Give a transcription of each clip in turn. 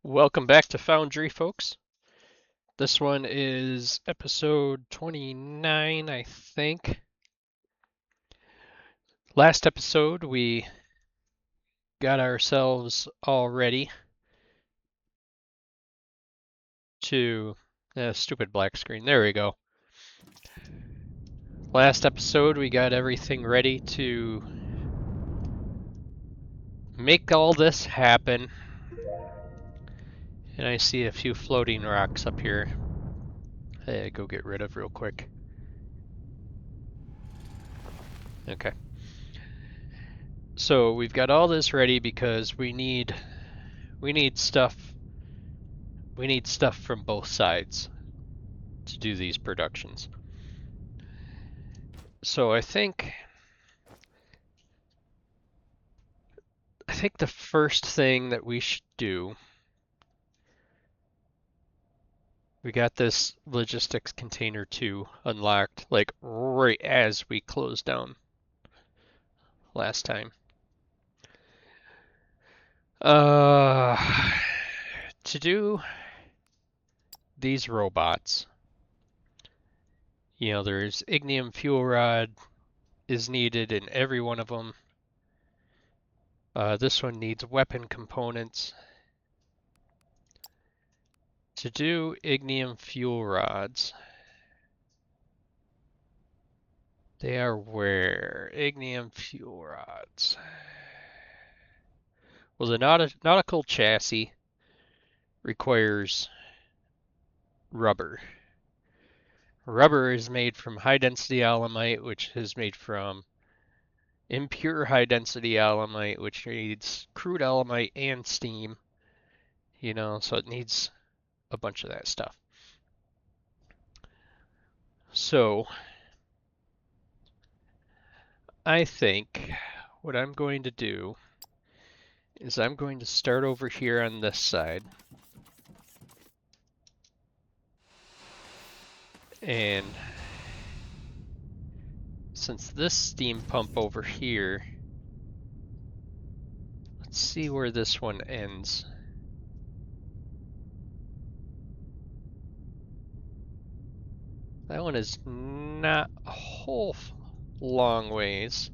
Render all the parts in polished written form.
Welcome back to Foundry, folks. This one is episode 29, I think. Last episode, we got ourselves all ready to... stupid black screen. There we go. Last episode, we got everything ready to make all this happen. And I see a few floating rocks up here. Hey, go get rid of real quick. Okay. So we've got all this ready because we need stuff. We need stuff from both sides to do these productions. So I think the first thing that we should do, we got this logistics container 2 unlocked like right as we closed down last time. To do these robots, there's ignium fuel rod is needed in every one of them. This one needs weapon components. To do ignium fuel rods, they are where? Ignium fuel rods. Well, the nautical chassis requires rubber. Rubber is made from high-density alumite, which is made from impure high-density alumite, which needs crude alumite and steam. So it needs a bunch of that stuff. So I think what I'm going to do is I'm going to start over here on this side. And since this steam pump over here, let's see where this one ends. That one is not a whole long ways.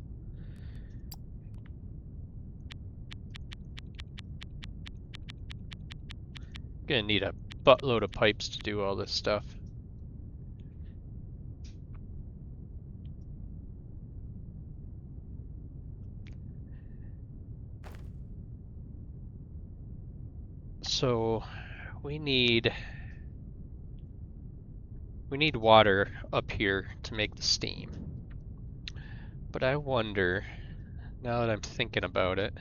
Gonna need a buttload of pipes to do all this stuff. So we need water up here to make the steam. But I wonder, now that I'm thinking about it,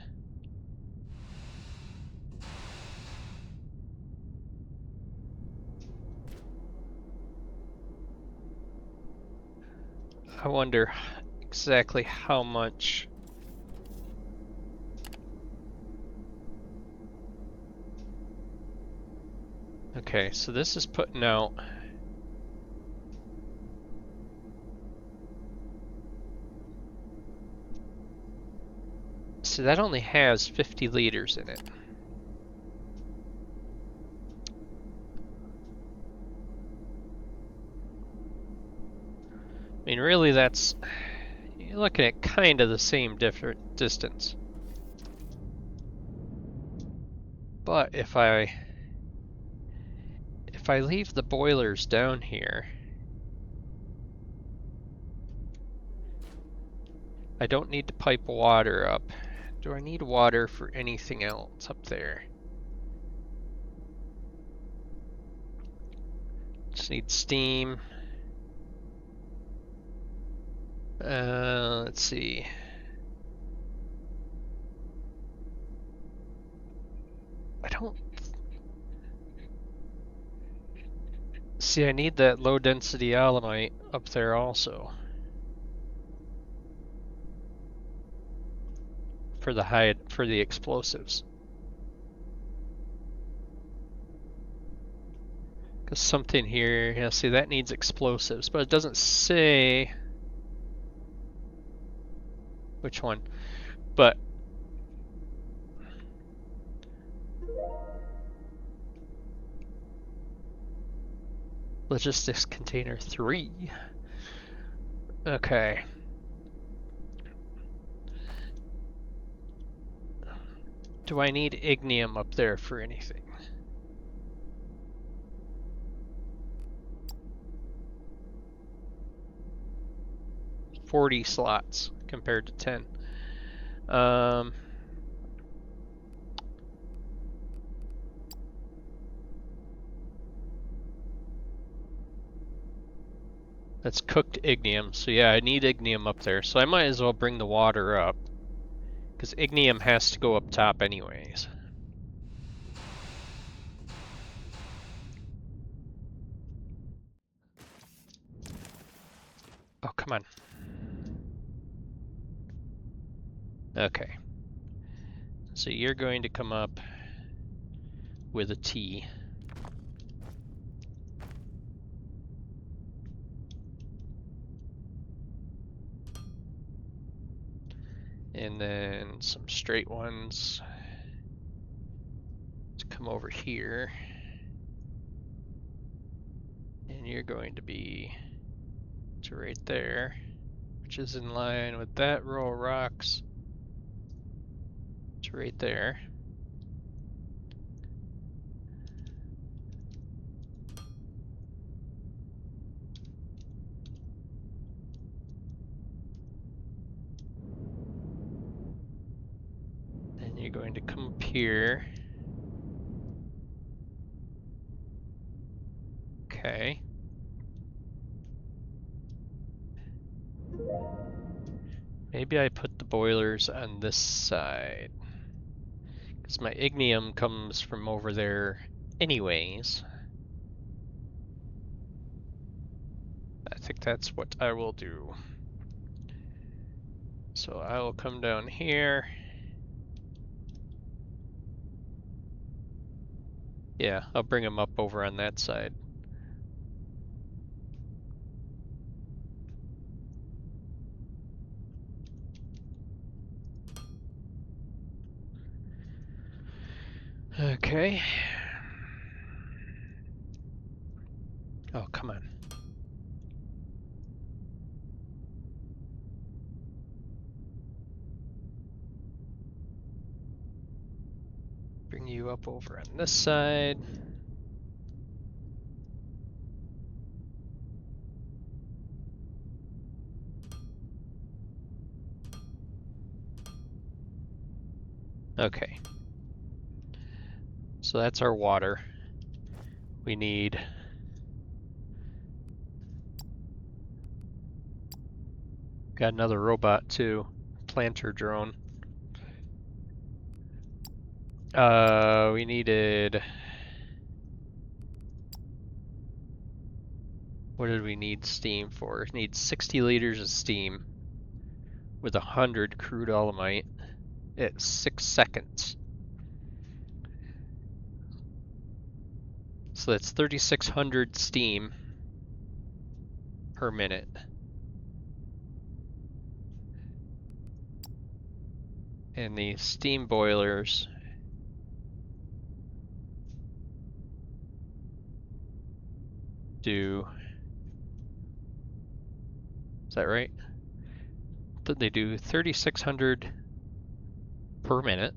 I wonder exactly how much Okay, so this is putting out so that only has 50 liters in it. I mean, really, you're looking at kind of the same different distance. But if I leave the boilers down here, I don't need to pipe water up. Do I need water for anything else up there? Just need steam. Let's see. I don't... See, I need that low density alumite up there also. For the explosives. Because something here, yeah, see that needs explosives, but it doesn't say which one. But Logistics container 3. Okay. Do I need ignium up there for anything? 40 slots compared to 10. That's cooked ignium. So yeah, I need ignium up there. So I might as well bring the water up, because ignium has to go up top anyways. Oh, come on. Okay. So you're going to come up with a T. And then some straight ones to come over here. And you're going to be to right there, which is in line with that row of rocks to right there. Then you're going to come up here. Okay. Maybe I put the boilers on this side, because my ignium comes from over there anyways. I think that's what I will do. So I will come down here. Yeah, I'll bring them up over on that side. Okay. Oh, come on. Bring you up over on this side. Okay. So that's our water. We need got another robot too. Planter drone. We needed, what did we need steam for? We need 60 liters of steam with 100 crude alumite at 6 seconds. So that's 3,600 steam per minute. And the steam boilers do, is that right? They do 3,600 per minute.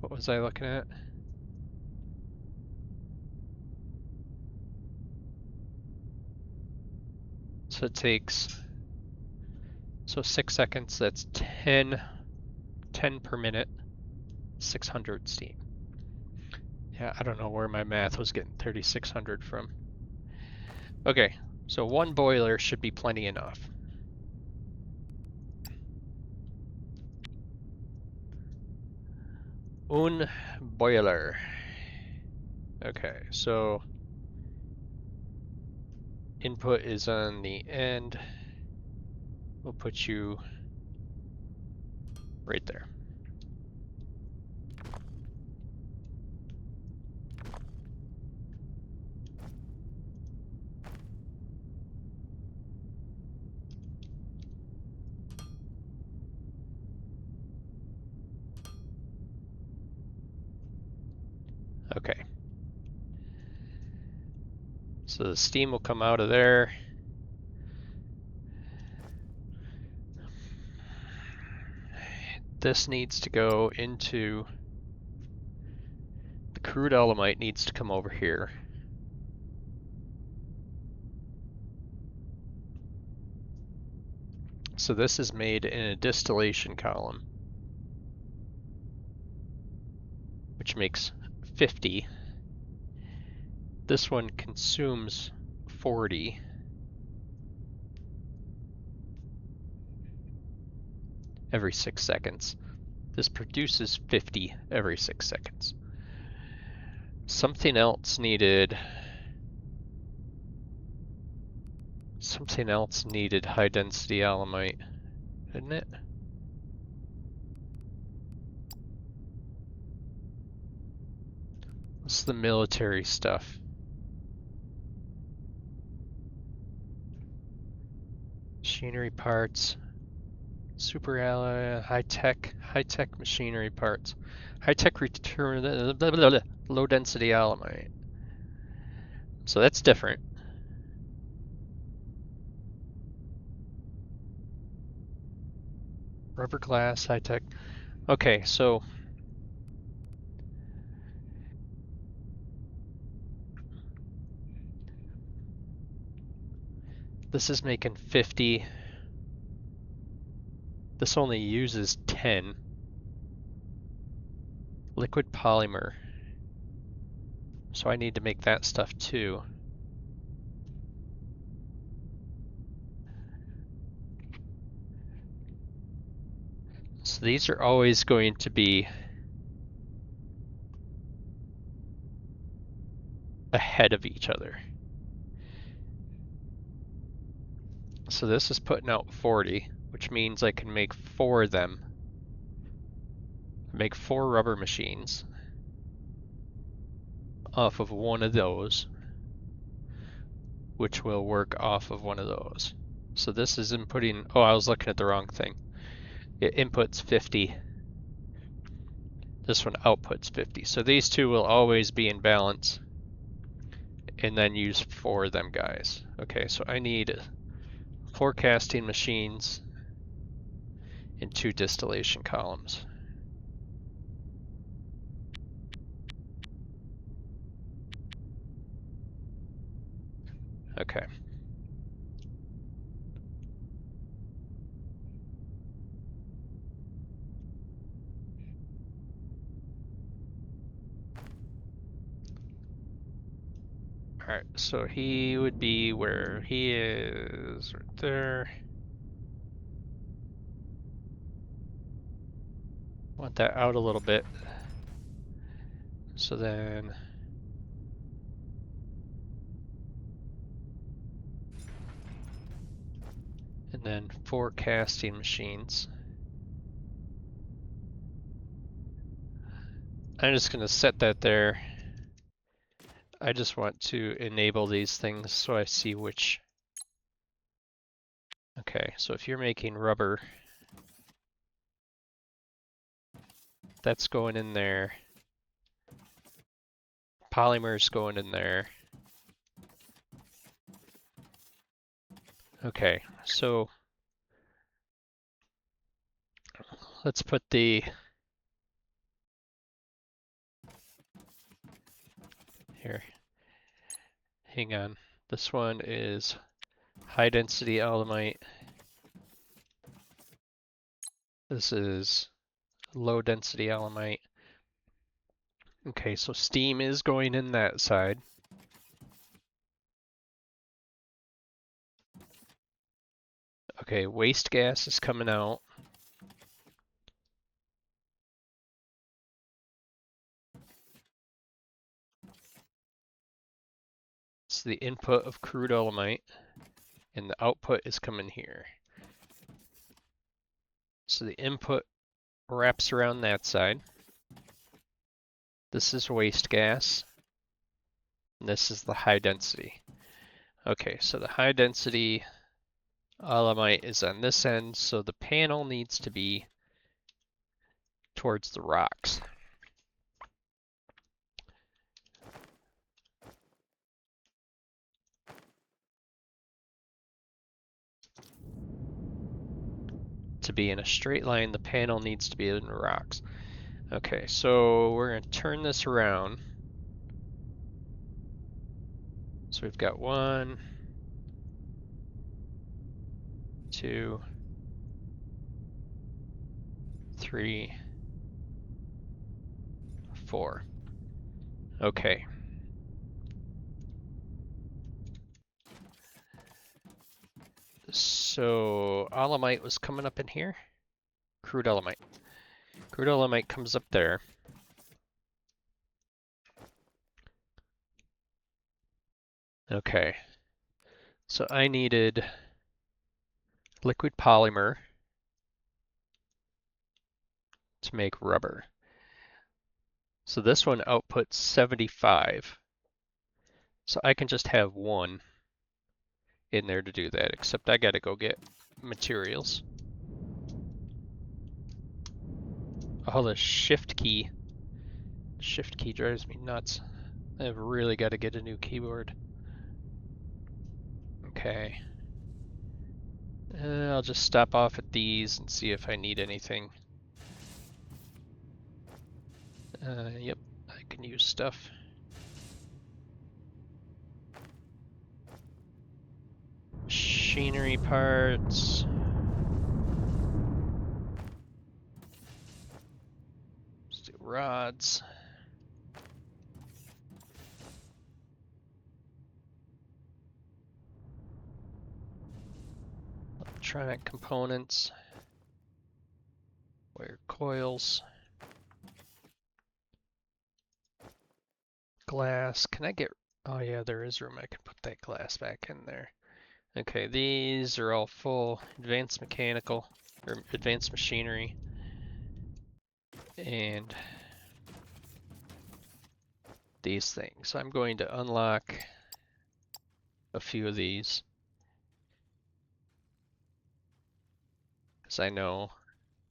What was I looking at? So it takes, so 6 seconds, that's 10 per minute, 600 steam. Yeah, I don't know where my math was getting 3,600 from. Okay, so one boiler should be plenty enough. Un boiler. Okay, so input is on the end. We'll put you right there. Okay. So the steam will come out of there. This needs to go into the crude ilmenite needs to come over here. So this is made in a distillation column, which makes 50. This one consumes 40. Every 6 seconds. This produces 50 every 6 seconds. Something else needed high density alumite, didn't it? What's the military stuff? Machinery parts, super alloy, high-tech machinery parts, high-tech return, low density alumite. So that's different. Rubber glass, high-tech. Okay, so this is making 50. This only uses 10. Liquid polymer. So I need to make that stuff too. So these are always going to be ahead of each other. So this is putting out 40, which means I can make 4 of them. Make 4 rubber machines off of one of those, which will work off of one of those. So this is inputting, oh, I was looking at the wrong thing. It inputs 50. This one outputs 50. So these two will always be in balance, and then use 4 of them guys. Okay, so I need 4 casting machines and 2 distillation columns. Okay. Alright, so he would be where he is, right there. Want that out a little bit. So then and then 4 casting machines. I'm just going to set that there. I just want to enable these things so I see which. Okay, so if you're making rubber, that's going in there. Polymer's going in there. Okay, so let's put the here. Hang on. This one is high density alumite. This is low density alumite. Okay, so steam is going in that side. Okay, waste gas is coming out. It's the input of crude ilmenite, and the output is coming here. So the input wraps around that side. This is waste gas. And this is the high density. Okay, so the high density alumite is on this end, so the panel needs to be towards the rocks. to be in a straight line, the panel needs to be in rocks. Okay, so we're going to turn this around. So we've got 1, 2, 3, 4. Okay. So Allemite was coming up in here. Crude Allemite. Crude Allemite comes up there. Okay. So I needed liquid polymer to make rubber. So this one outputs 75. So I can just have 1 in there to do that, except I gotta go get materials. Oh, the shift key. Shift key drives me nuts. I've really got to get a new keyboard. Okay. I'll just stop off at these and see if I need anything. Yep, I can use stuff. Machinery parts. Let's do rods. Electronic components. Wire coils. Glass. Can I get... Oh yeah, there is room. I can put that glass back in there. Okay, these are all full. Advanced mechanical, or advanced machinery. And these things. I'm going to unlock a few of these, because I know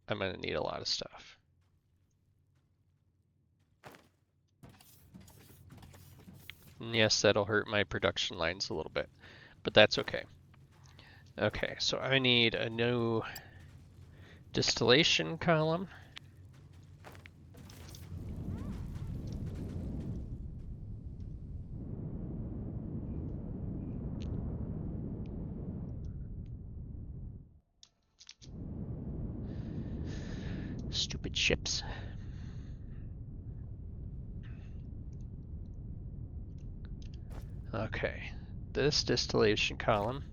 I'm going to need a lot of stuff. And yes, that'll hurt my production lines a little bit, but that's okay. Okay, so I need a new distillation column. Stupid ships. Okay, this distillation column.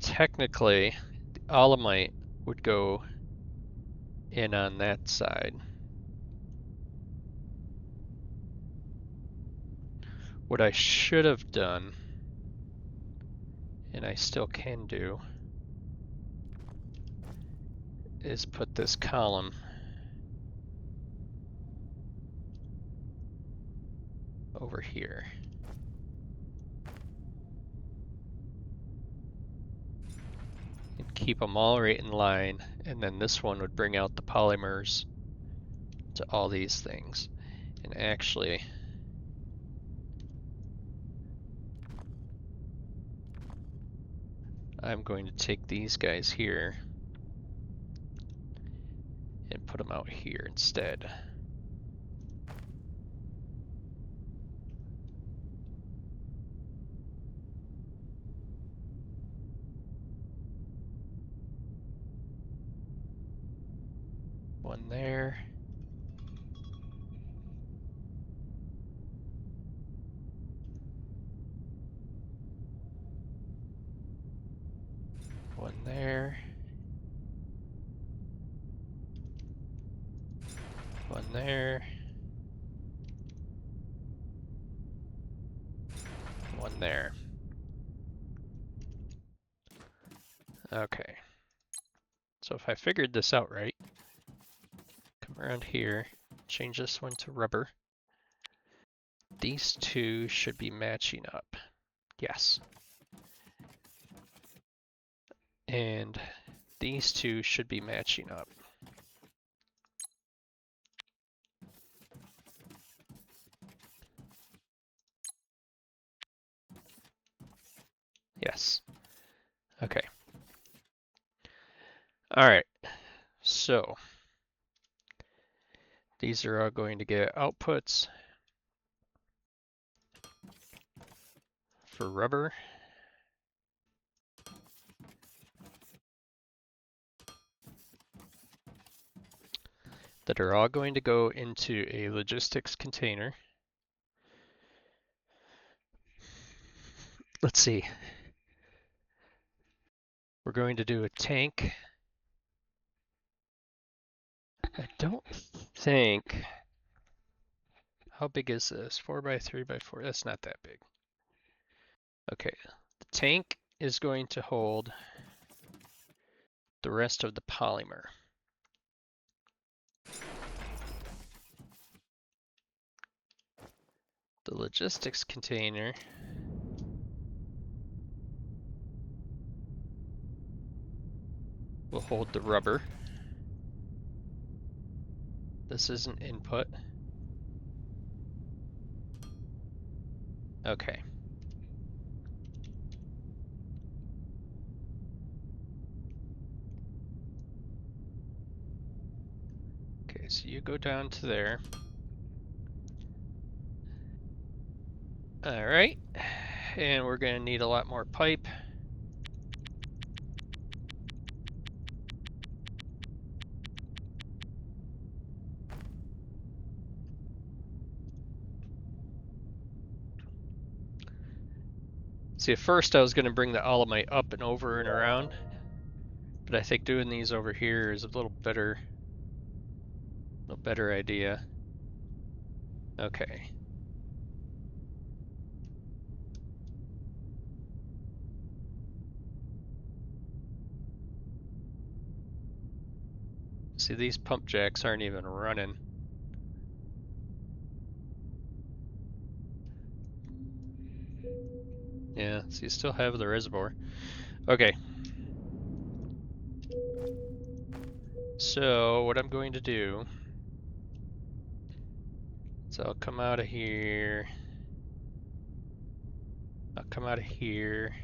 Technically, the Allemite would go in on that side. What I should have done, and I still can do, is put this column over here. And keep them all right in line, and then this one would bring out the polymers to all these things. And actually, I'm going to take these guys here and put them out here instead. One there. One there. One there. One there. Okay. So if I figured this out right, come around here, change this one to rubber. These two should be matching up. Yes. And these two should be matching up. Yes. Okay. All right, so these are all going to get outputs for rubber. That are all going to go into a logistics container. Let's see. We're going to do a tank. I don't think. How big is this? 4 by 3 by 4. That's not that big. Okay. The tank is going to hold the rest of the polymer. The logistics container will hold the rubber. This is an input. Okay. Okay, so you go down to there. All right. And we're going to need a lot more pipe. See, at first I was going to bring the Allemite up and over and around, but I think doing these over here is a little better idea. Okay. See, these pump jacks aren't even running. Yeah, so you still have the reservoir. Okay. So what I'm going to do is I'll come out of here. I'll come out of here.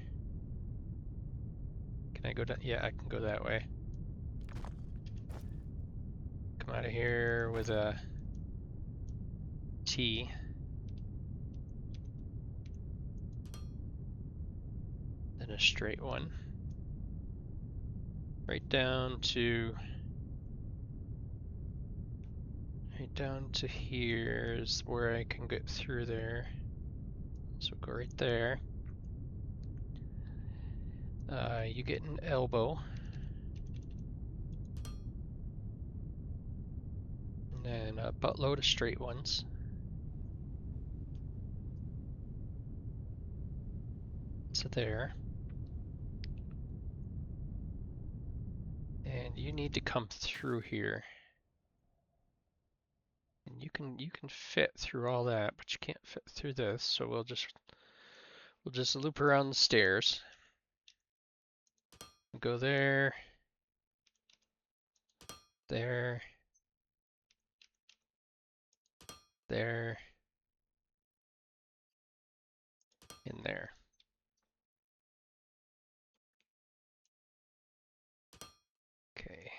Can I go down? Yeah, I can go that way. Come out of here with a T. Then a straight one. Right down to here is where I can get through there. So go right there. You get an elbow. And then a buttload of straight ones. So there. And you need to come through here. And you can fit through all that, but you can't fit through this, so we'll just loop around the stairs. Go there, there, there, in there. Okay,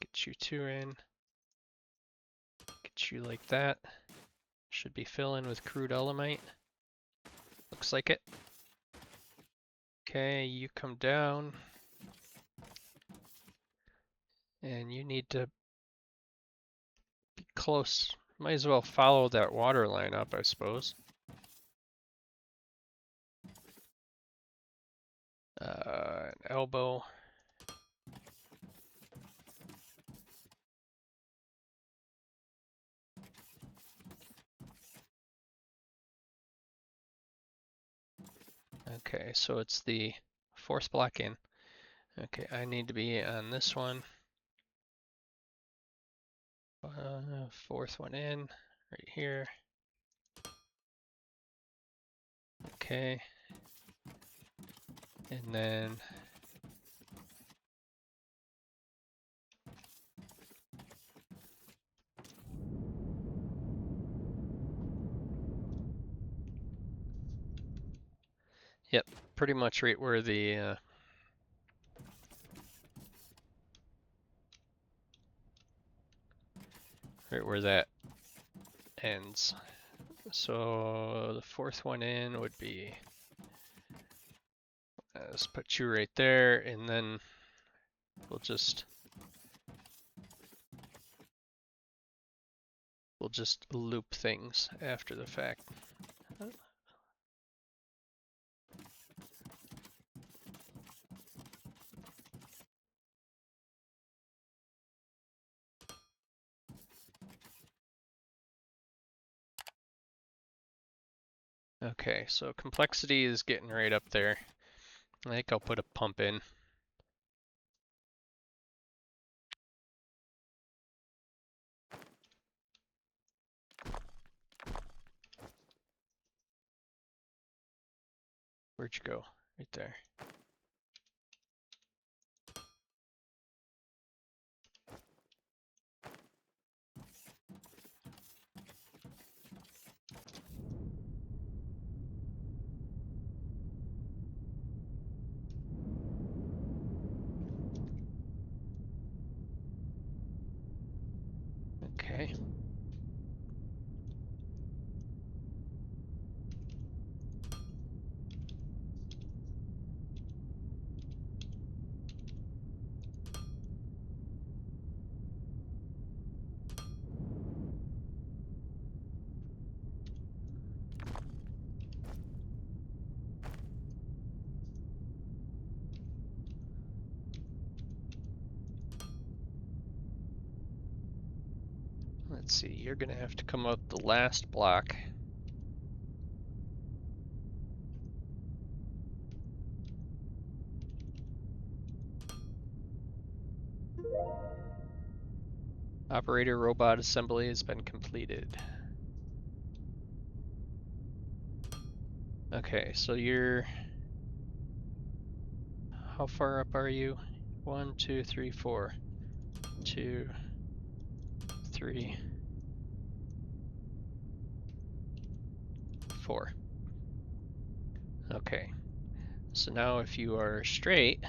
get you two in. Get you like that. Should be filling with crude Elamite. Looks like it. Okay, you come down. And you need to be close. Might as well follow that water line up, I suppose. An elbow. Okay, so it's the fourth block in. Okay, I need to be on this one. Fourth one in, right here. Okay. And then yep, pretty much right where the right where that ends. So the fourth one in would be, let's put you right there, and then we'll just loop things after the fact. Okay, so complexity is getting right up there. I think I'll put a pump in. Where'd you go? Right there. Okay. Let's see, you're gonna have to come up the last block. Operator robot assembly has been completed. Okay, so you're, how far up are you? 1, 2, 3, 4. 2, 3, 4. Okay, so now if you are straight,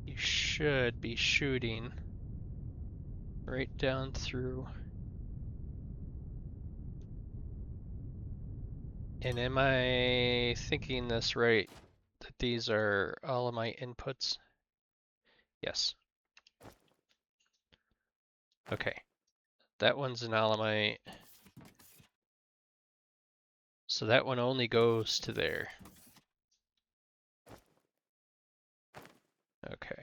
you should be shooting right down through. And am I thinking this right? That these are all of my inputs? Yes. Okay. That one's an Alamite. So that one only goes to there. Okay.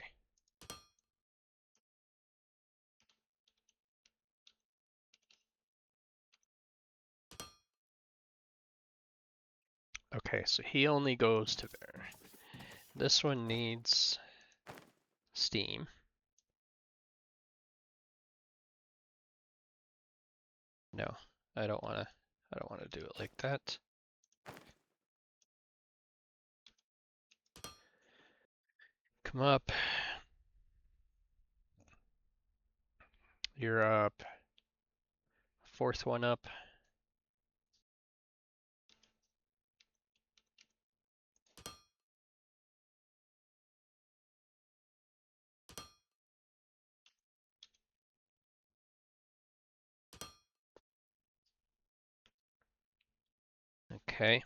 Okay, so he only goes to there. This one needs steam. No, I don't wanna do it like that. Come up. You're up. Fourth one up. Okay.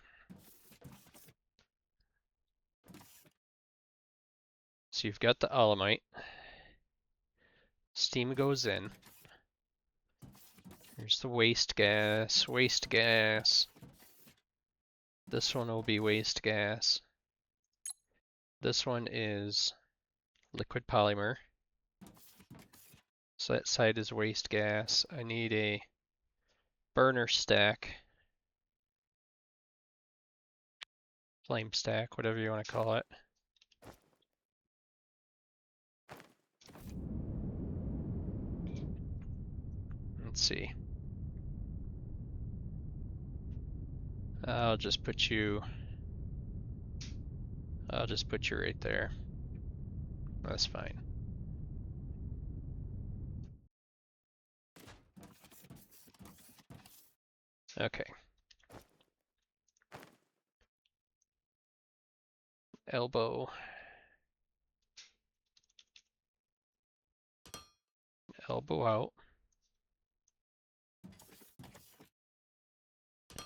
So you've got the Alamite. Steam goes in. Here's the waste gas, waste gas. This one will be waste gas. This one is liquid polymer. So that side is waste gas. I need a burner stack. Flame stack, whatever you want to call it. Let's see. I'll just put you right there. That's fine. Okay. Elbow. Elbow out.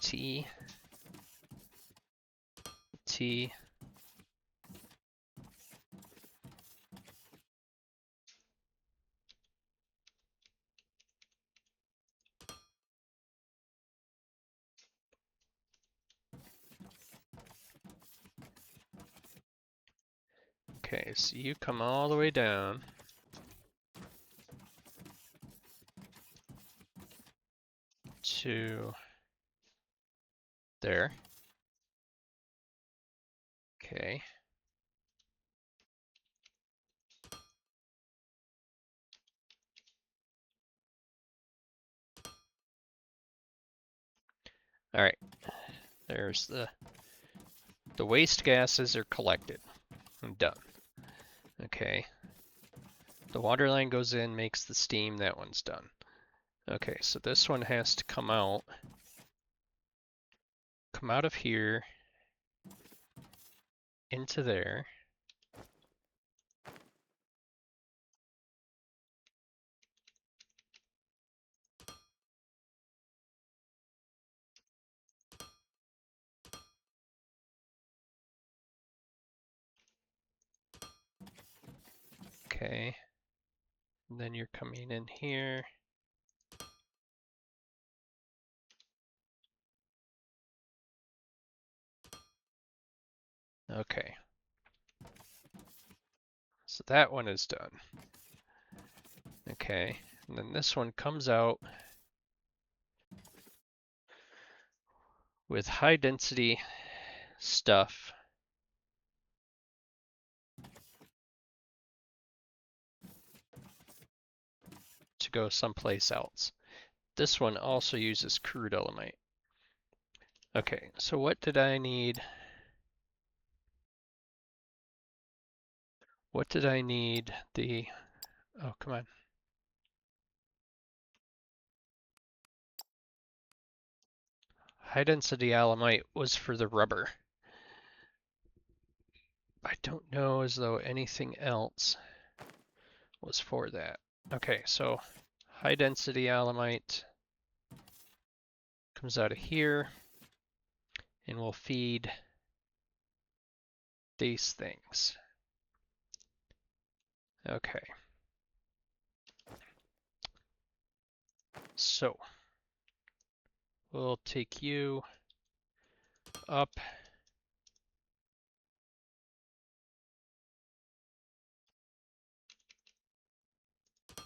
T, T, okay, so you come all the way down to there. Okay. All right. There's the waste gases are collected. I'm done. Okay. The water line goes in, makes the steam. That one's done. Okay, so this one has to come out of here into there. Okay. And then you're coming in here. Okay. So that one is done. Okay. And then this one comes out with high density stuff to go someplace else. This one also uses crude ilmenite. Okay, so what did I need? What did I need the, oh, come on. High density alumite was for the rubber. I don't know as though anything else was for that. Okay, so high density alumite comes out of here and will feed these things. Okay. So we'll take you up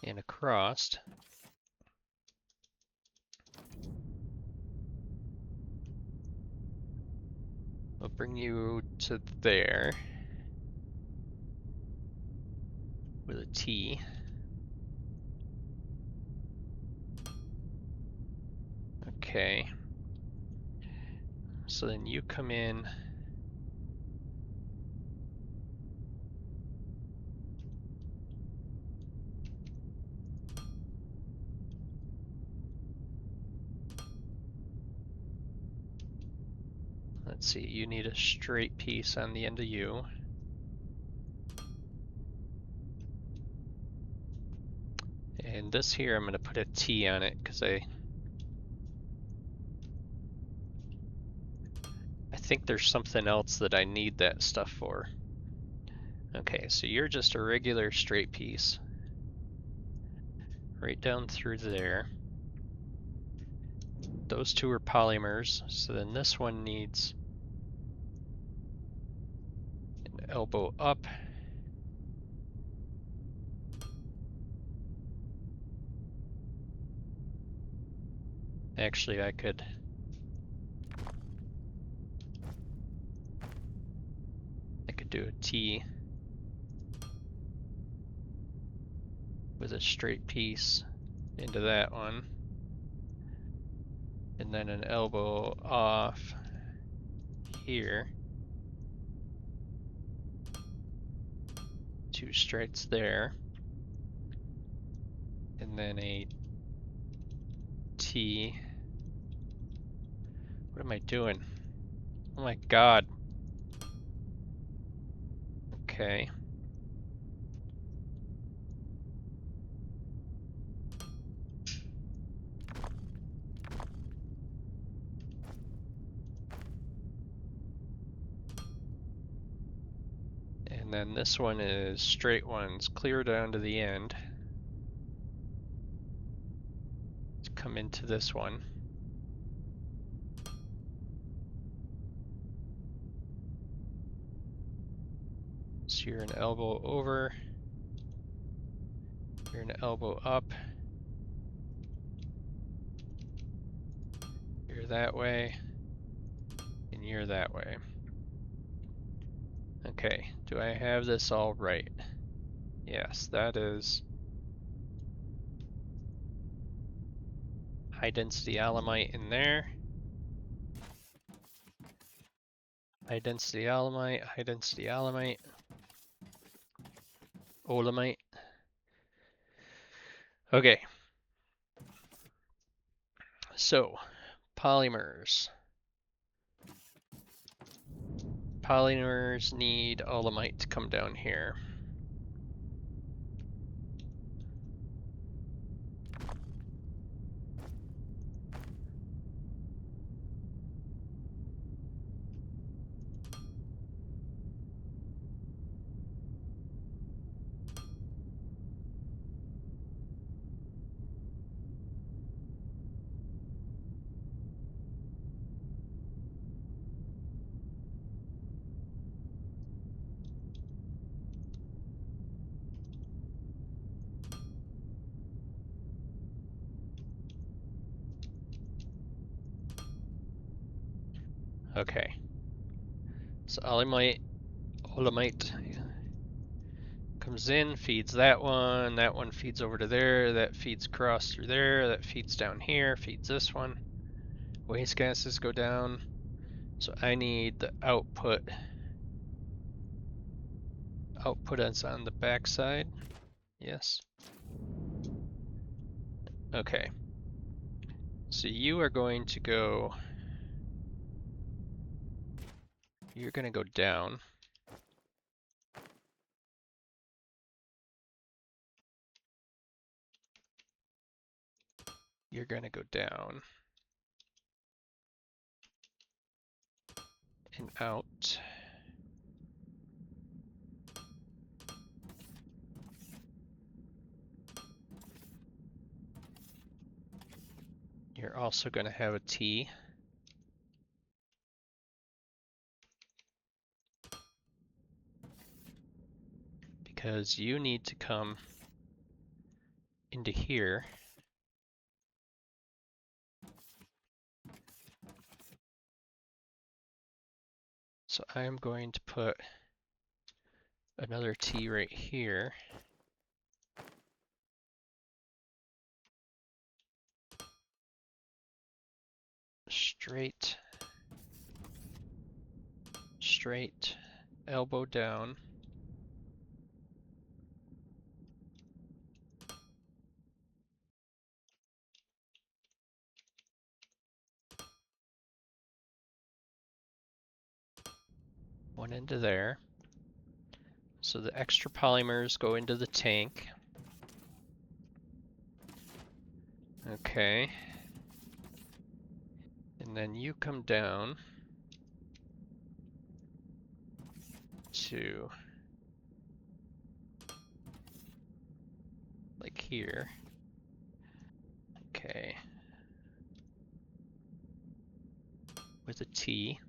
and across. We'll bring you to there with a T. Okay. So then you come in. Let's see, you need a straight piece on the end of you. And this here, I'm going to put a T on it because I think there's something else that I need that stuff for. Okay, so you're just a regular straight piece. Right down through there. Those two are polymers, so then this one needs an elbow up. Actually, I could do a T with a straight piece into that one. And then an elbow off here. Two straights there. And then a T. What am I doing? Oh my god. Okay. then this one is straight ones clear down to the end. Let's come into this one. So you're an elbow over, you're an elbow up, you're that way, and you're that way. Okay, do I have this all right? Yes, that is high density alumite in there. High density alumite, high density alumite, olamite. Okay, so polymers. Polymers need olamite to come down here. Okay, so olamite comes in, feeds that one feeds over to there, that feeds across through there, that feeds down here, feeds this one. Waste gases go down, so I need the output. Output is on the back side. Yes. Okay. So you are going to go. You're going to go down. You're going to go down. And out. You're also going to have a T. Because you need to come into here. So I'm going to put another T right here. Straight, straight, elbow down. One into there. So the extra polymers go into the tank. Okay. And then you come down to like here. Okay. With a T.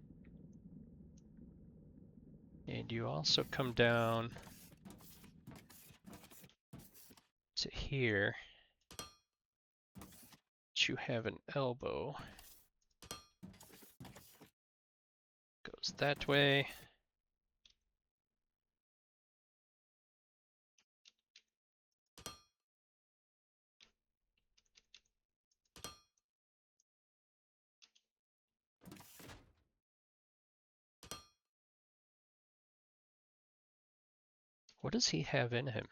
And you also come down to here. You have an elbow. Goes that way. What does he have in him?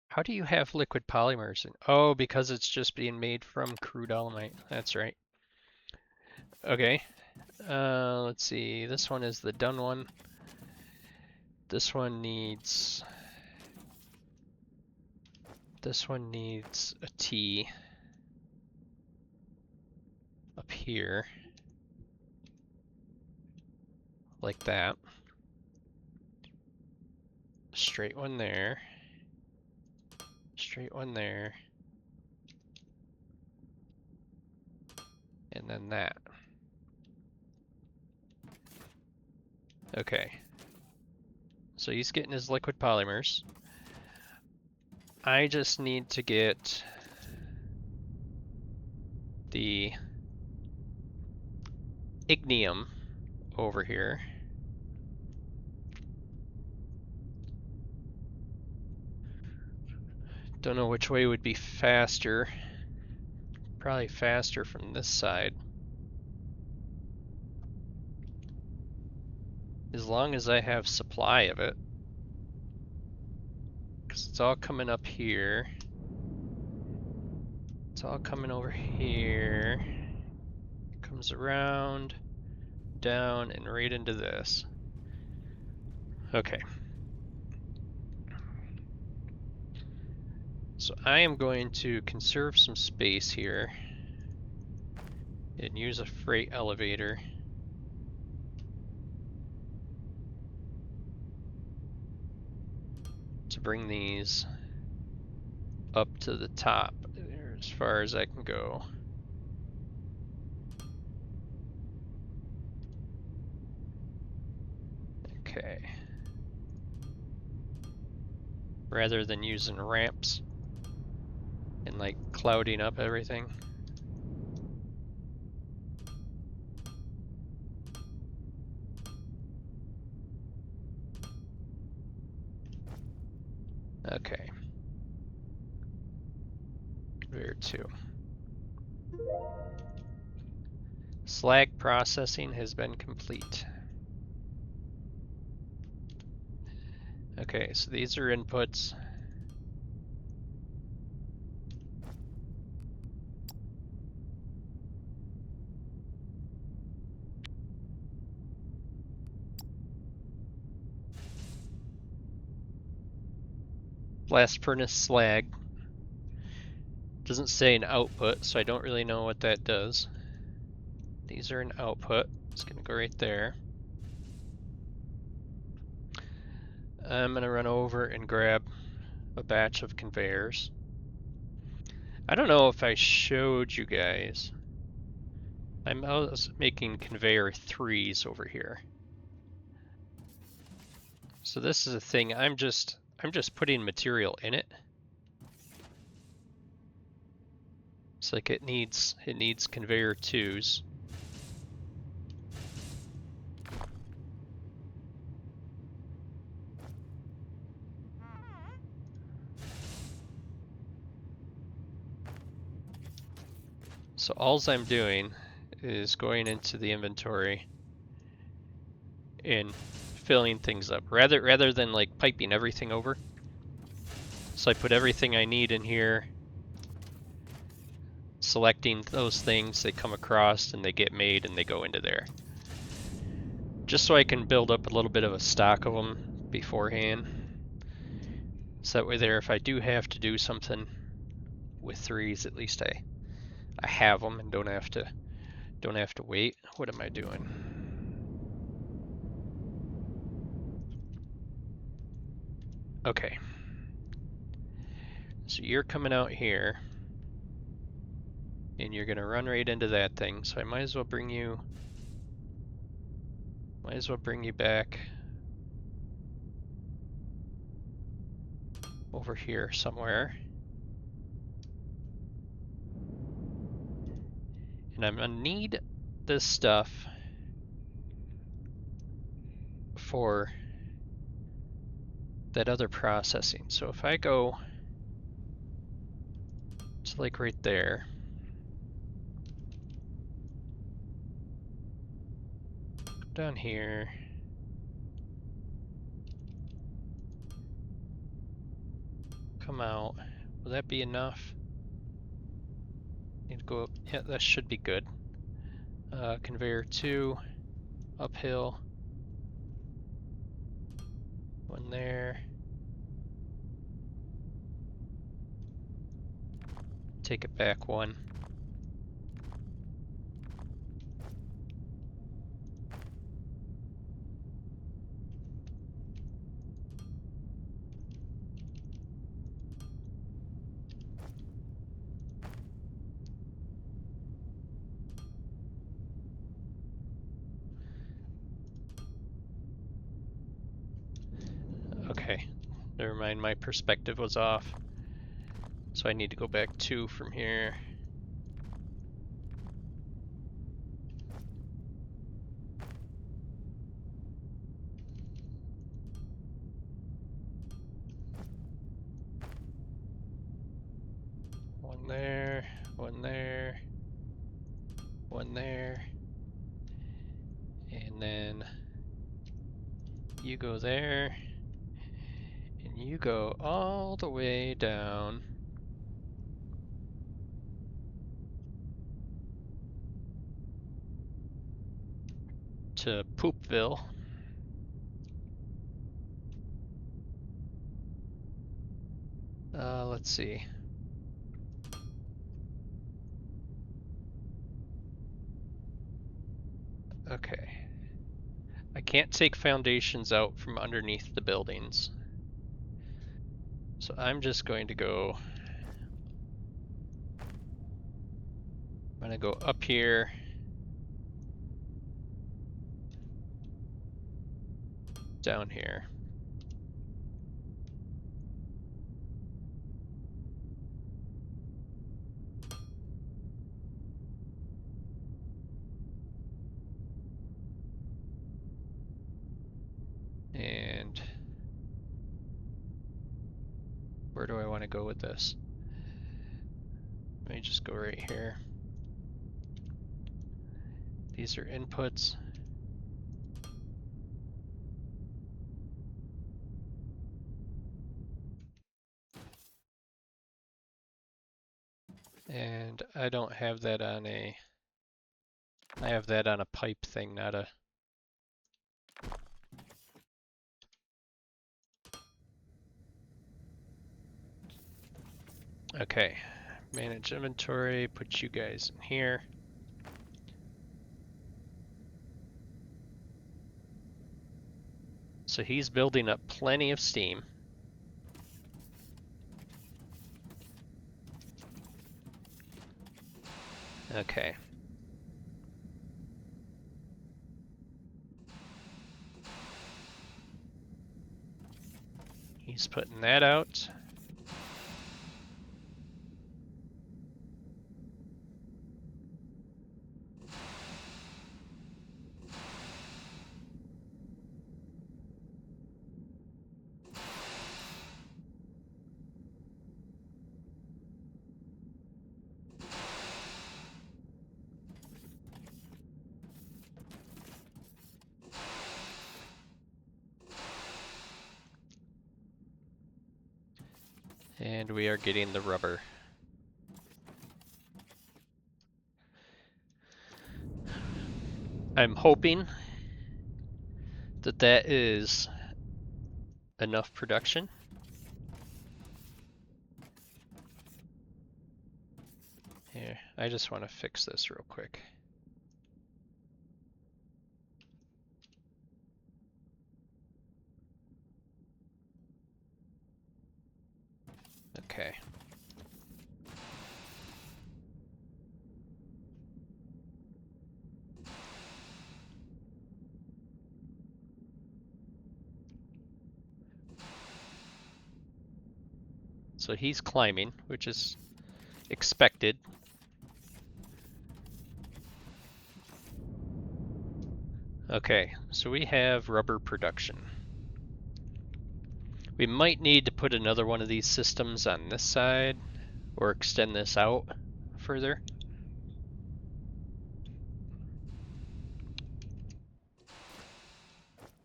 How do you have liquid polymers? Oh, because it's just being made from crude alumite. That's right. Okay. Let's see. This one is the done one. This one needs a T up here. Like that. straight one there, straight one there, and then that. Okay. So he's getting his liquid polymers. I just need to get the ignium over here. Don't know which way would be faster. Probably faster from this side. As long as I have supply of it. Because it's all coming up here. It's all coming over here. It comes around, down, and right into this. Okay. So I am going to conserve some space here and use a freight elevator. To bring these up to the top as far as I can go. Okay. Rather than using ramps and like clouding up everything. Okay. Conveyor 2. Slag processing has been complete. Okay, so these are inputs. Blast furnace slag. Doesn't say an output, so I don't really know what that does. These are an output. It's gonna go right there. I'm gonna run over and grab a batch of conveyors. I don't know if I showed you guys. I was making conveyor 3s over here. So this is a thing, I'm just putting material in it. It's like it needs conveyor 2s. So alls I'm doing is going into the inventory and filling things up rather than like piping everything over. So I put everything I need in here, selecting those things, they come across and they get made and they go into there. Just so I can build up a little bit of a stock of them beforehand. So that way there, if I do have to do something with 3s, at least I have them and don't have to wait. What am I doing? Okay. So you're coming out here and you're gonna run right into that thing. So I might as well bring you back over here somewhere. And I'm gonna need this stuff for that other processing. So if I go to like right there, down here, come out, will that be enough? Need to go up, yeah, that should be good. Conveyor 2, uphill, one there. Take it back one. Okay, never mind, my perspective was off. So I need to go back 2 from here. One there, one there, one there. And then you go there. And you go all the way down to Poopville. Let's see. Okay. I can't take foundations out from underneath the buildings. So I'm just going to go, I'm going to go up here. Down here. And where do I want to go with this? Let me just go right here. These are inputs. And I don't have that on a, I have that on a pipe thing, not a, okay. Manage inventory, put you guys in here. So he's building up plenty of steam. Okay. He's putting that out. And we are getting the rubber. I'm hoping that that is enough production. Here, I just want to fix this real quick. Okay. So he's climbing, which is expected. Okay, so we have rubber production. We might need to put another one of these systems on this side or extend this out further.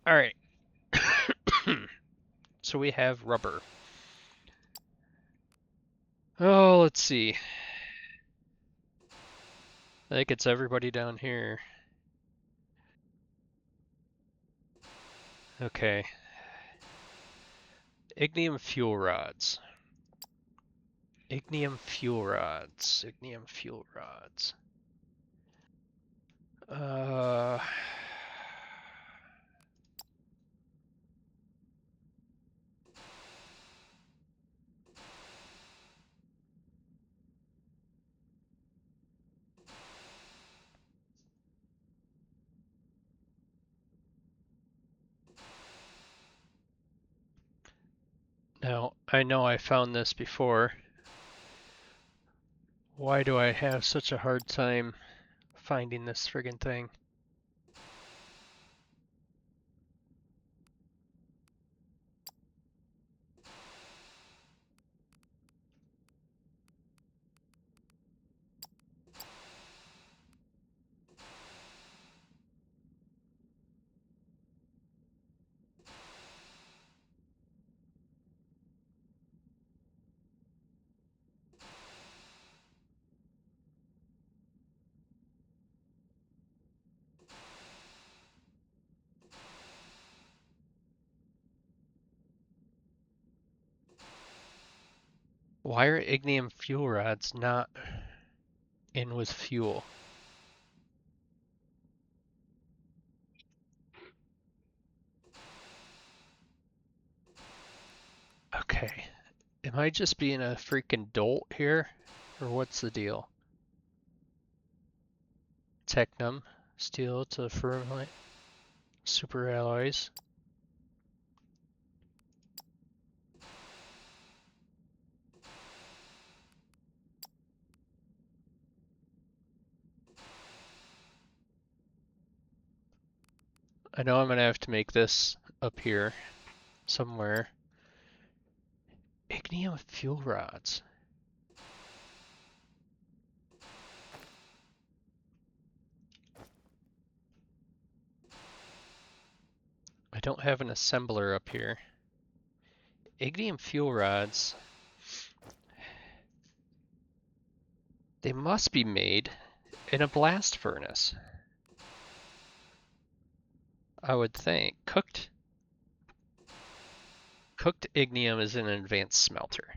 All right. So we have rubber. Oh, let's see. I think it's everybody down here. Okay. Ignium fuel rods. Ignium fuel rods. Ignium fuel rods. Uh, Now, I know I found this before. Why do I have such a hard time finding this friggin' thing? Why are ignium fuel rods not in with fuel? Okay. Am I just being a freaking dolt here? Or what's the deal? Technum, steel to ferrite, super alloys. I know I'm gonna have to make this up here somewhere. Ignium fuel rods. I don't have an assembler up here. Ignium fuel rods. They must be made in a blast furnace. I would think. Cooked ignium is in an advanced smelter.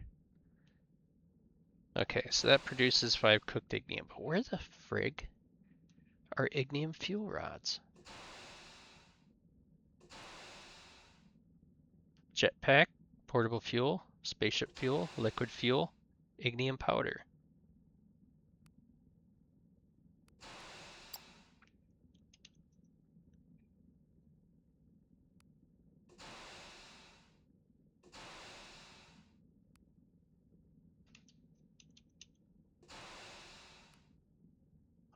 Okay, so that produces 5 cooked ignium. But where the frig are ignium fuel rods? Jetpack, portable fuel, spaceship fuel, liquid fuel, ignium powder.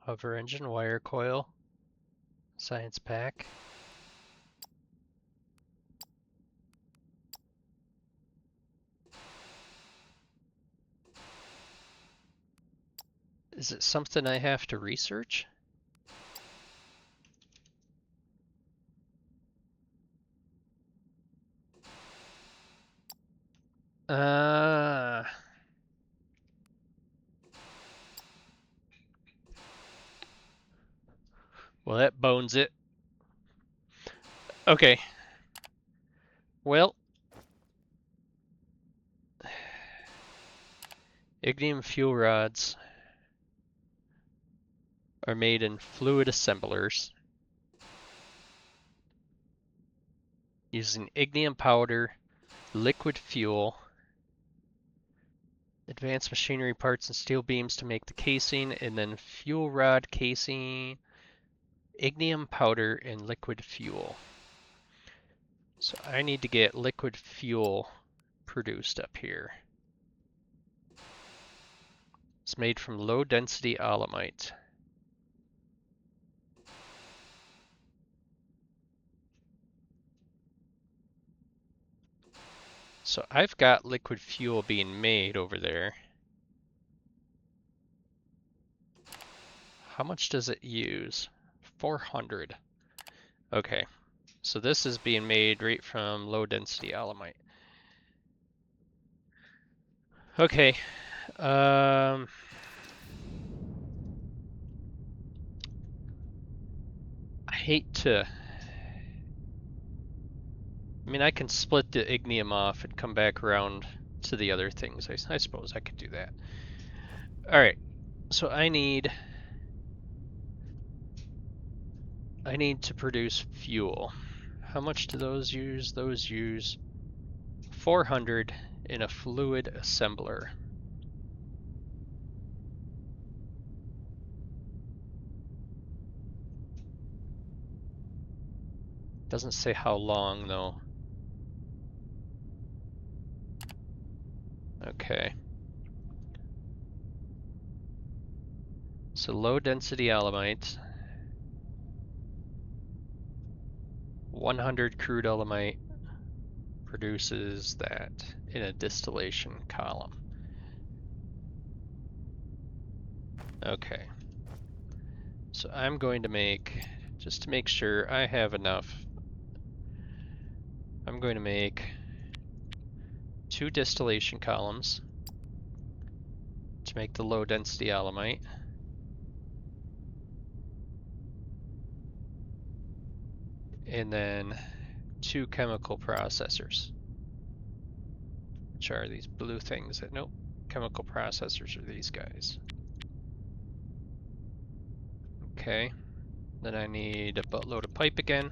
Hover engine, wire coil, science pack. Is it something I have to research? Uh, well, that bones it. Okay. Well, ignium fuel rods are made in fluid assemblers using ignium powder, liquid fuel, advanced machinery parts and steel beams to make the casing, and then fuel rod casing, ignium powder, and liquid fuel. So I need to get liquid fuel produced up here. It's made from low density alumite. So I've got liquid fuel being made over there. How much does it use? 400. Okay, so this is being made right from low density alumite. Okay, I hate to. I mean, I can split the ignium off and come back around to the other things. I suppose I could do that. All right, so I need to produce fuel. How much do those use? Those use 400 in a fluid assembler. Doesn't say how long though. Okay. So low density alumite, 100 crude alumite produces that in a distillation column. Okay. So I'm going to make, just to make sure I have enough, I'm going to make 2 distillation columns to make the low density alumite. And then 2 chemical processors, which are these blue things that, nope, chemical processors are these guys. Okay, then I need a buttload of pipe again.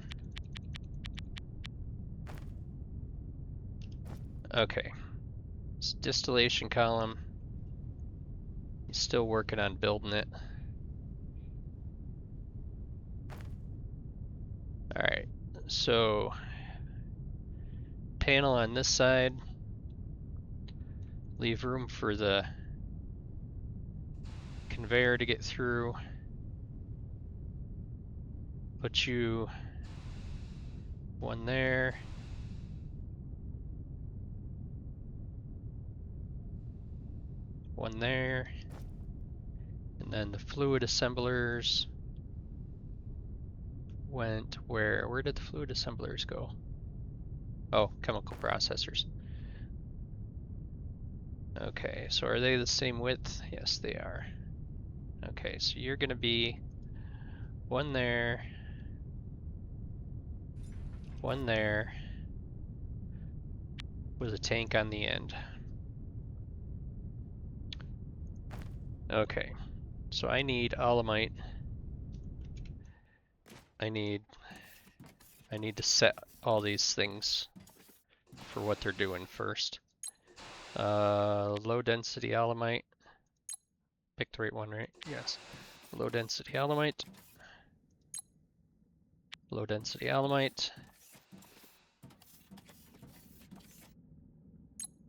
Okay, so distillation column, he's still working on building it. Alright, so panel on this side, leave room for the conveyor to get through. Put you one there. One there. And then the fluid assemblers went where? Where did the fluid assemblers go? Oh, chemical processors. Okay, so are they the same width? Yes, they are. Okay, so you're gonna be one there, one there, with a tank on the end. Okay, so I need alumite. I need to set all these things for what they're doing first. Low density alumite. Pick the right one, right? Yes. Low density alumite. Low density alumite.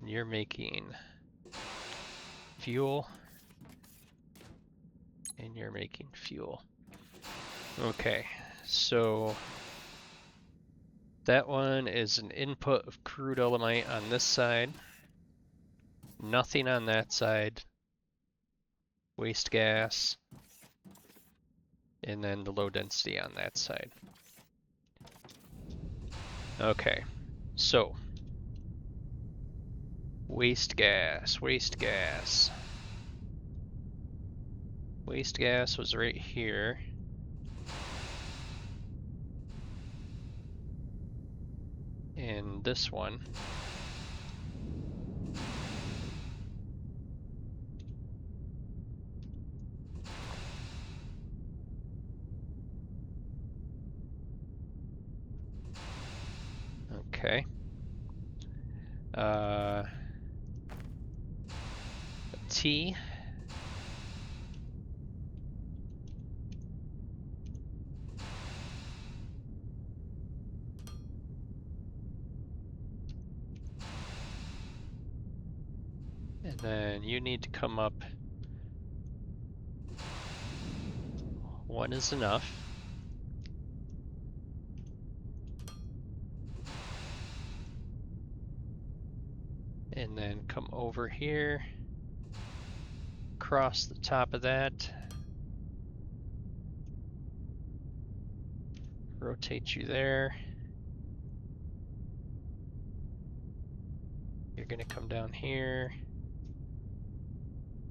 You're making fuel. And you're making fuel. Okay, so that one is an input of crude alumite on this side. Nothing on that side. Waste gas. And then the low density on that side. Okay, so waste gas, waste gas. Waste gas was right here. And this one. Okay. T. And then you need to come up. One is enough. And then come over here. Across the top of that. Rotate you there. You're gonna come down here.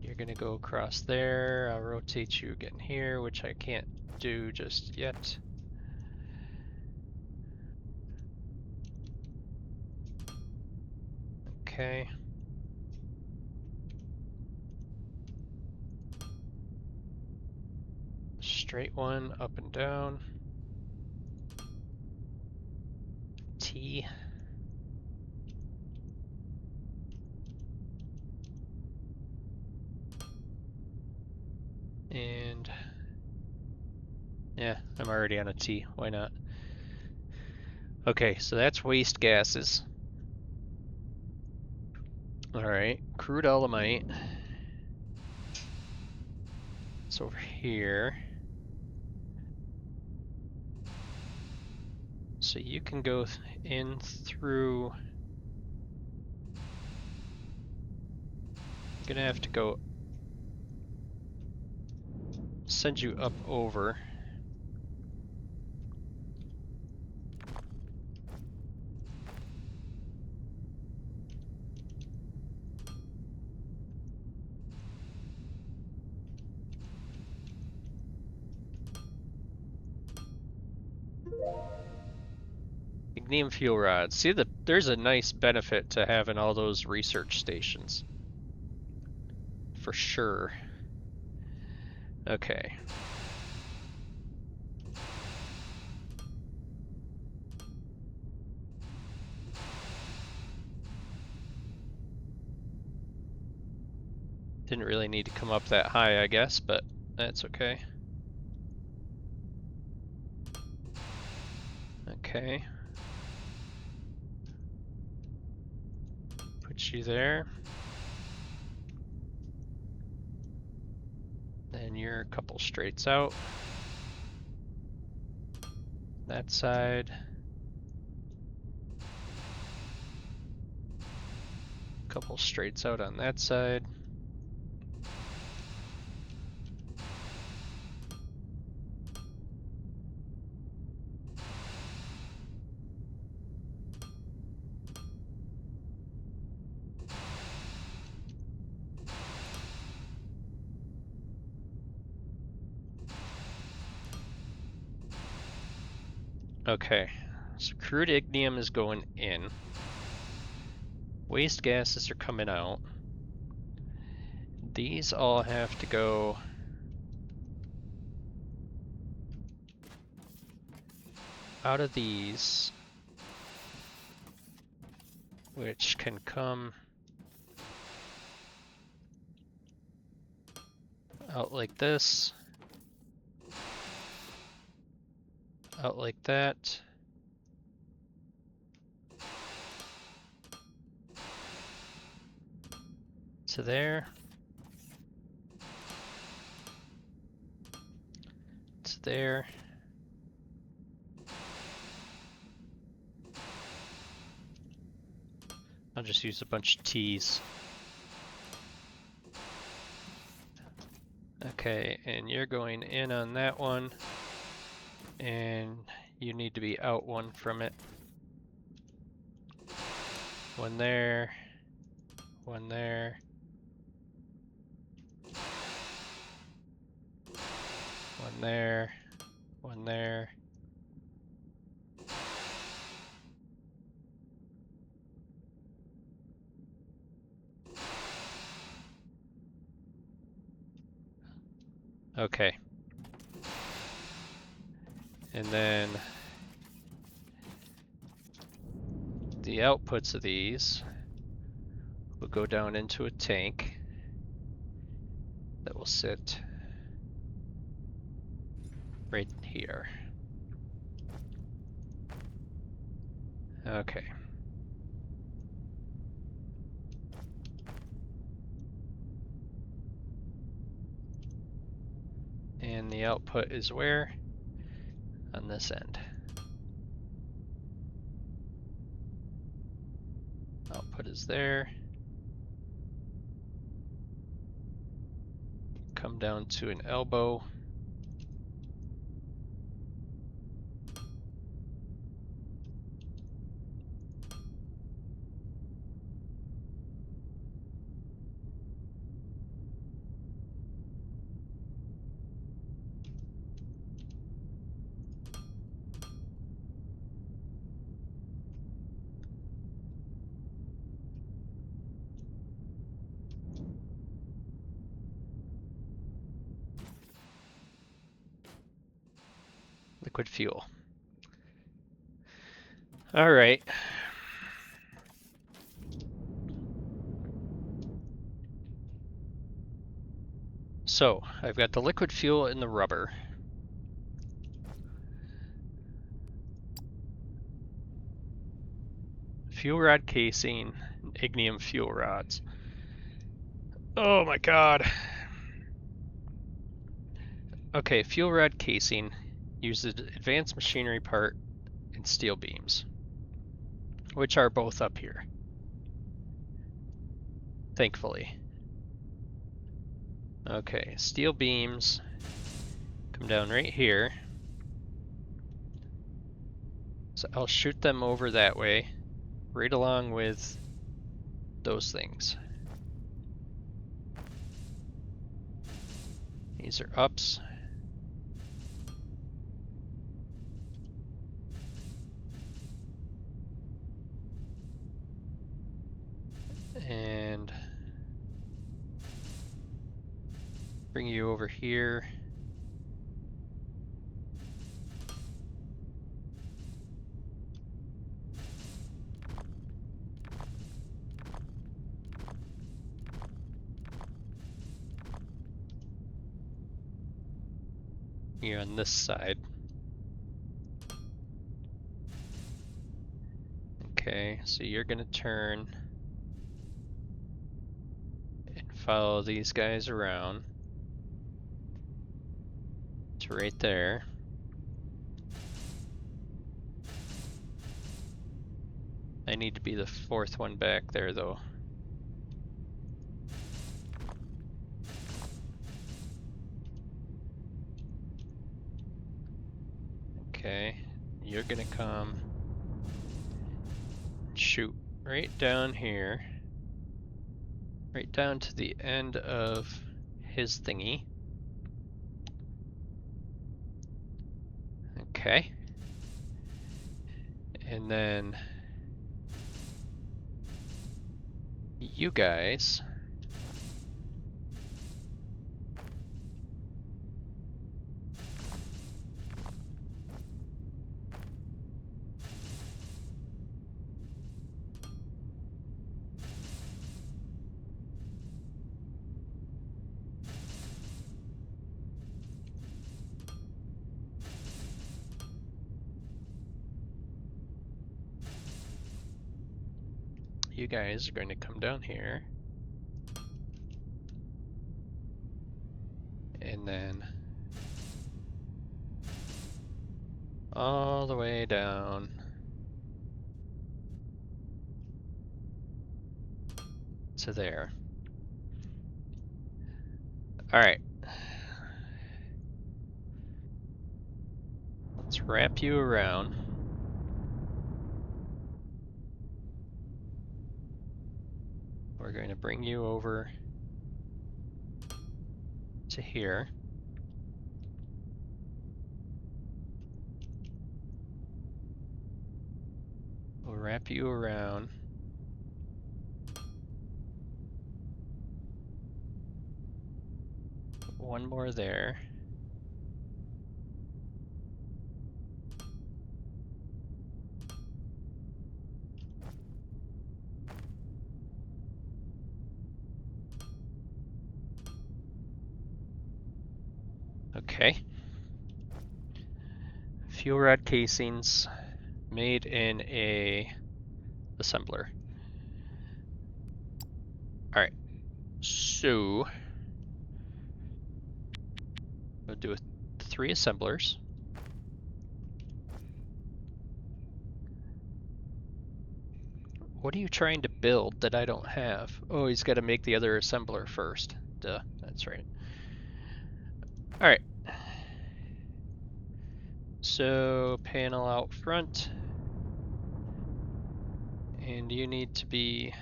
You're gonna go across there. I'll rotate you again here, which I can't do just yet. Okay. Straight one, up and down. T. And yeah, I'm already on a T. Why not? Okay, so that's waste gases. Alright, crude elamite. It's over here. So you can go in through. I'm gonna have to go send you up over. Ignium fuel rods. See, there's a nice benefit to having all those research stations. For sure. Okay. Didn't really need to come up that high, I guess, but that's okay. Okay. Put you there. Then you're a couple straights out. That side. Couple straights out on that side. Okay, so crude ignium is going in. Waste gases are coming out. These all have to go out of these, which can come out like this, out like that. To there. To there. I'll just use a bunch of T's. Okay, and you're going in on that one, and you need to be out one from it. One there, one there. One there, one there. Okay. And then the outputs of these will go down into a tank that will sit right here. Okay. And the output is where? On this end. Output is there. Come down to an elbow. Liquid fuel. All right. So I've got the liquid fuel and the rubber. Fuel rod casing, ignium fuel rods. Oh my god. Okay, fuel rod casing uses advanced machinery part and steel beams, which are both up here, thankfully. Okay, steel beams come down right here. So I'll shoot them over that way, right along with those things. These are ups. And bring you over here. You're on this side. Okay, so you're gonna turn and follow these guys around to right there. I need to be the fourth one back there though. Okay, you're gonna come shoot right down here, right down to the end of his thingy. Okay. And then you guys are going to come down here. And then all the way down to there. Alright. Let's wrap you around. We're going to bring you over to here. We'll wrap you around. One more there. Okay. Fuel rod casings made in a assembler. Alright. So we'll do 3 assemblers. What are you trying to build that I don't have? Oh, he's got to make the other assembler first. Duh, that's right. Alright. So, panel out front. And you need to be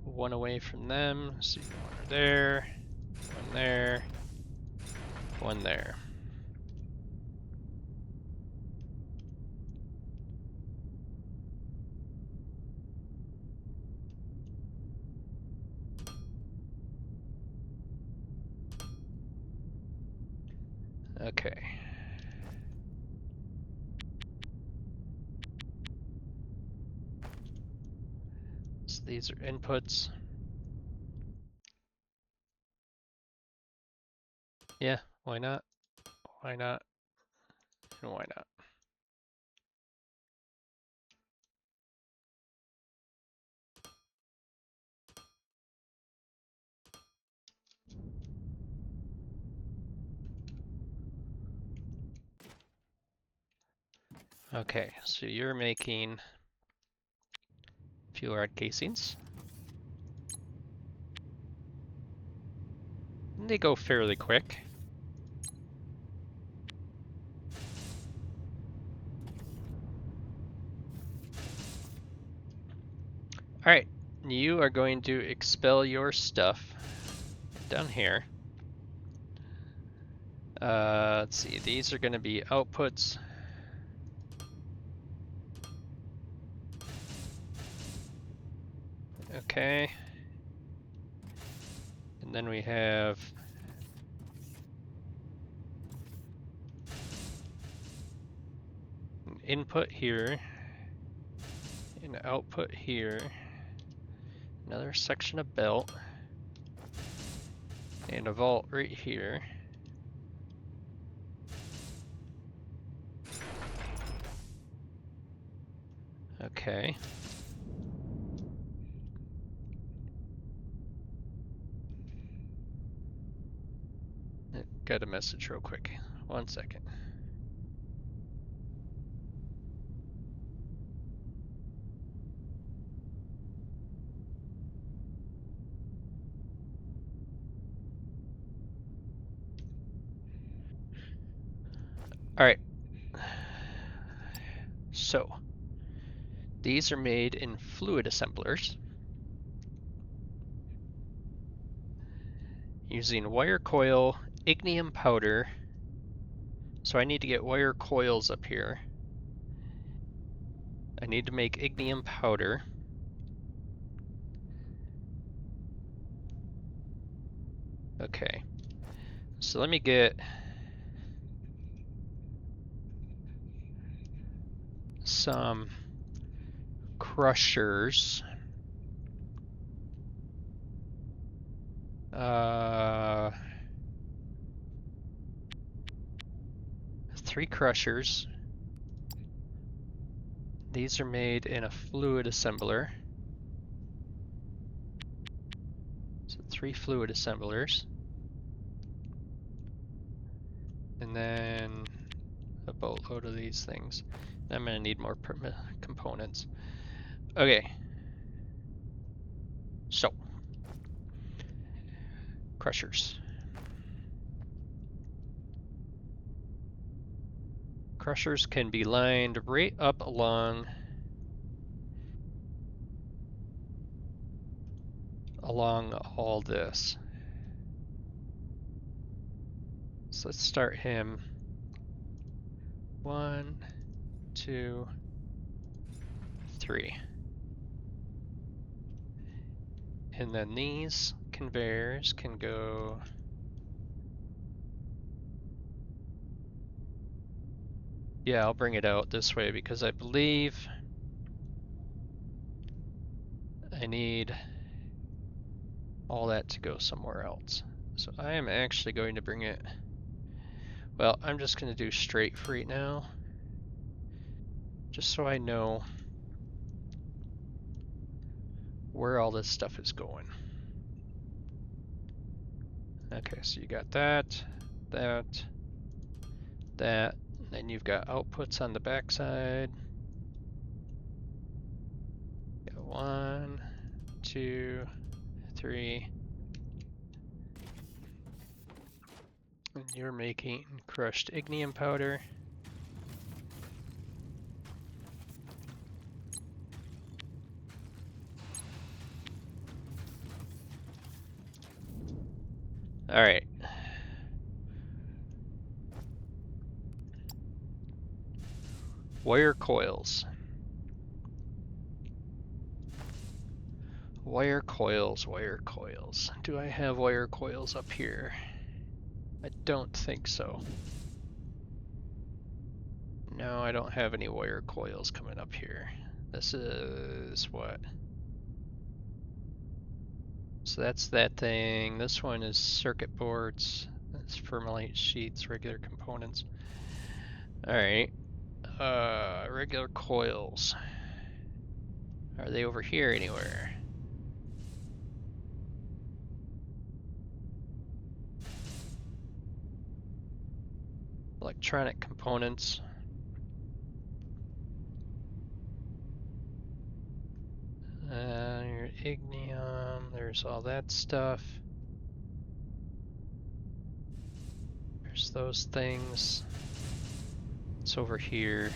one away from them. So one there, one there, one there. Okay. So these are inputs. Yeah, why not? Why not? And why not? Okay, so you're making fuel rod casings. And they go fairly quick. Alright, you are going to expel your stuff down here. Let's see, these are going to be outputs. Okay. And then we have an input here, an output here, another section of belt, and a vault right here. Okay. Got a message real quick. 1 second. Alright. So, these are made in fluid assemblers using wire coil, ignium powder. So I need to get wire coils up here. I need to make ignium powder. Okay. So let me get some crushers. 3 crushers. These are made in a fluid assembler. So 3 fluid assemblers. And then a boatload of these things. I'm gonna need more components. Okay. So, crushers. Crushers can be lined right up along all this. So let's start him. 1, 2, 3. And then these conveyors can go yeah, I'll bring it out this way because I believe I need all that to go somewhere else. So I am actually going to bring it, well, I'm just going to do straight freight now, just so I know where all this stuff is going. Okay, so you got that, that, that, and then you've got outputs on the backside. Got 1, 2, 3. And you're making crushed ignium powder. All right. Wire coils. Wire coils, wire coils. Do I have wire coils up here? I don't think so. No, I don't have any wire coils coming up here. This is what? So that's that thing. This one is circuit boards. That's permalate sheets, regular components. Alright. Regular coils. Are they over here anywhere? Electronic components. Your ignium, there's all that stuff. There's those things. It's over here.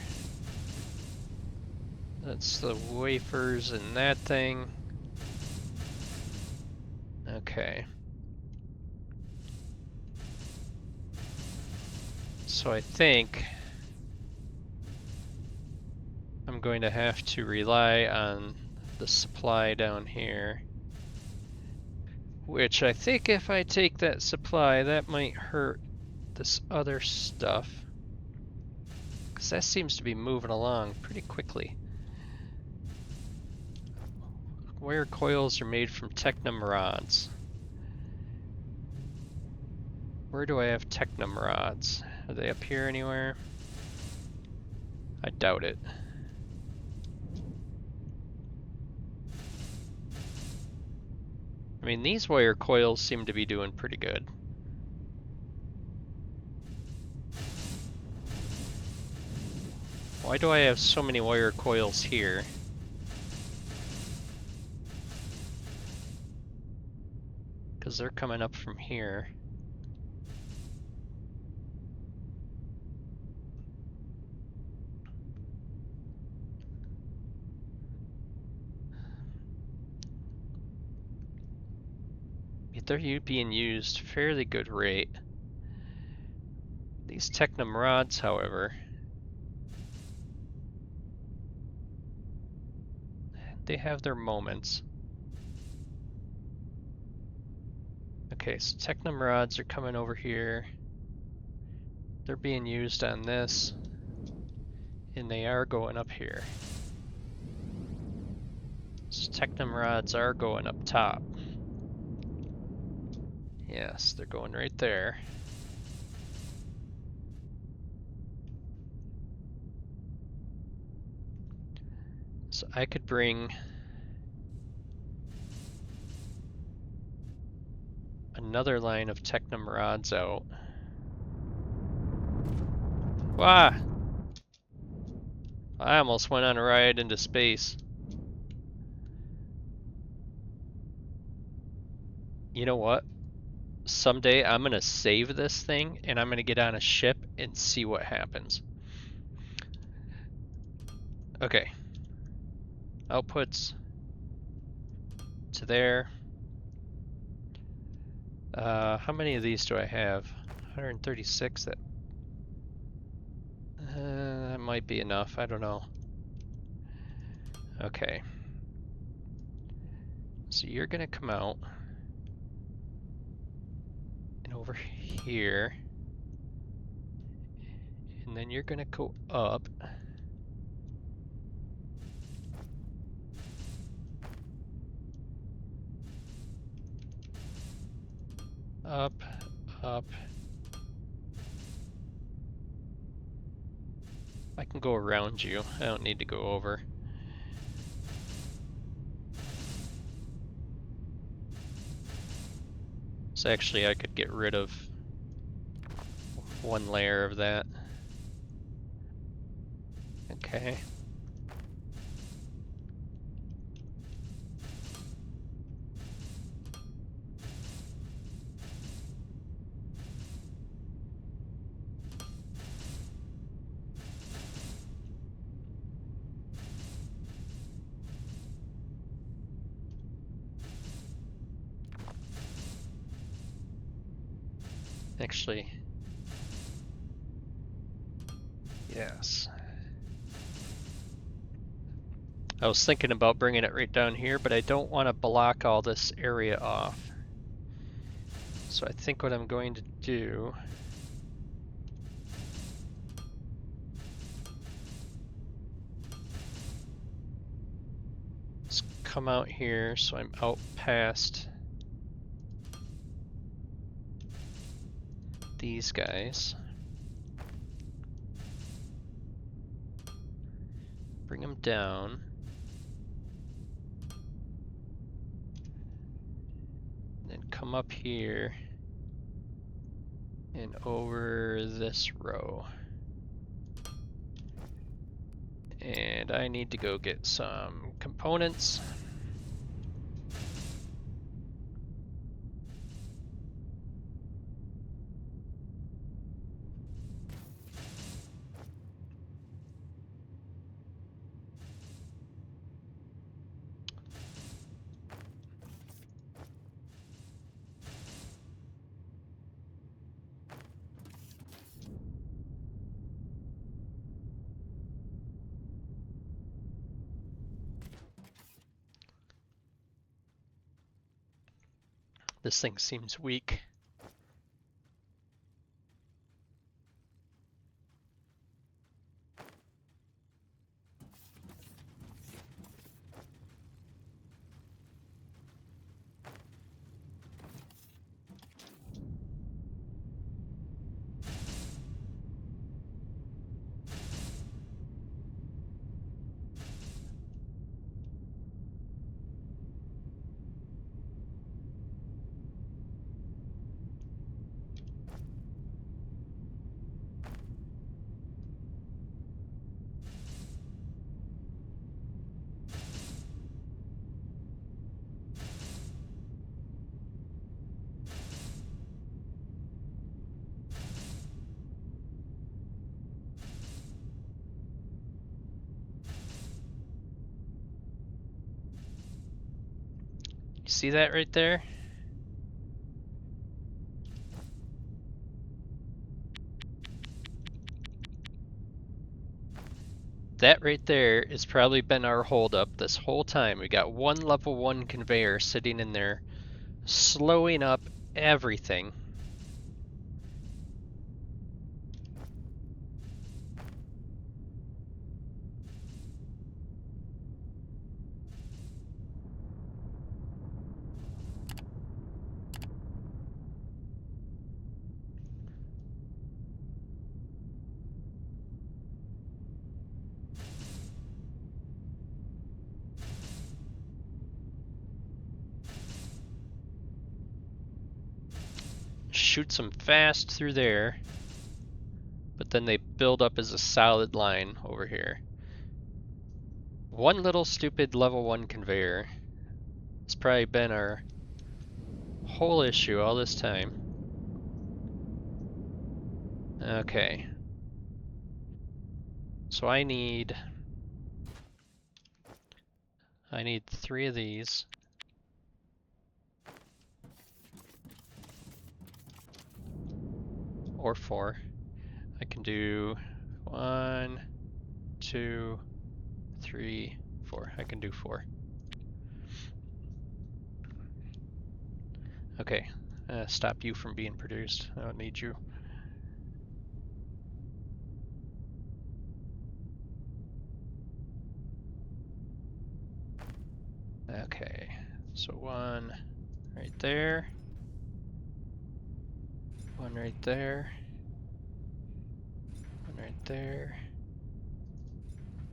That's the wafers and that thing. Okay. So I think I'm going to have to rely on the supply down here. Which I think if I take that supply, that might hurt this other stuff. Because that seems to be moving along pretty quickly. Wire coils are made from technum rods. Where do I have technum rods? Are they up here anywhere? I doubt it. I mean, these wire coils seem to be doing pretty good. Why do I have so many wire coils here? Because they're coming up from here. They're being used fairly good rate. These technum rods, however, they have their moments. Okay, so technum rods are coming over here. They're being used on this, and they are going up here. So technum rods are going up top. Yes, they're going right there. So I could bring another line of technum rods out. Wah! I almost went on a ride into space. You know what? Someday I'm gonna save this thing and I'm gonna get on a ship and see what happens. Okay. Outputs to there. How many of these do I have? 136. That might be enough. I don't know. Okay. So you're gonna come out and over here, and then you're gonna go up. Up, up. I can go around you. I don't need to go over. So actually I could get rid of one layer of that. Okay. Actually, yes. I was thinking about bringing it right down here, but I don't want to block all this area off. So I think what I'm going to do is come out here so I'm out past these guys. Bring them down. Then come up here and over this row. And I need to go get some components. This thing seems weak. You see that right there? That right there has probably been our holdup this whole time. We got one level 1 conveyor sitting in there, slowing up everything. Shoots them fast through there, but then they build up as a solid line over here. One little stupid level 1 conveyor. It's probably been our whole issue all this time. Okay. So I need 3 of these. Or 4. I can do 1, 2, 3, 4. I can do 4. Okay. Stop you from being produced. I don't need you. Okay. So 1 right there. 1 right there. 1 right there.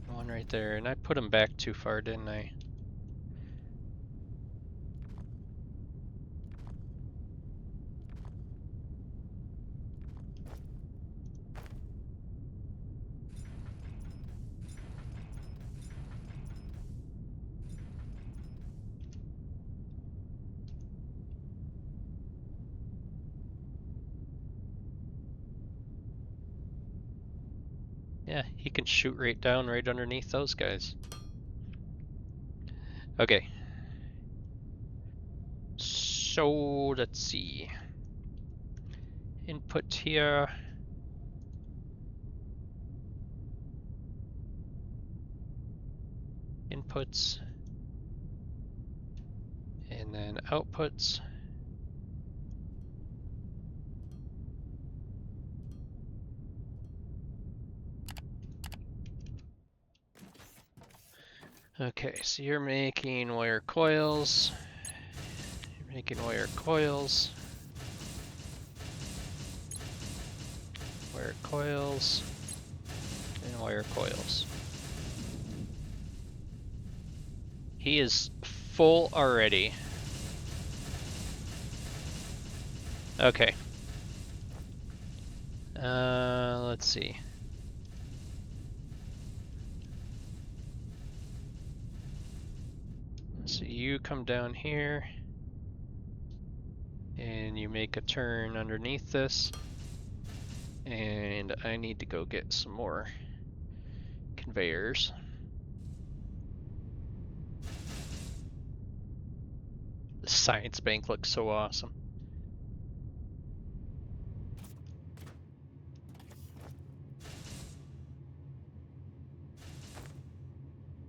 1 right there. And I put them back too far, didn't I? Yeah, he can shoot right down right underneath those guys. Okay. So let's see. Input here. Inputs. And then outputs. Okay, so you're making wire coils. You're making wire coils. Wire coils. And wire coils. He is full already. Okay. Let's see. So you come down here and you make a turn underneath this, and I need to go get some more conveyors. The science bank looks so awesome.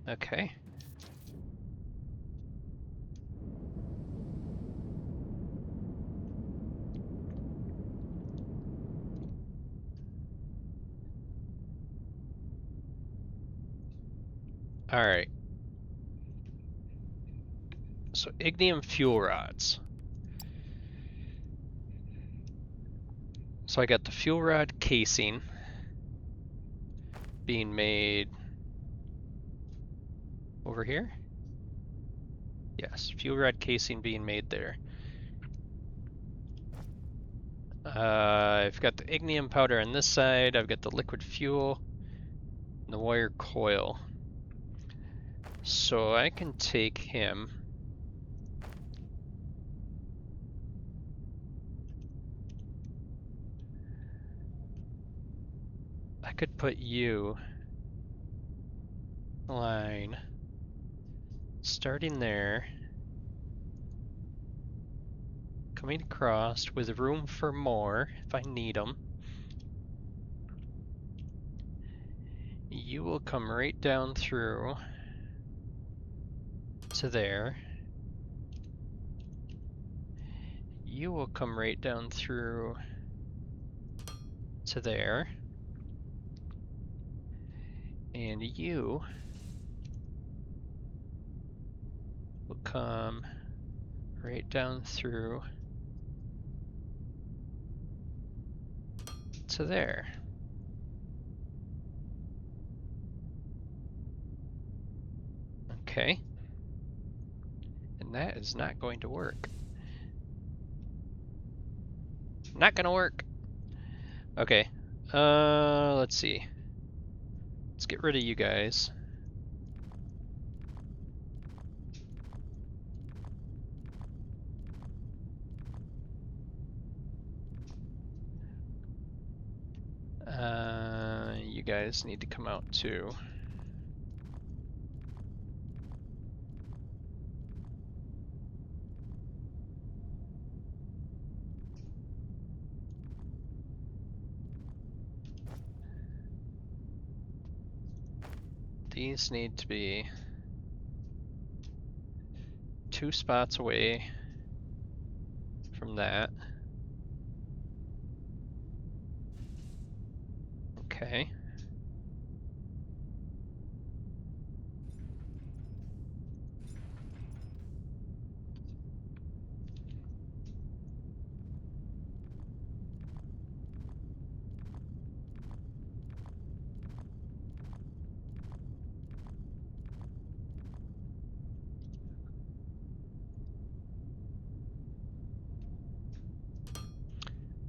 Okay. Alright. So ignium fuel rods. So I got the fuel rod casing being made over here. Yes, fuel rod casing being made there. I've got the ignium powder on this side. I've got the liquid fuel and the wire coil. So I can take him. I could put you line starting there, coming across with room for more if I need them. You will come right down through to there. You will come right down through to there. And you will come right down through to there. Okay. And that is not going to work. Not gonna work. Okay. Let's see. Let's get rid of you guys. You guys need to come out too. These need to be 2 spots away from that. Okay.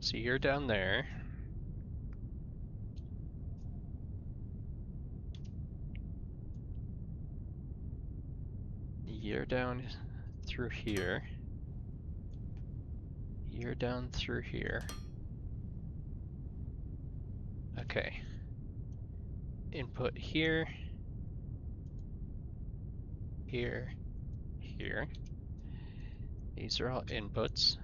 So you're down there. You're down through here. You're down through here. Okay. Input here. Here. Here. These are all inputs.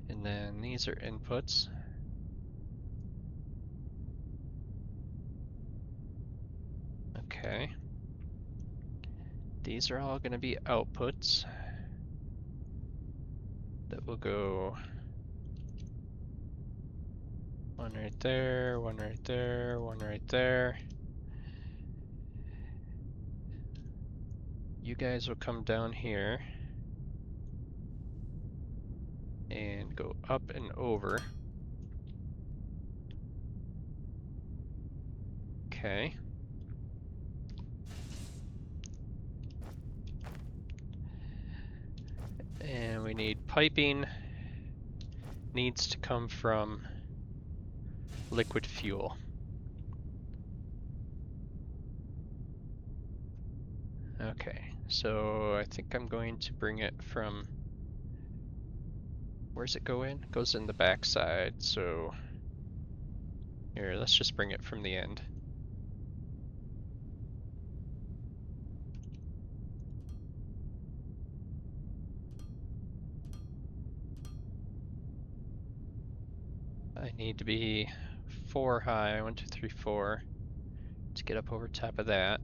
And then these are inputs. Okay. These are all going to be outputs that will go one right there, one right there, one right there. You guys will come down here and go up and over. Okay. And we need piping. Needs to come from liquid fuel. Okay, so I think I'm going to bring it from, where's it go in? It goes in the back side, so here, let's just bring it from the end. I need to be 4 high, 1, 2, 3, 4, to get up over top of that.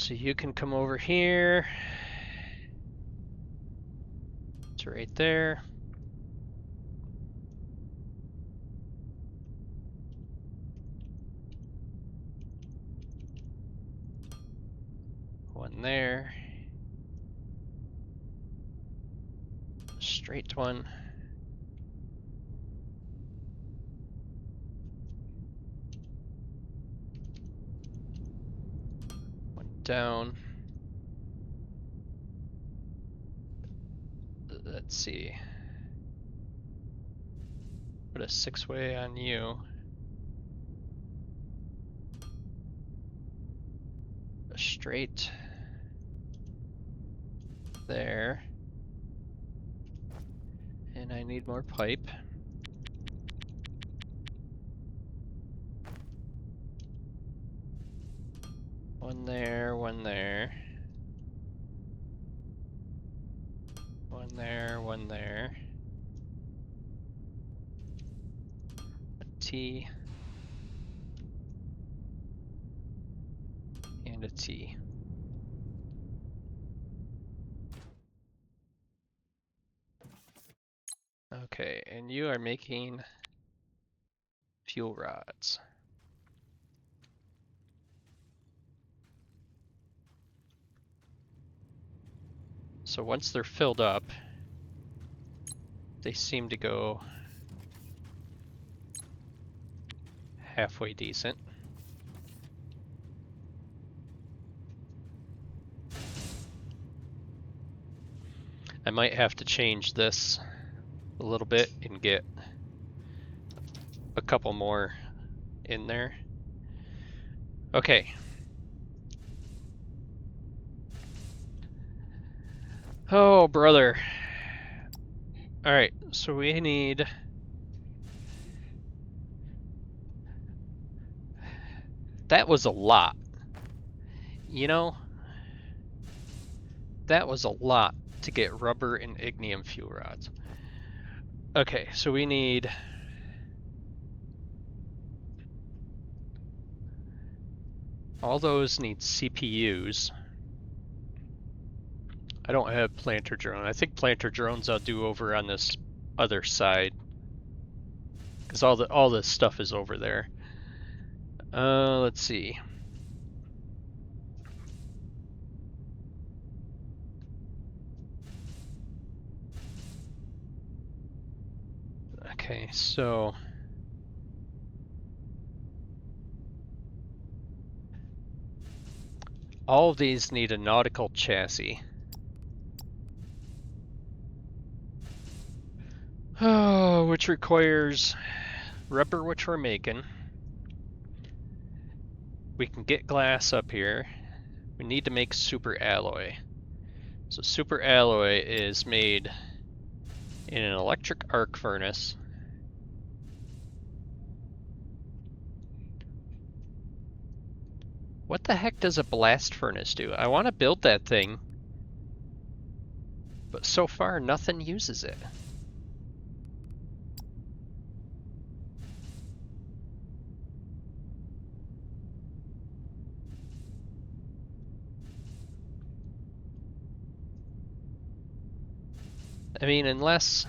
So you can come over here. It's right there. One there. Straight one. One down. Let's see. Put a 6-way on you. A straight there. And I need more pipe. One there, one there. One there, one there. A T. And a T. Okay, and you are making fuel rods. So once they're filled up, they seem to go halfway decent. I might have to change this a little bit and get a couple more in there. Okay. Oh, brother. Alright, so we need... That was a lot. You know, that was a lot to get rubber and ignium fuel rods. Okay, so we need... All those need CPUs. I don't have planter drone. I think planter drones I'll do over on this other side, because all this stuff is over there. Let's see. Okay, so all of these need a nautical chassis. Oh, which requires rubber, which we're making. We can get glass up here. We need to make super alloy. So super alloy is made in an electric arc furnace. What the heck does a blast furnace do? I want to build that thing, but so far nothing uses it. I mean, unless...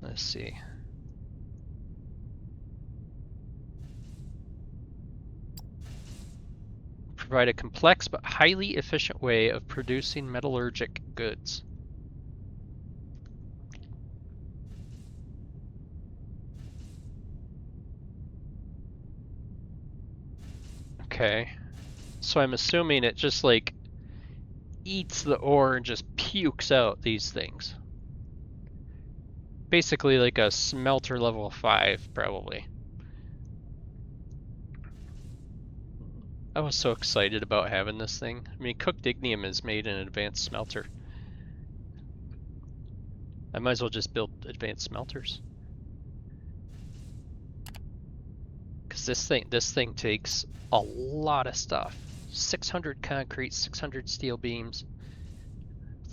Let's see. Provide a complex but highly efficient way of producing metallurgic goods. Okay. So I'm assuming it just like eats the ore and just pukes out these things. Basically like a smelter level 5, probably. I was so excited about having this thing. I mean, cooked ignium is made in an advanced smelter. I might as well just build advanced smelters. Because this thing takes a lot of stuff. 600 concrete, 600 steel beams,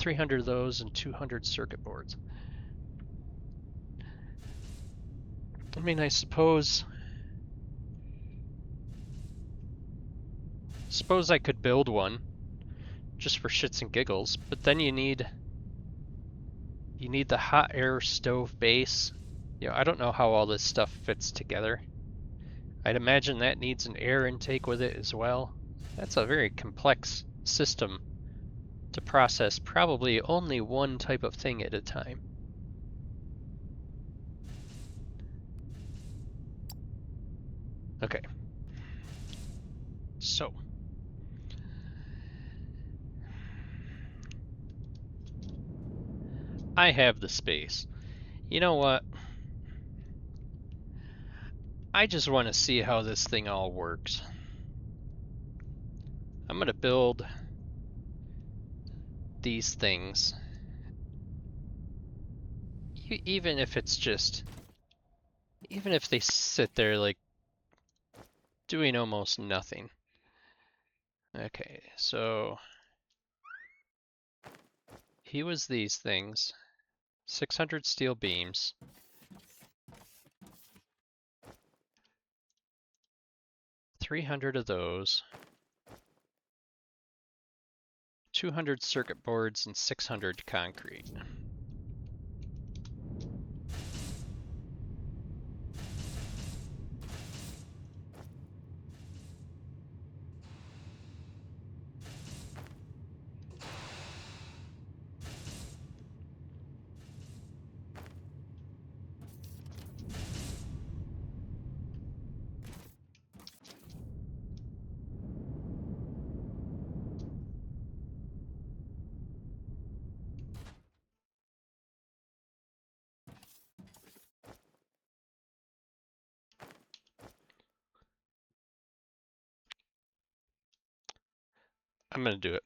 300 of those and 200 circuit boards. I mean, I suppose I could build one just for shits and giggles, but then you need the hot air stove base. You know, I don't know how all this stuff fits together. I'd imagine that needs an air intake with it as well. That's a very complex system to process probably only one type of thing at a time. Okay. So, I have the space. You know what? I just want to see how this thing all works. I'm going to build these things. Even if it's just, even if they sit there like doing almost nothing. Okay, so he was these things. 600 steel beams. 300 of those. 200 circuit boards and 600 concrete. I'm gonna do it.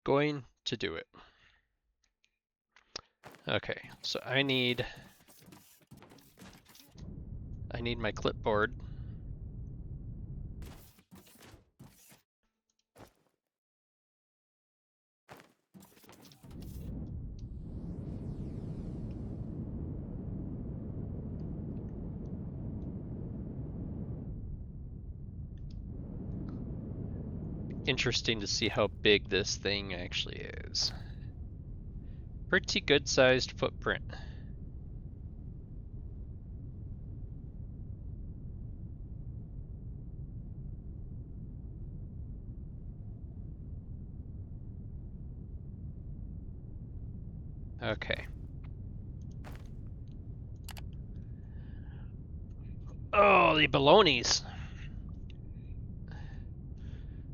Going to do it. Okay, so I need my clipboard. Interesting to see how big this thing actually is. Pretty good sized footprint. Okay. Oh, the balonies.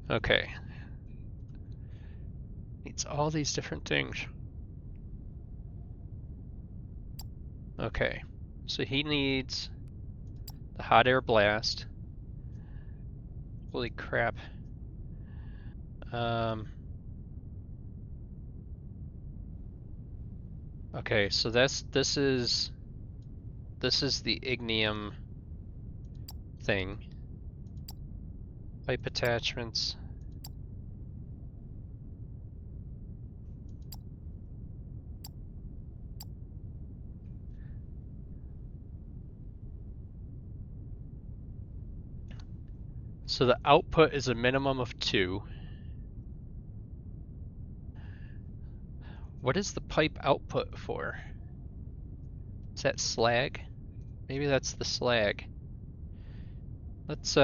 Okay. Needs all these different things. Okay. So he needs the hot air blast. Holy crap. Okay, so this is the ignium thing. Pipe attachments. So the output is a minimum of 2. What is the pipe output for? Is that slag? Maybe that's the slag. Let's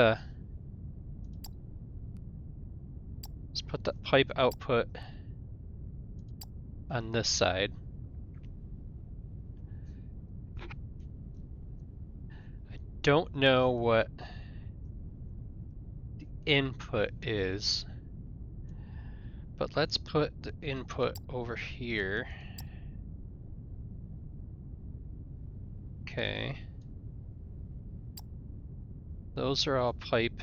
put the pipe output on this side. I don't know what the input is, but let's put the input over here. Okay. Those are all pipe.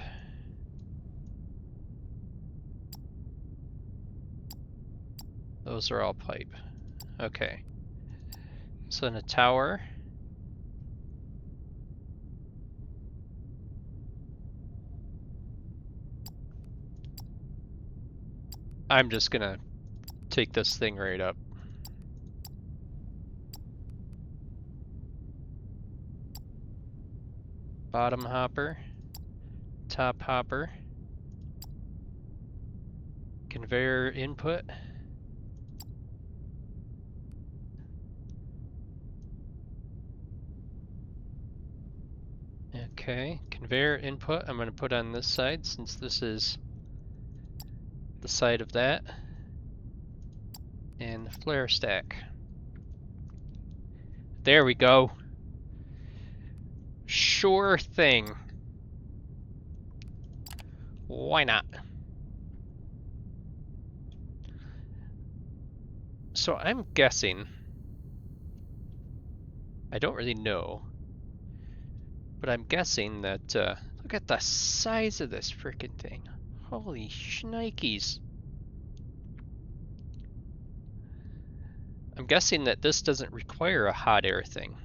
Those are all pipe. Okay. So in a tower, I'm just gonna take this thing right up. Bottom hopper, top hopper, conveyor input. Okay, conveyor input I'm going to put on this side since this is the side of that. And the flare stack. There we go. Sure thing. Why not? So I'm guessing, I don't really know, but I'm guessing that, look at the size of this frickin' thing. Holy shnikes. I'm guessing that this doesn't require a hot air thing.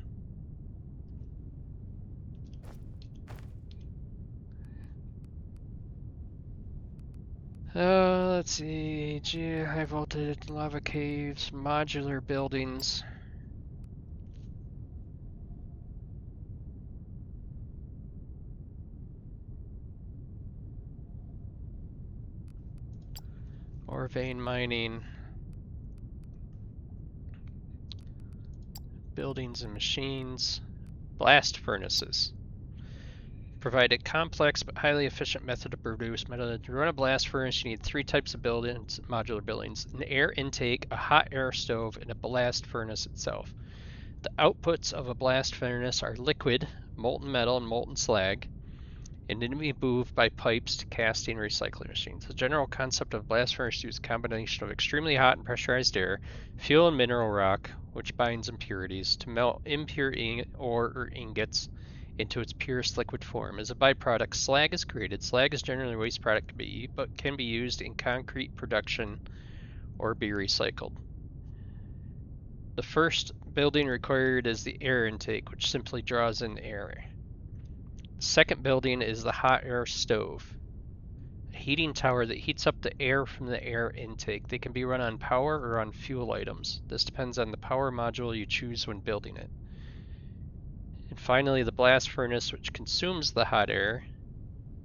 Let's see, high voltage lava caves, modular buildings. Ore vein mining. Buildings and machines. Blast furnaces. Provide a complex but highly efficient method to produce metal. To run a blast furnace, you need 3 types of buildings, modular buildings: an air intake, a hot air stove, and a blast furnace itself. The outputs of a blast furnace are liquid, molten metal, and molten slag, and can be moved by pipes to casting and recycling machines. The general concept of blast furnace uses a combination of extremely hot and pressurized air, fuel, and mineral rock, which binds impurities, to melt impure ore or ingots into its purest liquid form. As a byproduct, slag is created. Slag is generally a waste product, but can be used in concrete production or be recycled. The first building required is the air intake, which simply draws in air. The second building is the hot air stove, a heating tower that heats up the air from the air intake. They can be run on power or on fuel items. This depends on the power module you choose when building it. And finally, the blast furnace, which consumes the hot air.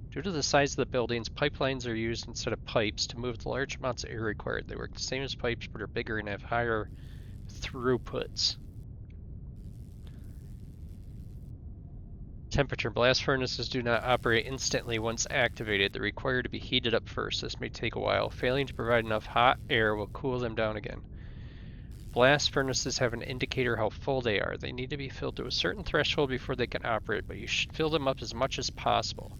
Due to the size of the buildings, pipelines are used instead of pipes to move the large amounts of air required. They work the same as pipes, but are bigger and have higher throughputs. Temperature. Blast furnaces do not operate instantly once activated. They're required to be heated up first. This may take a while. Failing to provide enough hot air will cool them down again. Blast furnaces have an indicator how full they are. They need to be filled to a certain threshold before they can operate, but you should fill them up as much as possible.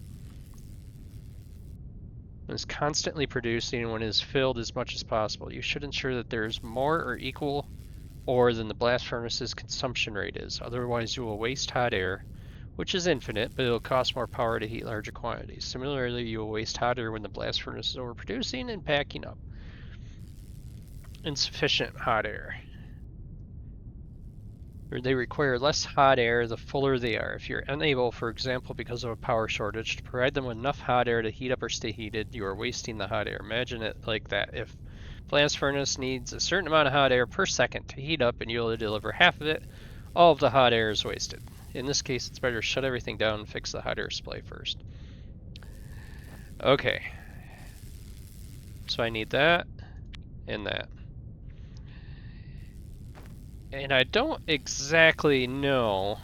It is constantly producing when it is filled as much as possible. You should ensure that there is more or equal ore than the blast furnace's consumption rate is. Otherwise, you will waste hot air, which is infinite, but it'll cost more power to heat larger quantities. Similarly, you will waste hot air when the blast furnace is overproducing and packing up. Insufficient hot air. They require less hot air the fuller they are. If you're unable, for example, because of a power shortage, to provide them with enough hot air to heat up or stay heated, you are wasting the hot air. Imagine it like that. If blast furnace needs a certain amount of hot air per second to heat up and you only deliver half of it, all of the hot air is wasted. In this case, it's better to shut everything down and fix the hot air supply first. Okay. So I need that and that. And I don't exactly know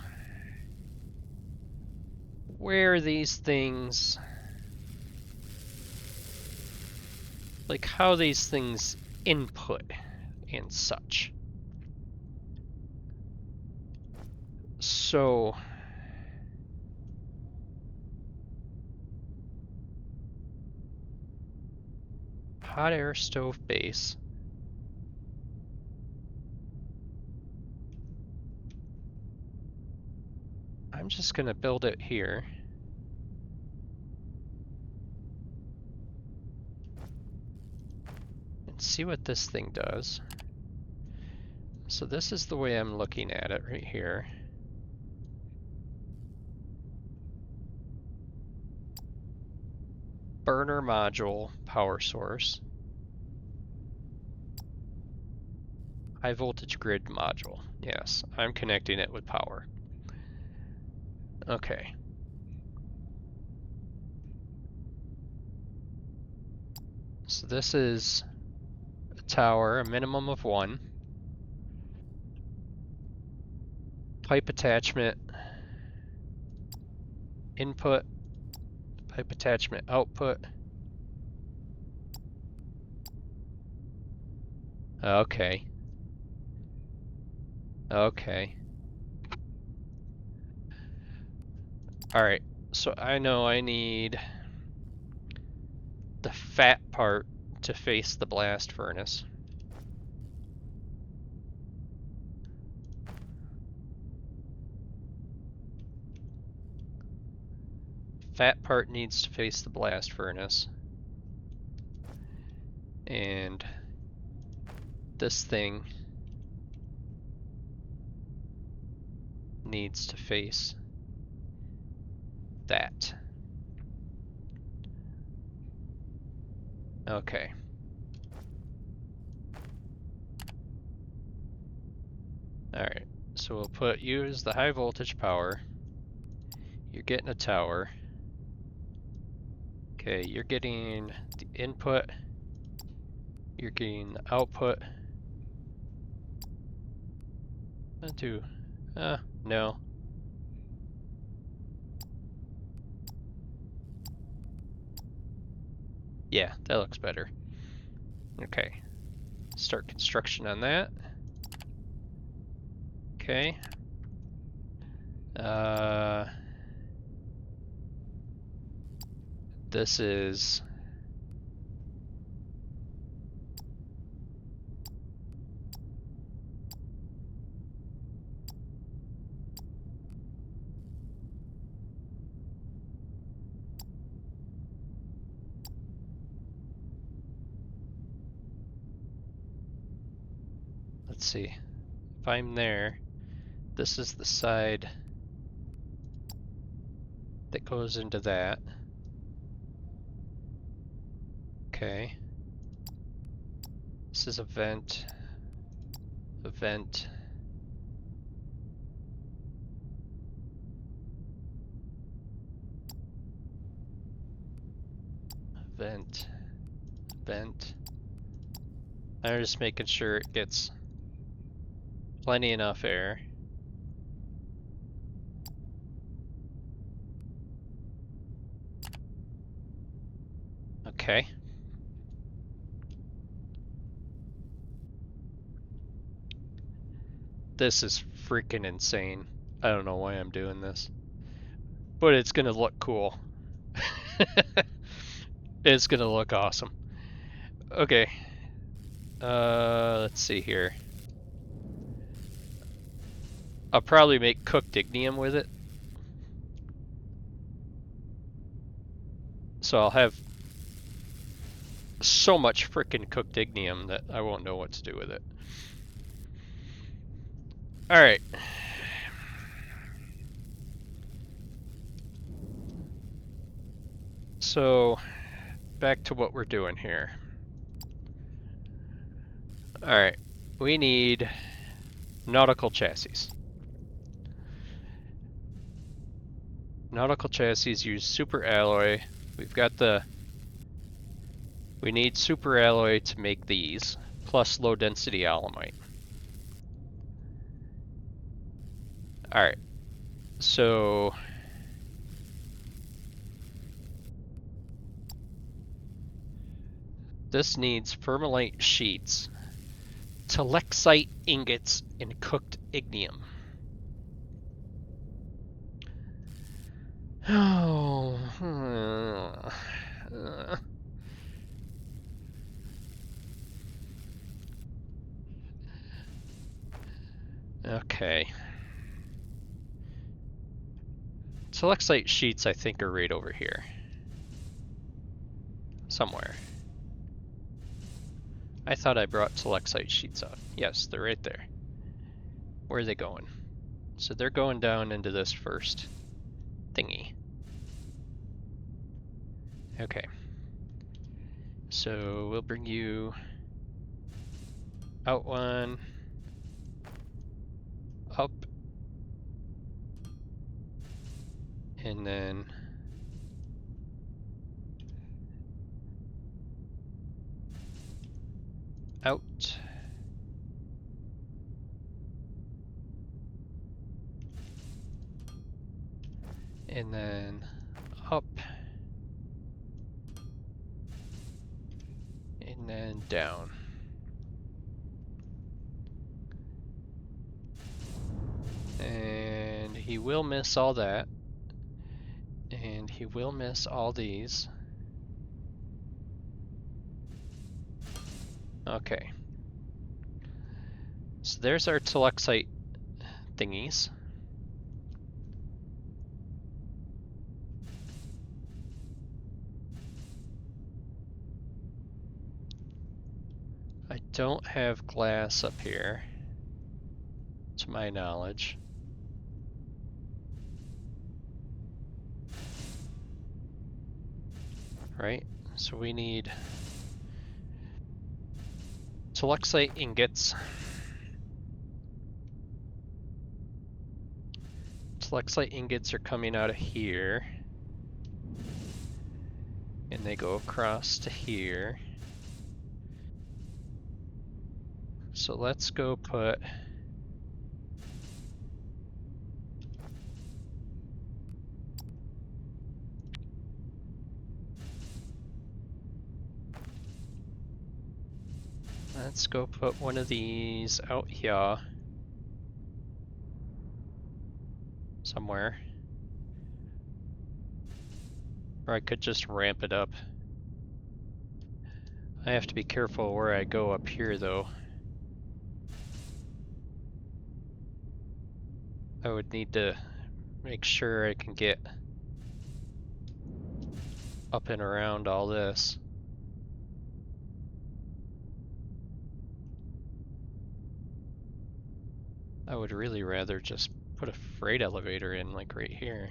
where these things, like how these things input and such. So hot air stove base. I'm just gonna build it here. And see what this thing does. So this is the way I'm looking at it right here. Burner module power source. High voltage grid module. Yes, I'm connecting it with power. Okay. So this is a tower, a minimum of 1. Pipe attachment, input, pipe attachment, output. Okay. Okay. Alright, so I know I need the fat part to face the blast furnace. Fat part needs to face the blast furnace. And this thing needs to face that. Okay. Alright, so we'll put you as the high voltage power. You're getting a tower. Okay, you're getting the input. You're getting the output. No. Yeah, that looks better. Okay, start construction on that. Okay. This is... Let's see. If I'm there, this is the side that goes into that. Okay. This is a vent. A vent. Vent. Vent. I'm just making sure it gets plenty enough air. Okay. This is freaking insane. I don't know why I'm doing this. But it's gonna look cool. It's gonna look awesome. Okay. Let's see here. I'll probably make cooked ignium with it. So I'll have so much freaking cooked ignium that I won't know what to do with it. Alright. So, back to what we're doing here. Alright. We need nautical chassis. Nautical chassis use super alloy. We've got the... We need super alloy to make these, plus low density alumite. Alright, so... This needs permalite sheets, telexite ingots, and cooked ignium. Oh... Okay. Telexite sheets, I think, are right over here. Somewhere. I thought I brought telexite sheets out. Yes, they're right there. Where are they going? So they're going down into this first thingy. Okay. So we'll bring you out one. and then out, and then up, and then down. And he will miss all that. And he will miss all these. Okay. So there's our Telexite thingies. I don't have glass up here, to my knowledge. Right? So we need Telexite ingots. Telexite ingots are coming out of here. And they go across to here. So let's go put one of these out here somewhere. Or I could just ramp it up. I have to be careful where I go up here though. I would need to make sure I can get up and around all this. I would really rather just put a freight elevator in like right here.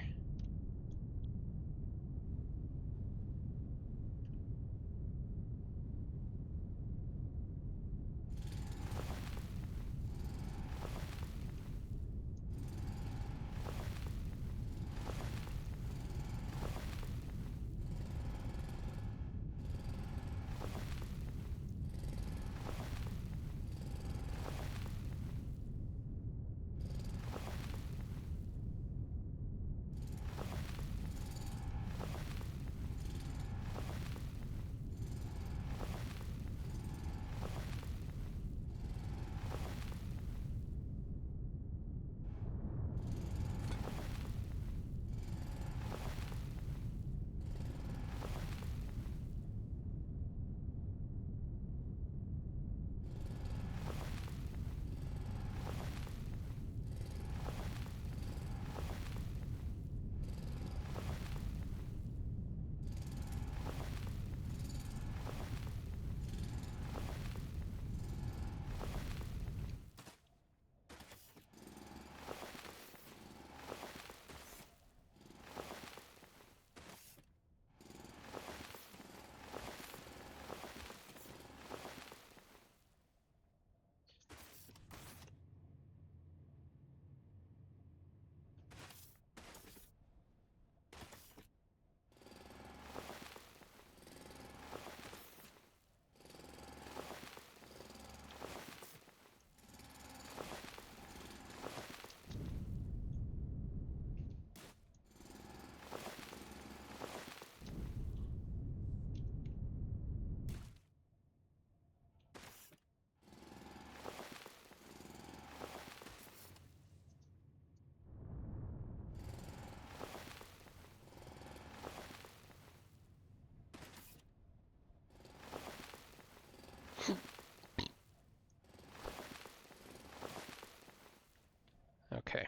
Okay.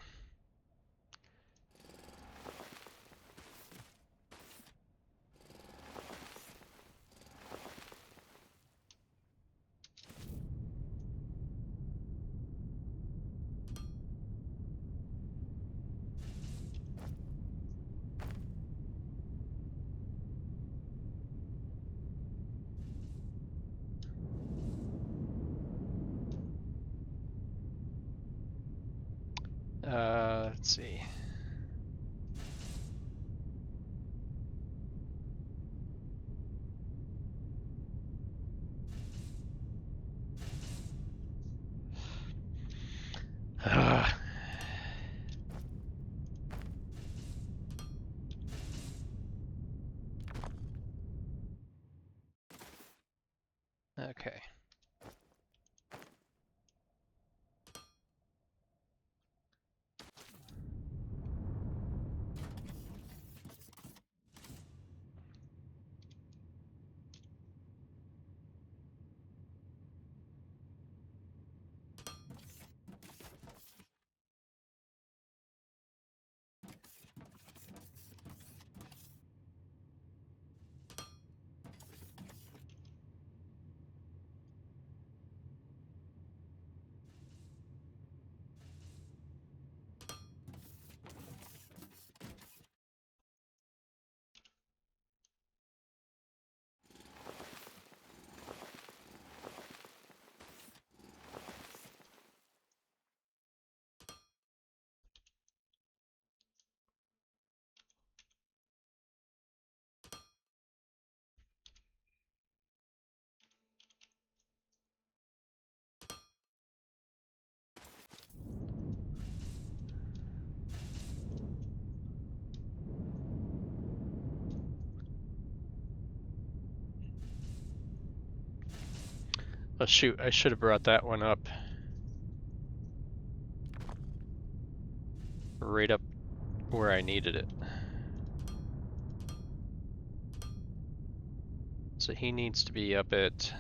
Let's see. Oh shoot, I should have brought that one up. Right up where I needed it. So he needs to be up at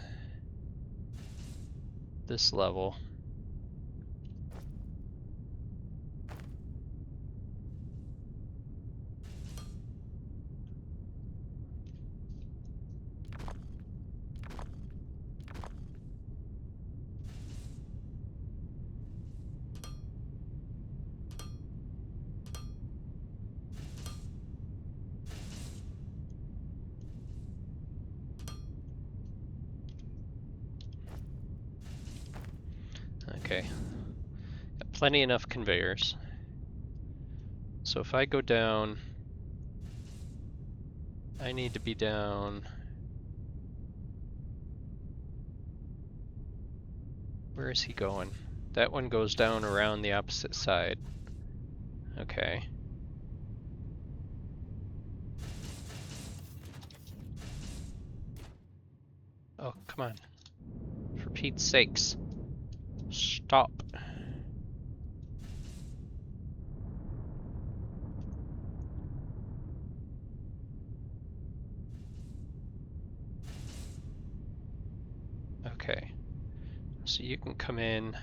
this level. Okay. Got plenty enough conveyors. So if I go down, I need to be down. Where is he going? That one goes down around the opposite side. Okay. Oh, come on. For Pete's sakes. Stop. Okay. So you can come in.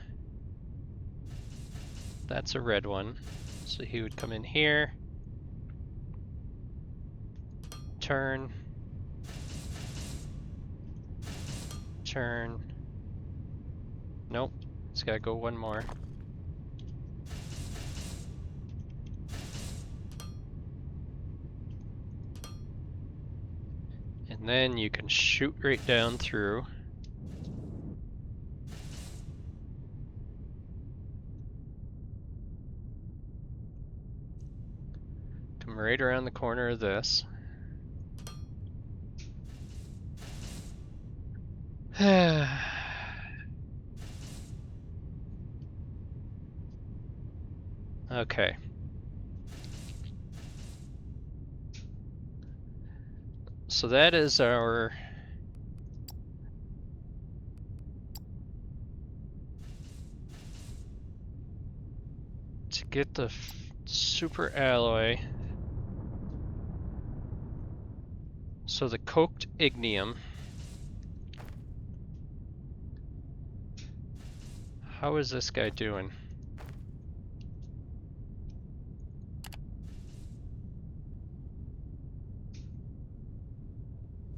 That's a red one. So he would come in here. Turn. Turn. Nope. It's gotta go one more. And then you can shoot right down through. Come right around the corner of this. Okay. So that is our to get the super alloy. So the coked ignium. How is this guy doing?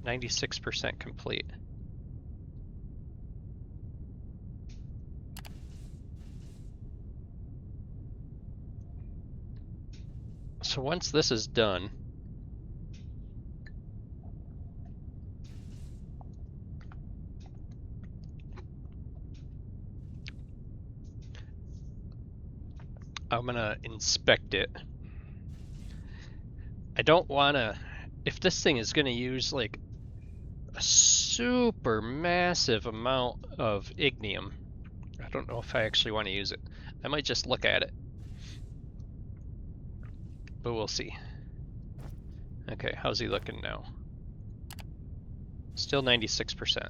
%96 complete. So once this is done, I'm gonna inspect it. I don't wanna, if this thing is gonna use like a super massive amount of ignium, I don't know if I actually want to use it. I might just look at it, but we'll see. Okay, how's he looking now? Still 96%.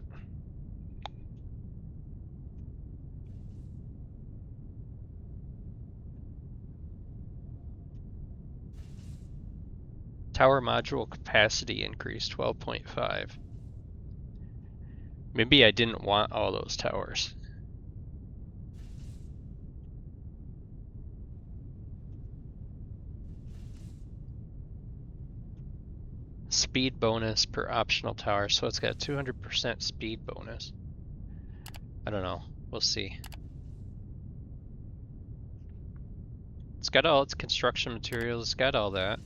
Tower module capacity increased 12.5. Maybe I didn't want all those towers. Speed bonus per optional tower, so it's got 200% speed bonus. I don't know. We'll see. It's got all its construction materials, it's got all that.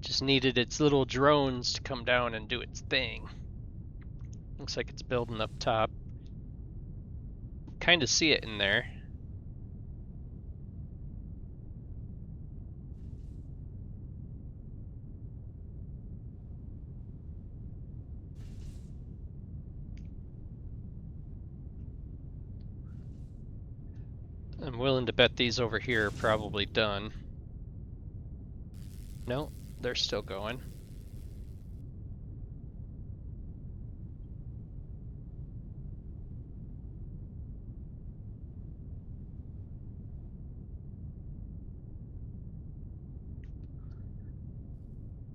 Just needed its little drones to come down and do its thing. Looks like it's building up top. Kind of see it in there. I'm willing to bet these over here are probably done. No, they're still going.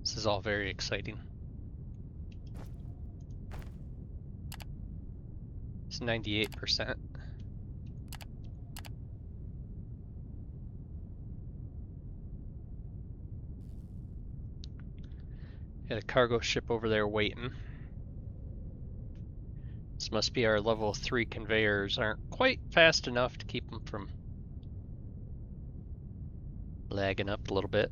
This is all very exciting. It's 98%. Got a cargo ship over there waiting. This must be our level 3 conveyors aren't quite fast enough to keep them from lagging up a little bit.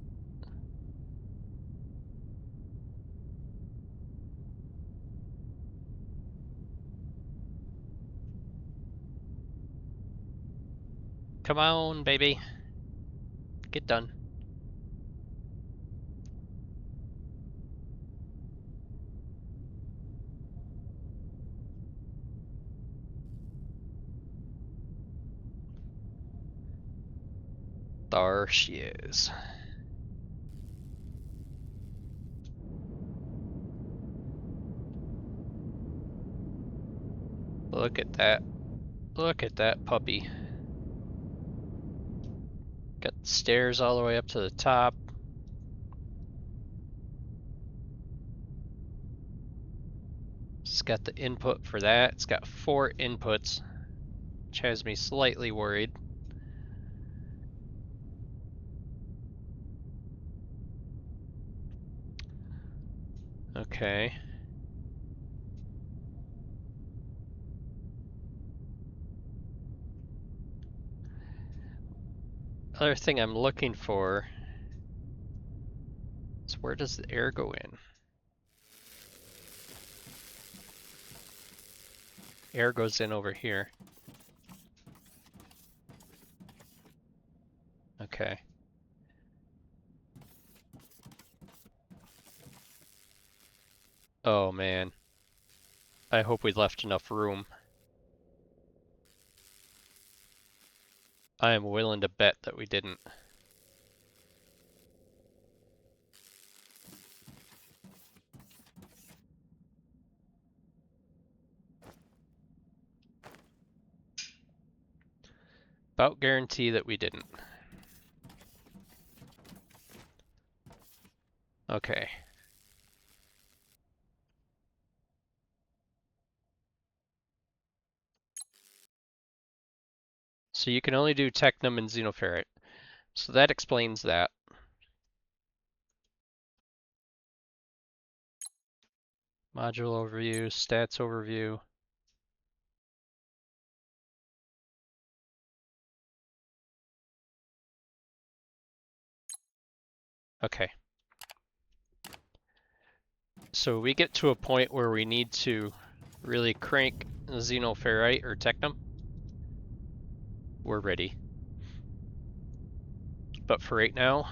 Come on, baby. Get done. There she is. Look at that. Look at that puppy. Got the stairs all the way up to the top. It's got the input for that. It's got 4 inputs, which has me slightly worried. Okay. Other thing I'm looking for is where does the air go in? Air goes in over here. Okay. Oh man. I hope we left enough room. I am willing to bet that we didn't. About guarantee that we didn't. Okay. So you can only do technum and xenoferrite. So that explains that. Module overview, stats overview. Okay. So we get to a point where we need to really crank xenoferrite or technum. We're ready. But for right now,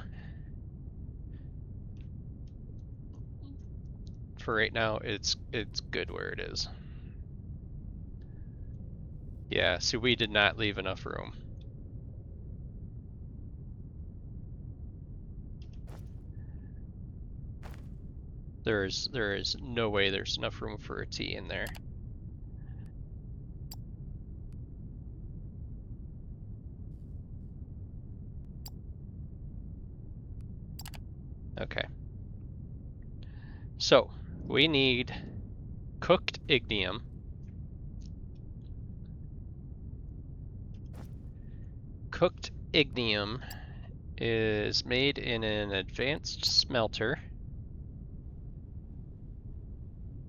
it's good where it is. Yeah, see, we did not leave enough room. There is no way there's enough room for a T in there. Okay. So, we need cooked ignium. Cooked ignium is made in an advanced smelter.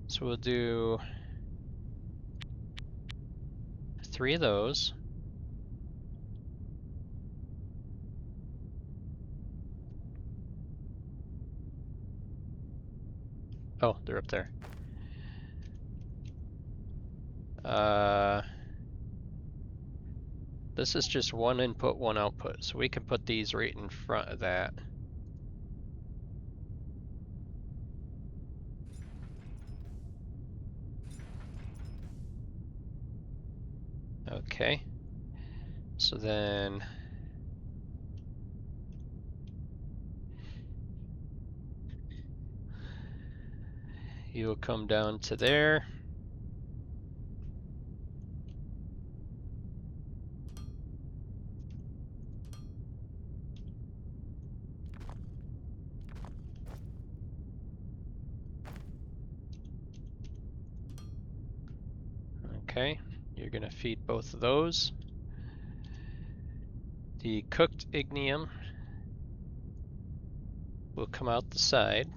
So we'll do 3 of those. Oh, they're up there. This is just 1 input, 1 output, so we can put these right in front of that. Okay. So then you'll come down to there. Okay, you're going to feed both of those. The cooked ignium will come out the side.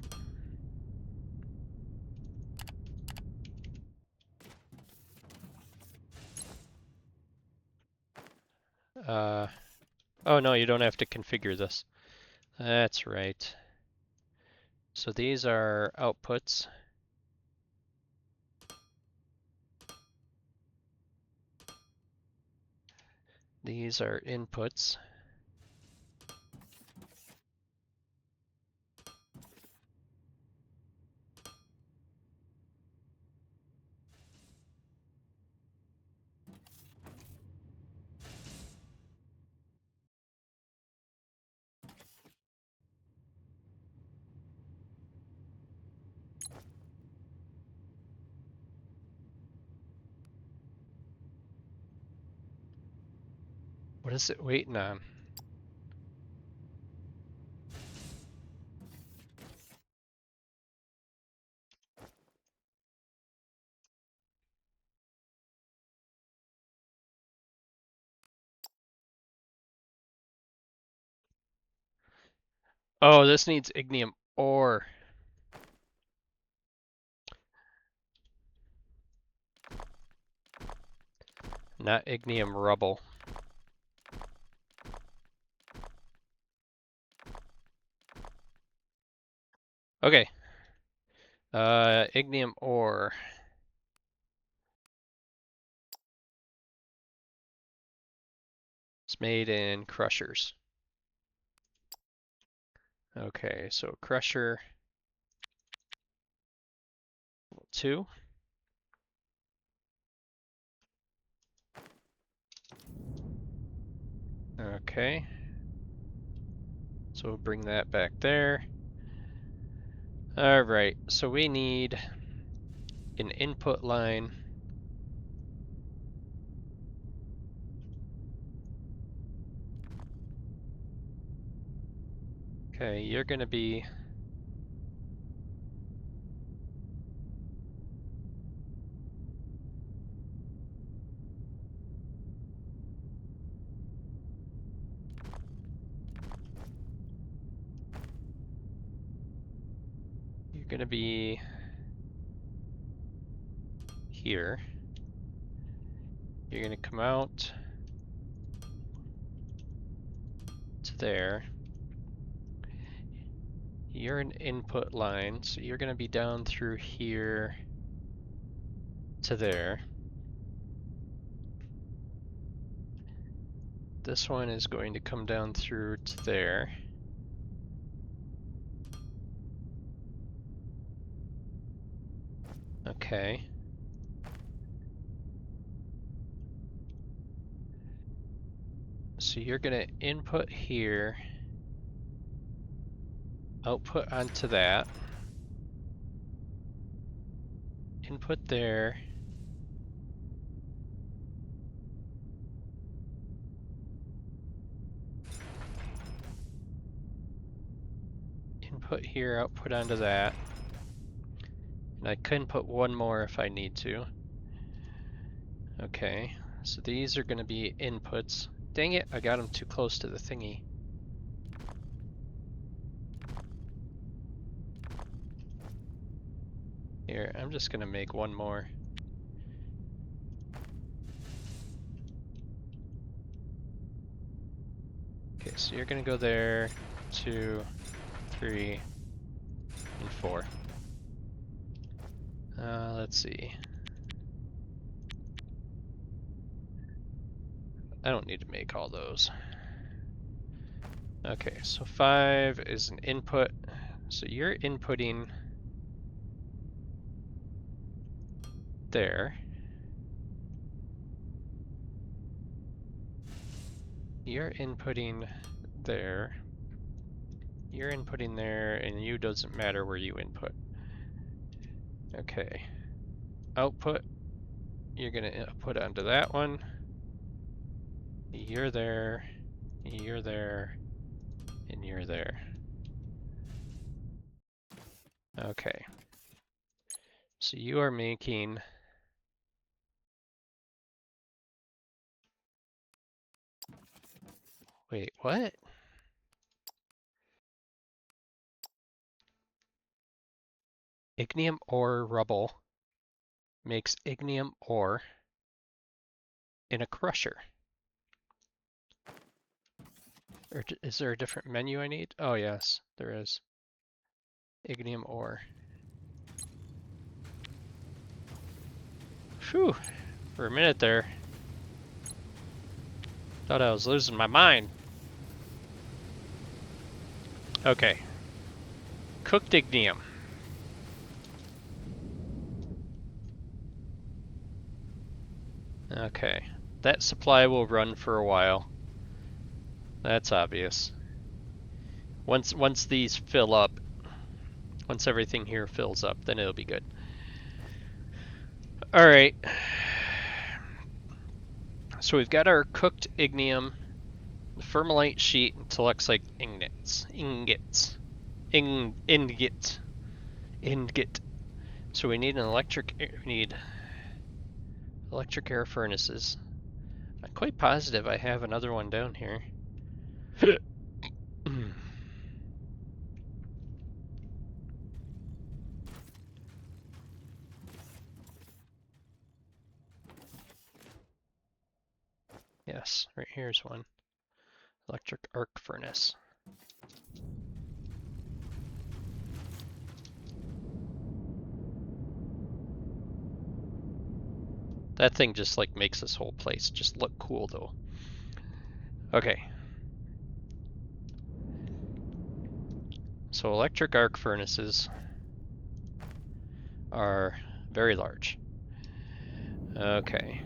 Oh no, you don't have to configure this. That's right. So these are outputs. These are inputs. What is it waiting on? Oh, this needs ignium ore. Not ignium rubble. Okay. Ignium ore. It's made in crushers. Okay, so crusher 2. Okay. So we'll bring that back there. All right, so we need an input line. Okay, you're gonna be here. You're gonna come out to there. You're an input line, so you're gonna be down through here to there. This one is going to come down through to there. Okay. So you're gonna input here, output onto that, input there, input here, output onto that. And I can put one more if I need to. Okay, so these are gonna be inputs. Dang it, I got them too close to the thingy. Here, I'm just gonna make one more. Okay, so you're gonna go there, 2, 3, and 4. Let's see. I don't need to make all those. Okay, so 5 is an input. So you're inputting there. You're inputting there. You're inputting there, and you doesn't matter where you input. Okay. Output, you're gonna put onto that one. You're there, and you're there. Okay. So you are making... Wait, what? Ignium ore rubble makes ignium ore in a crusher. Or is there a different menu I need? Oh yes, there is. Ignium ore. Phew, for a minute there. Thought I was losing my mind. Okay. Cooked ignium. Okay. That supply will run for a while. That's obvious. Once these fill up, once everything here fills up, then it'll be good. Alright. So we've got our cooked ignium, the Fermalite sheet, to looks like ingots. Ingot. So we need electric air furnaces. I'm quite positive I have another one down here. Yes, right here's one. Electric arc furnace. That thing just like makes this whole place just look cool though. Okay. So electric arc furnaces are very large. Okay.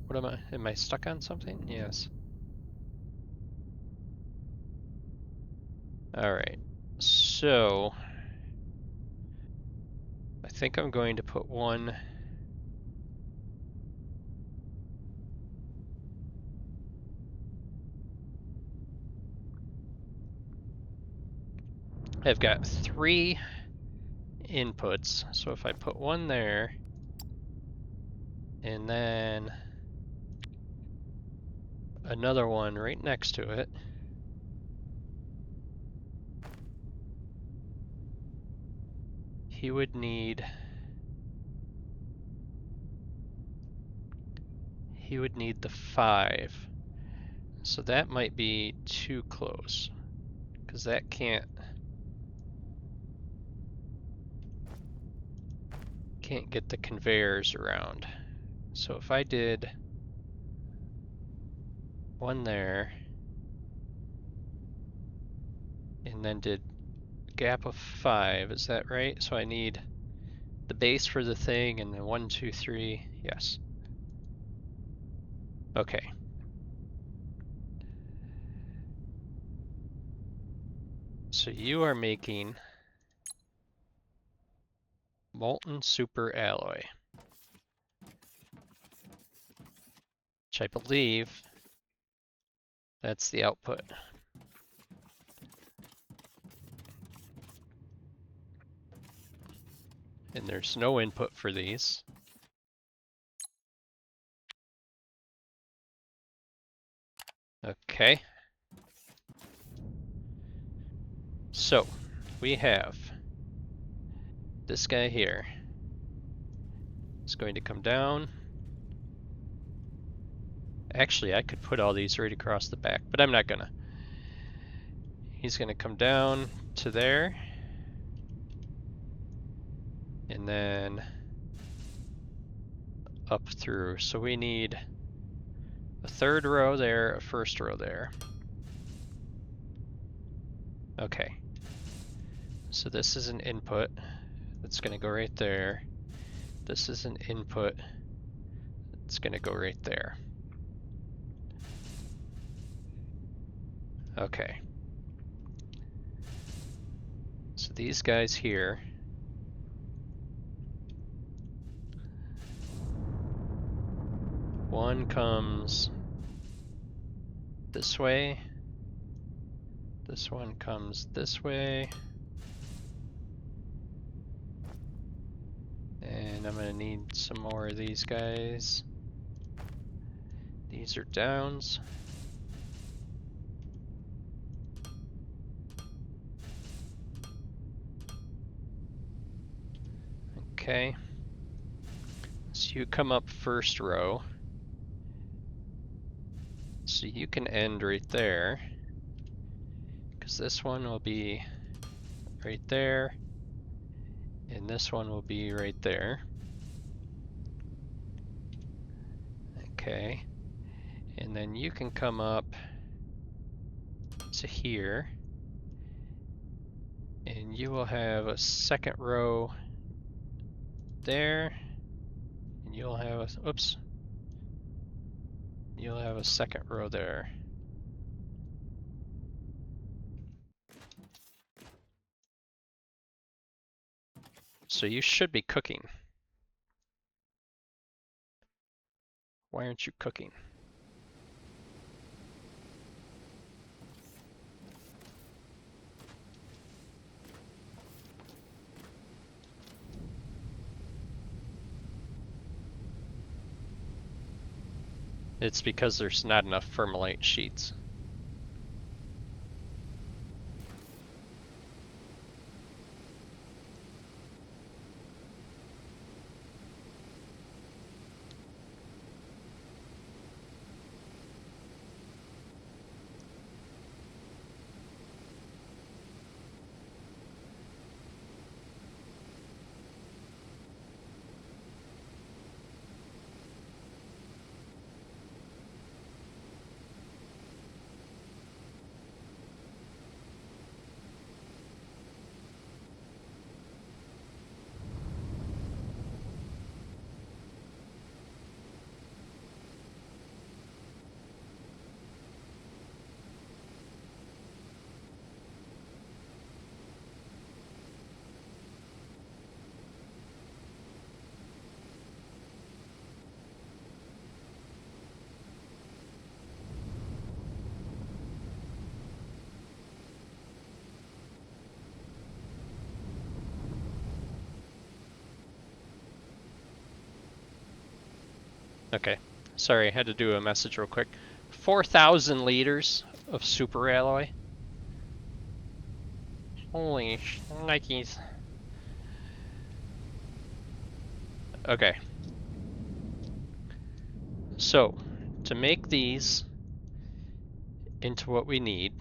What am I stuck on something? Yes. Alright. So I think I'm going to put one. I've got 3 inputs, so if I put one there, and then another one right next to it, he would need the 5. So that might be too close, because that can't get the conveyors around. So if I did one there, and then did gap of 5, is that right? So I need the base for the thing, and then 1, 2, 3, yes. Okay. So you are making molten super alloy, which I believe that's the output. And there's no input for these. Okay. So we have this guy here. It's going to come down. Actually, I could put all these right across the back, but I'm not gonna. He's gonna come down to there. And then up through. So we need a 3rd row there, a 1st row there. Okay. So this is an input. That's gonna go right there. This is an input. It's going to go right there. Okay. So these guys here, one comes this way, this one comes this way, and I'm going to need some more of these guys. These are downs. Okay. So you come up first row. So you can end right there, because this one will be right there, and this one will be right there. Okay. And then you can come up to here, and you will have a second row there, and you'll have a, oops, you'll have a second row there. So you should be cooking. Why aren't you cooking? It's because there's not enough Firmalite sheets. Okay, sorry, I had to do a message real quick. 4,000 liters of super alloy. Holy Nikes. Okay. So, to make these into what we need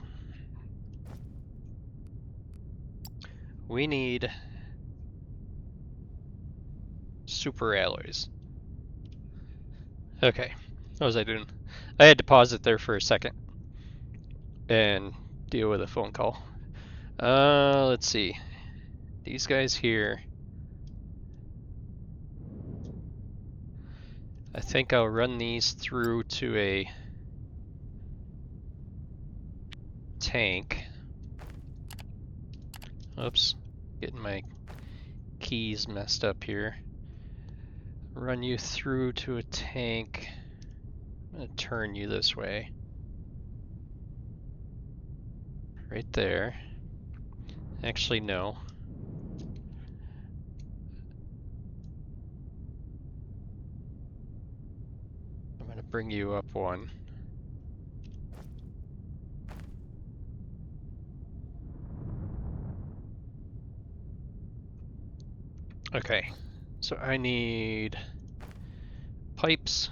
super alloys. Okay, what was I doing? I had to pause it there for a second and deal with a phone call. Let's see. These guys here. I think I'll run these through to a tank. Oops, getting my keys messed up here. Run you through to a tank. I'm gonna turn you this way. Right there. Actually, no. I'm gonna bring you up one. Okay, so I need pipes.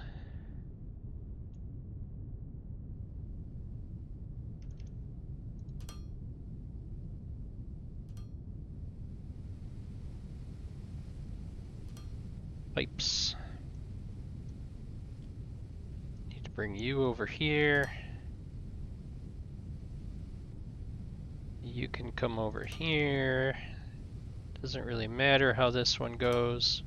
Pipes. Need to bring you over here. You can come over here. Doesn't really matter how this one goes.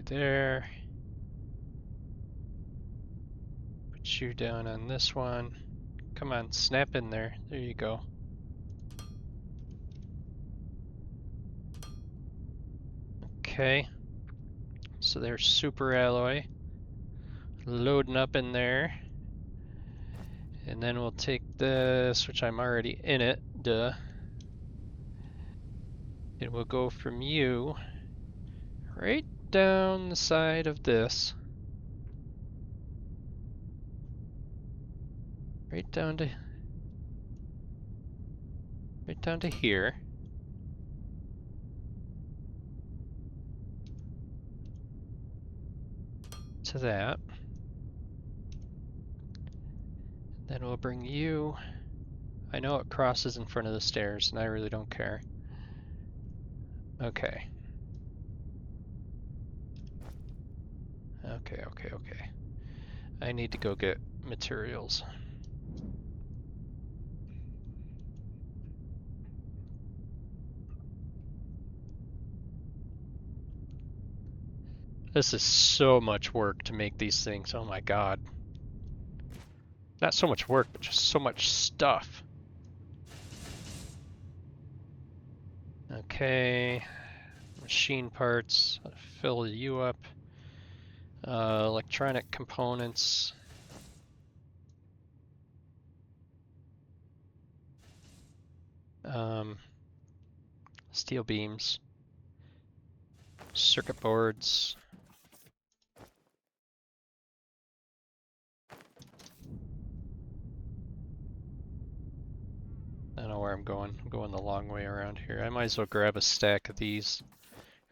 you there. Put you down on this one. Come on, snap in there. There you go. Okay. So there's super alloy. Loading up in there. And then we'll take this, which I'm already in it, duh. And we'll go from you right down the side of this. Right down to here. To that. Then we'll bring you. I know it crosses in front of the stairs, and I really don't care. Okay. Okay. I need to go get materials. This is so much work to make these things. Oh my god. Not so much work, but just so much stuff. Okay. Machine parts. Fill you up. Electronic components. Steel beams. Circuit boards. I don't know where I'm going. I'm going the long way around here. I might as well grab a stack of these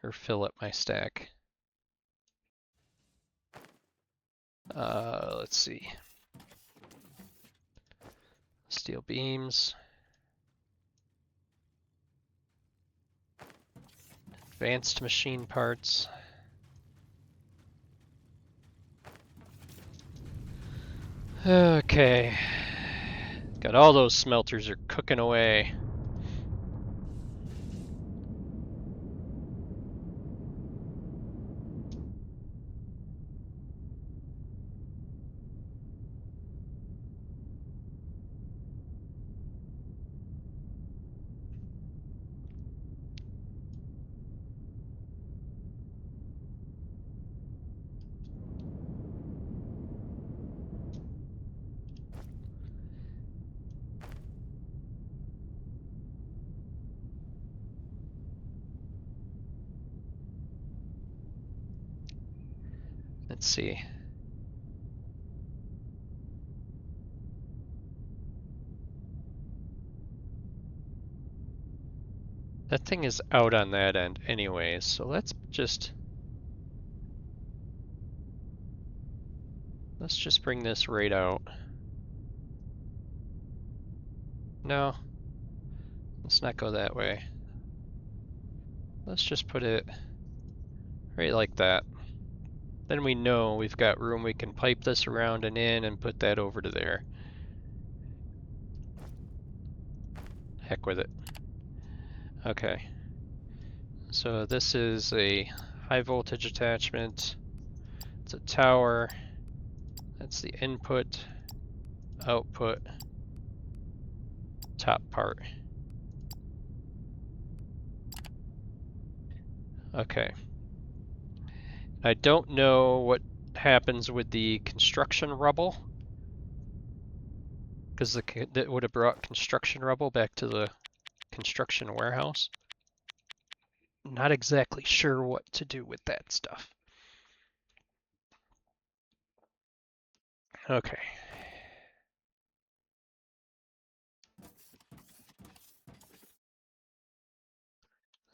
or fill up my stack. Let's see. Steel beams. Advanced machine parts. Okay. Got all those smelters are cooking away. Let's see. That thing is out on that end anyways, so let's just bring this right out. No, let's not go that way. Let's just put it right like that. Then we know we've got room. We can pipe this around and in and put that over to there. Heck with it. Okay. So this is a high voltage attachment. It's a tower. That's the input, output, top part. Okay. I don't know what happens with the construction rubble, because that would have brought construction rubble back to the construction warehouse. Not exactly sure what to do with that stuff. Okay.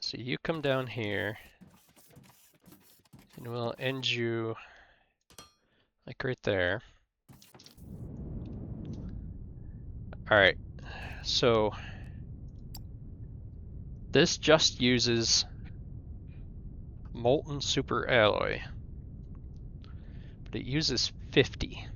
So you come down here, and we'll end you like right there. Alright, so this just uses molten super alloy, but it uses 50.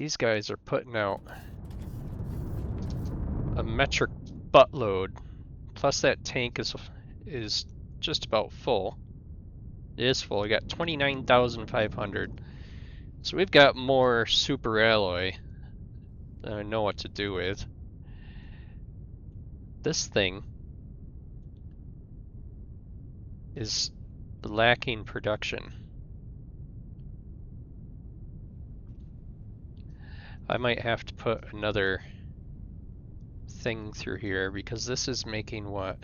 These guys are putting out a metric buttload. Plus that tank is just about full. It is full. We got 29,500. So we've got more super alloy than I know what to do with. This thing is lacking production. I might have to put another thing through here because this is making what?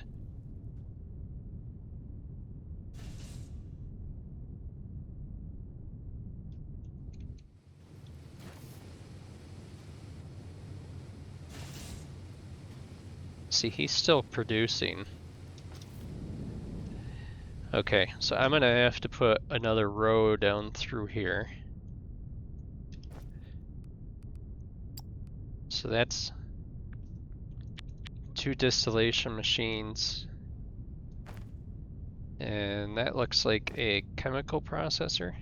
See, he's still producing. Okay, so I'm gonna have to put another row down through here. So that's 2 distillation machines. And that looks like a chemical processor.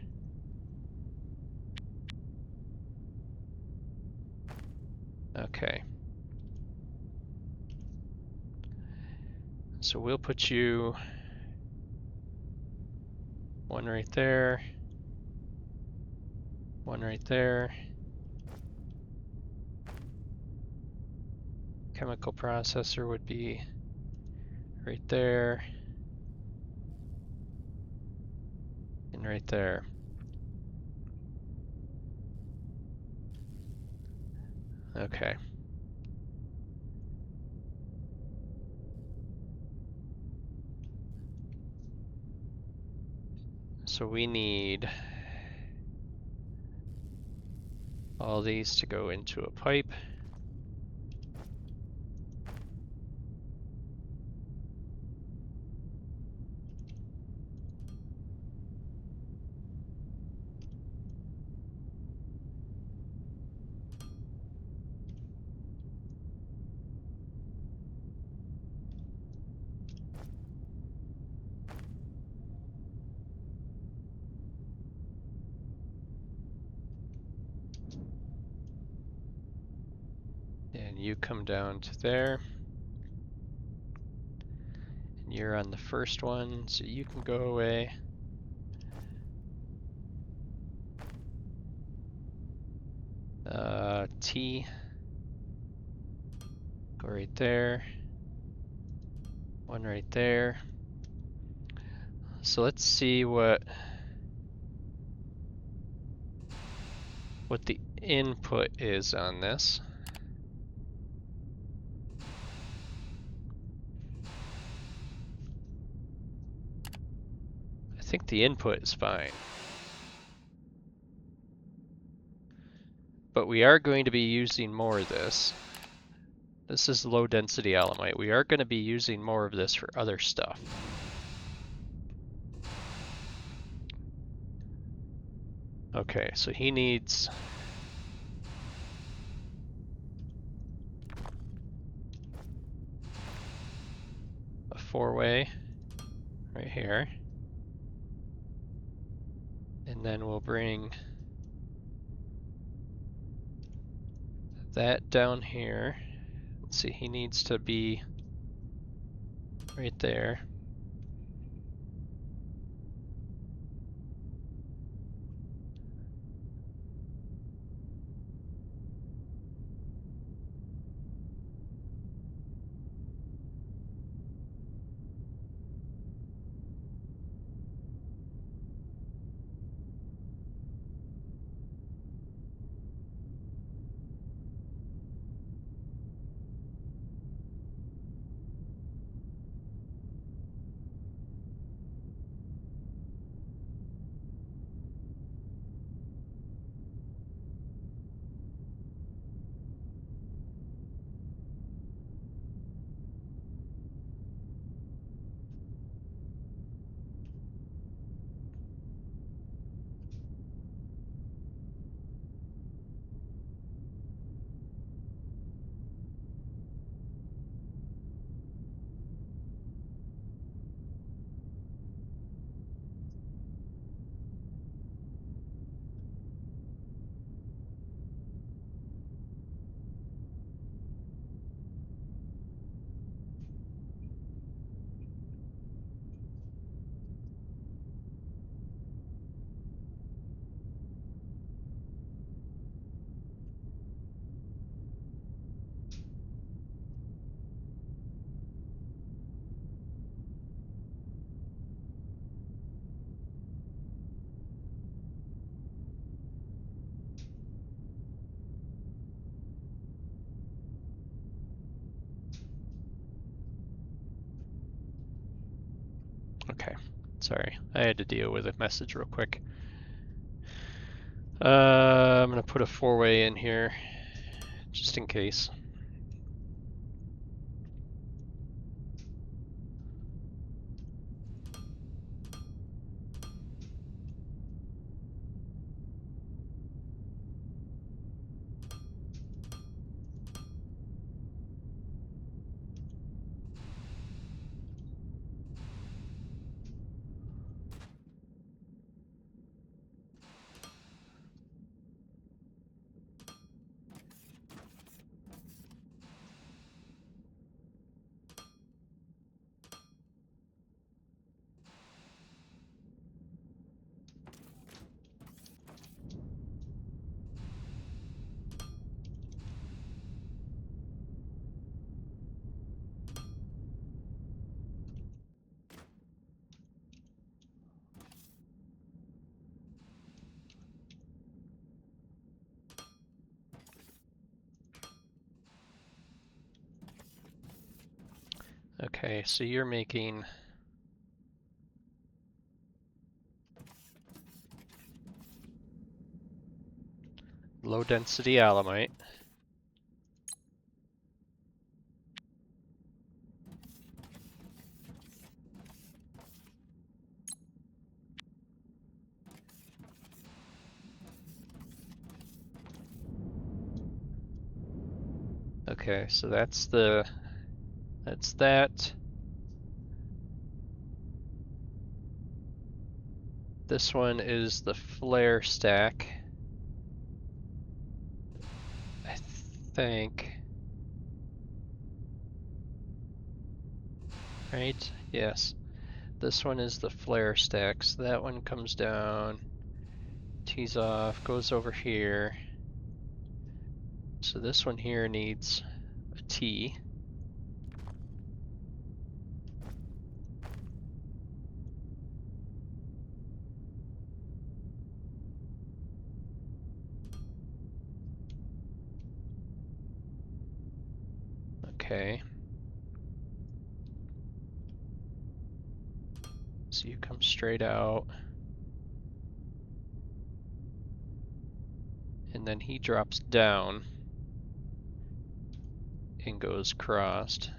Okay. So we'll put you one right there, one right there. Chemical processor would be right there and right there. Okay. So we need all these to go into a pipe. And you come down to there. And you're on the first one, so you can go away. T. Go right there. One right there. So let's see what the input is on this. I think the input is fine. But we are going to be using more of this. This is low density alumite. We are going to be using more of this for other stuff. Okay, so he needs a 4-way right here. And then we'll bring that down here. Let's see, he needs to be right there. Okay, sorry, I had to deal with a message real quick. I'm gonna put a 4-way in here, just in case. Okay, so you're making low density alumite. Okay, so that's that. This one is the flare stack, I think. Right? Yes. This one is the flare stack, so that one comes down, tees off, goes over here. So this one here needs a T. Okay. So you come straight out. And then he drops down and goes crossed.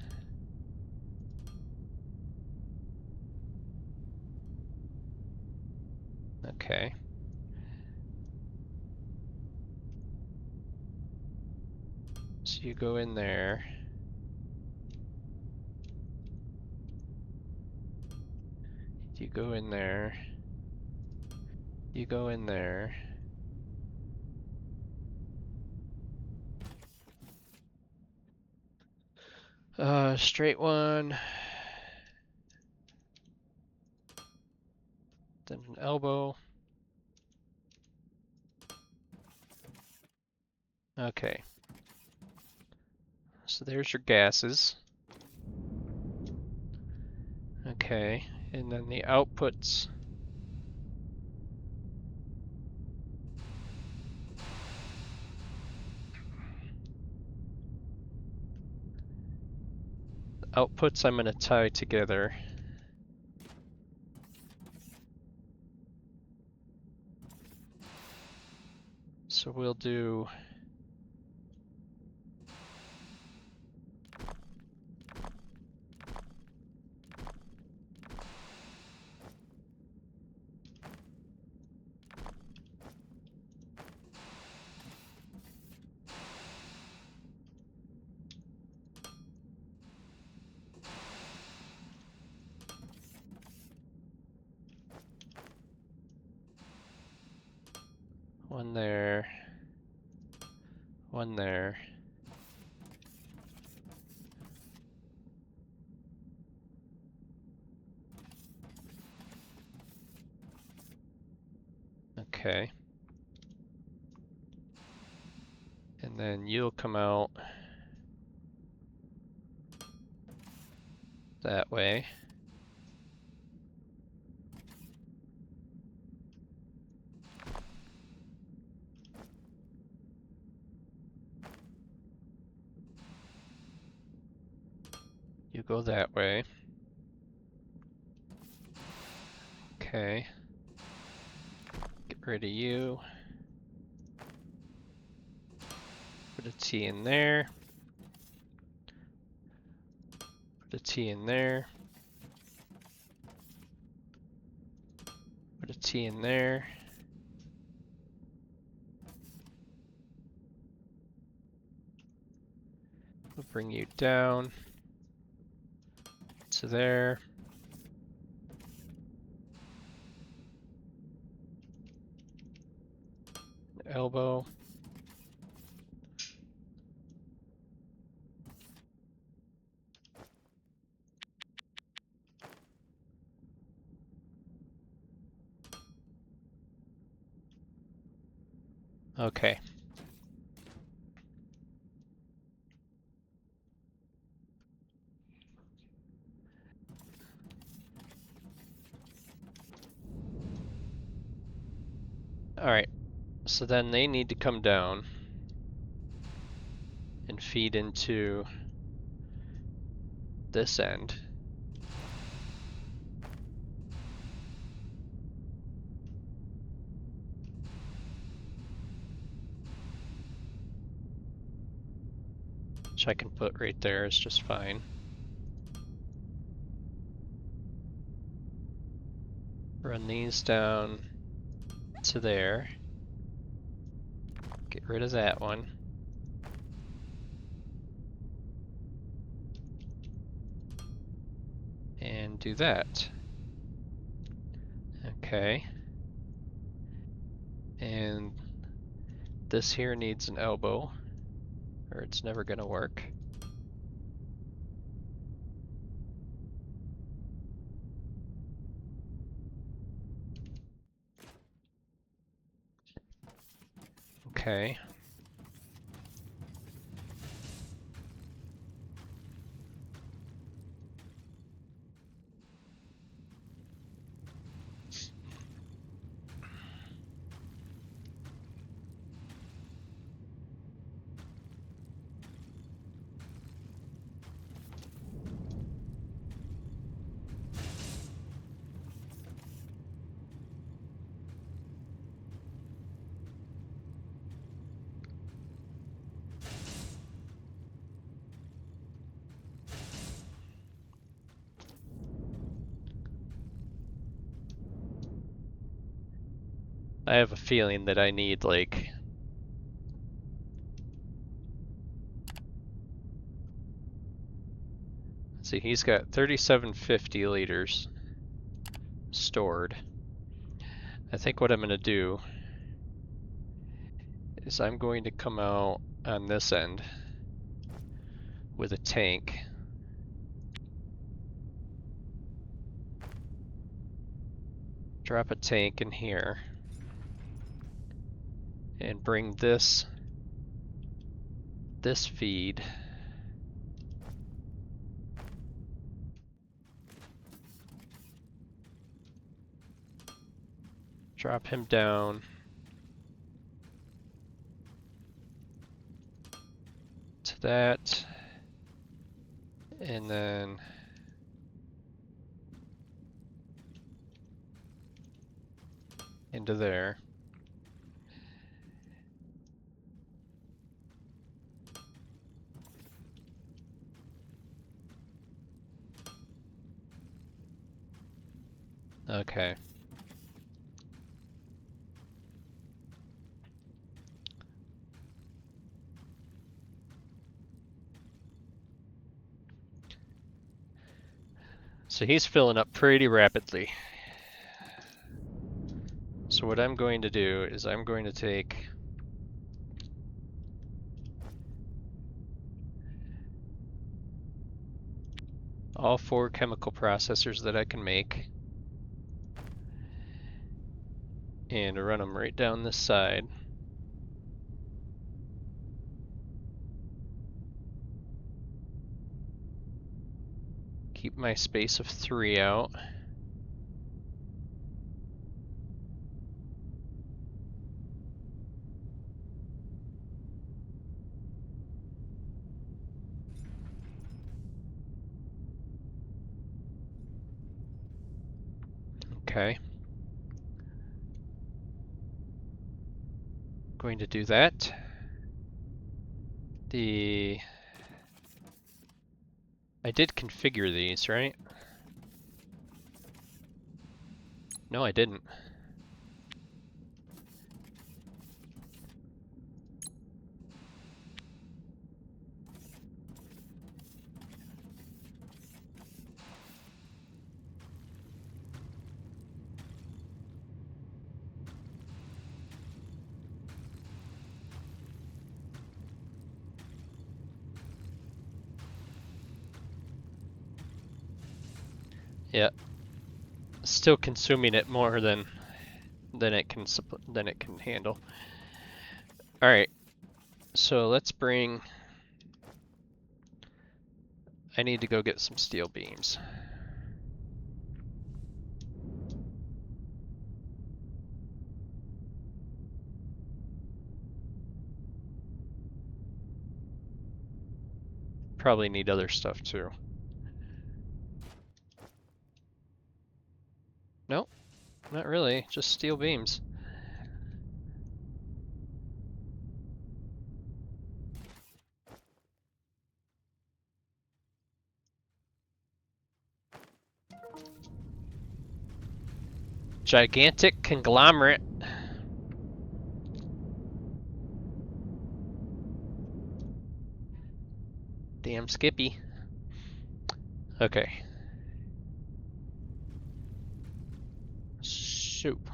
Okay. So you go in there. You go in there. You go in there. Straight one. Then an elbow. Okay. So there's your gases. Okay. And then the outputs. Outputs I'm going to tie together. So we'll do one there, one there. Okay. And then you'll come out that way. You go that way. Okay. Get rid of you. Put a T in there. Put a T in there. Put a T in there. We'll bring you down to there. Elbow. Okay. Alright, so then they need to come down and feed into this end. Which I can put right there is just fine. Run these down to there. Get rid of that one. And do that. Okay. And this here needs an elbow, or it's never gonna work. Okay. I have a feeling that I need like see, he's got 3750 liters stored. I think what I'm going to do is I'm going to come out on this end with a tank. Drop a tank in here and bring this feed drop him down to that, and then into there. Okay. So he's filling up pretty rapidly. So what I'm going to do is I'm going to take all 4 chemical processors that I can make and run them right down this side. Keep my space of 3 out. Okay. Going to do that. I did configure these, right? No, I didn't. Yeah, still consuming it more than it can handle. All right, so let's bring. I need to go get some steel beams. Probably need other stuff too. Nope, not really, just steel beams. Gigantic conglomerate. Damn Skippy. Okay. Soup.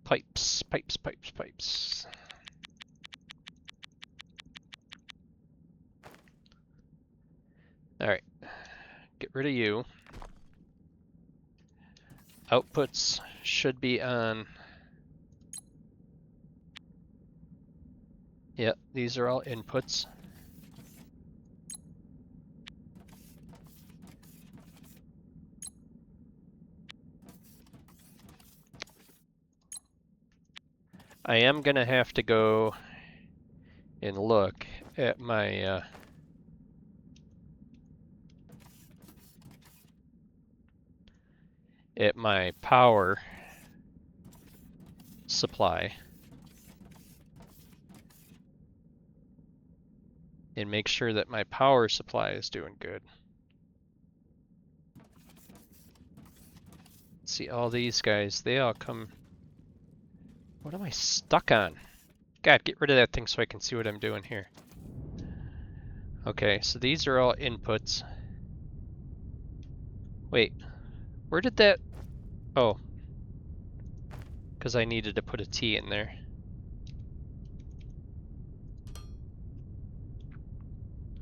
Pipes, pipes, pipes, pipes. Alright. Get rid of you. Outputs should be on. Yep, these are all inputs. I am gonna have to go and look at my power supply and make sure that my power supply is doing good. See, all these guys, they all come. What am I stuck on? God, get rid of that thing so I can see what I'm doing here. Okay, so these are all inputs. Wait, where did that... Oh, because I needed to put a T in there.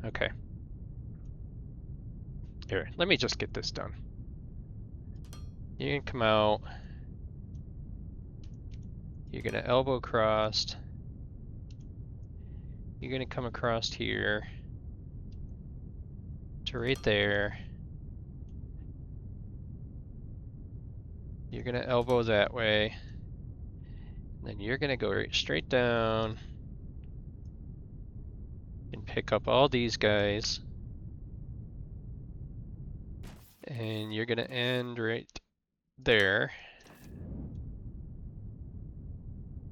Okay. Here, let me just get this done. You can come out. You're gonna elbow crossed. You're gonna come across here to right there. You're gonna elbow that way. Then you're gonna go right straight down and pick up all these guys. And you're gonna end right there.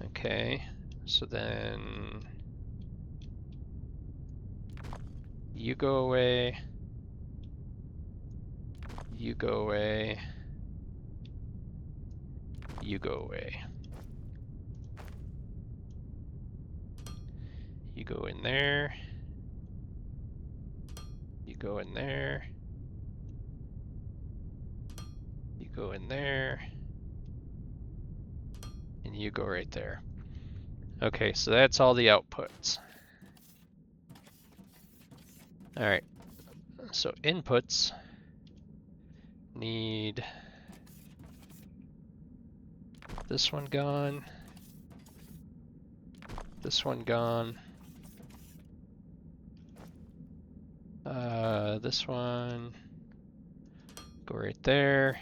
Okay, so then you go away, you go away, you go away. You go in there, you go in there, you go in there, and you go right there. Okay, so that's all the outputs. Alright, so inputs need this one gone, this one gone, this one go right there,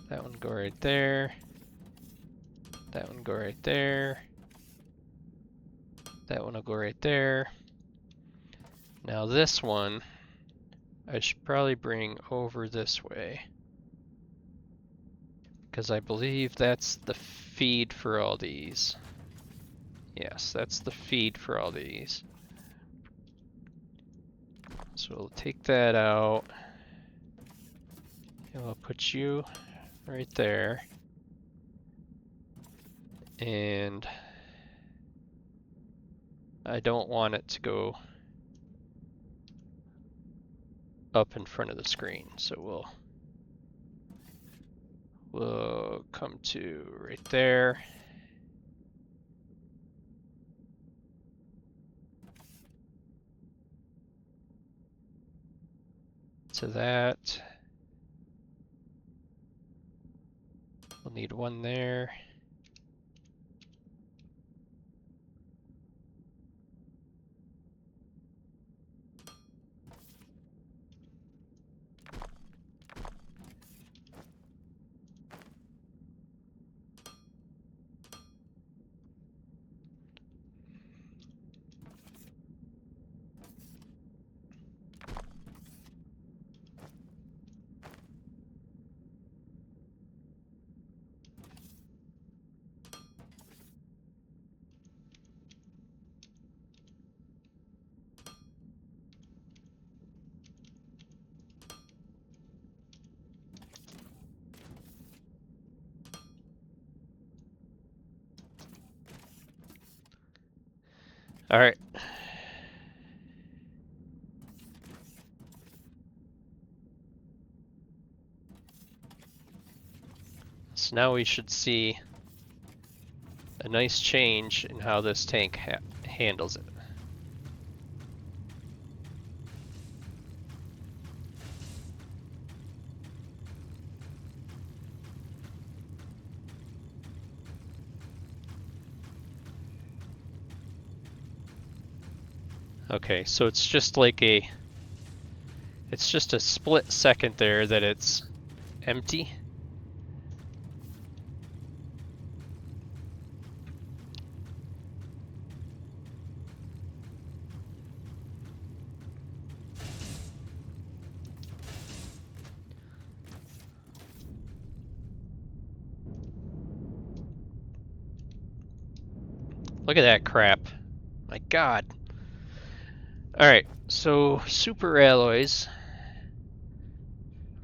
that one go right there, that one go right there, that one will go right there. Now this one I should probably bring over this way, because I believe that's the feed for all these. Yes, that's the feed for all these. So we'll take that out. And we'll put you right there. And I don't want it to go up in front of the screen, so we'll come to right there. To that. We'll need one there. All right. So now we should see a nice change in how this tank handles it. Okay, so it's just like it's just a split second there that it's empty. Look at that crap. My God. Alright, so super alloys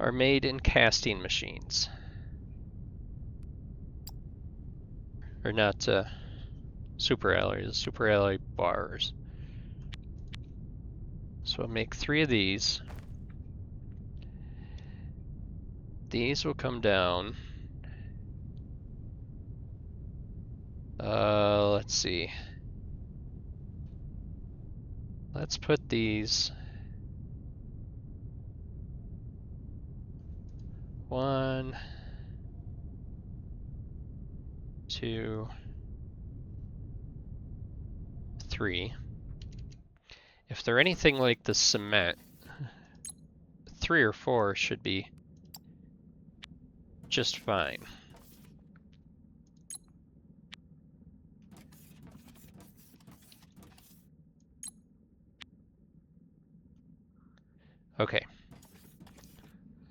are made in casting machines. Or not super alloys, super alloy bars. So I'll make 3 of these. These will come down. Let's see. Let's put these 1, 2, 3. If they're anything like the cement, 3 or 4 should be just fine. Okay.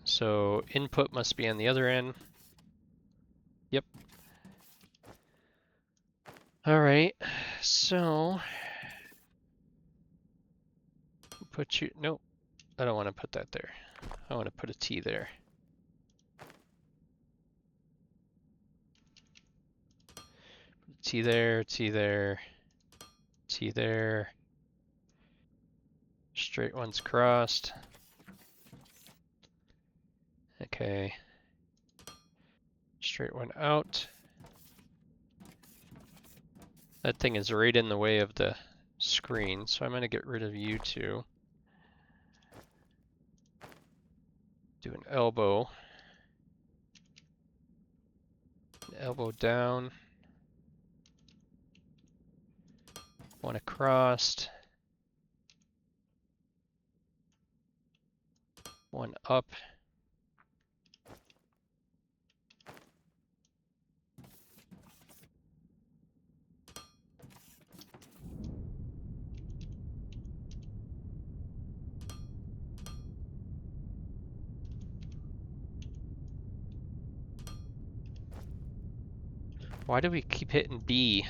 So input must be on the other end. Yep. Alright, so put you, nope, I don't want to put that there. I want to put a T there. T there, T there, T there. Straight ones crossed. Okay. Straight one out. That thing is right in the way of the screen, so I'm going to get rid of you two. Do an elbow. Elbow down. One across. One up. Why do we keep hitting B?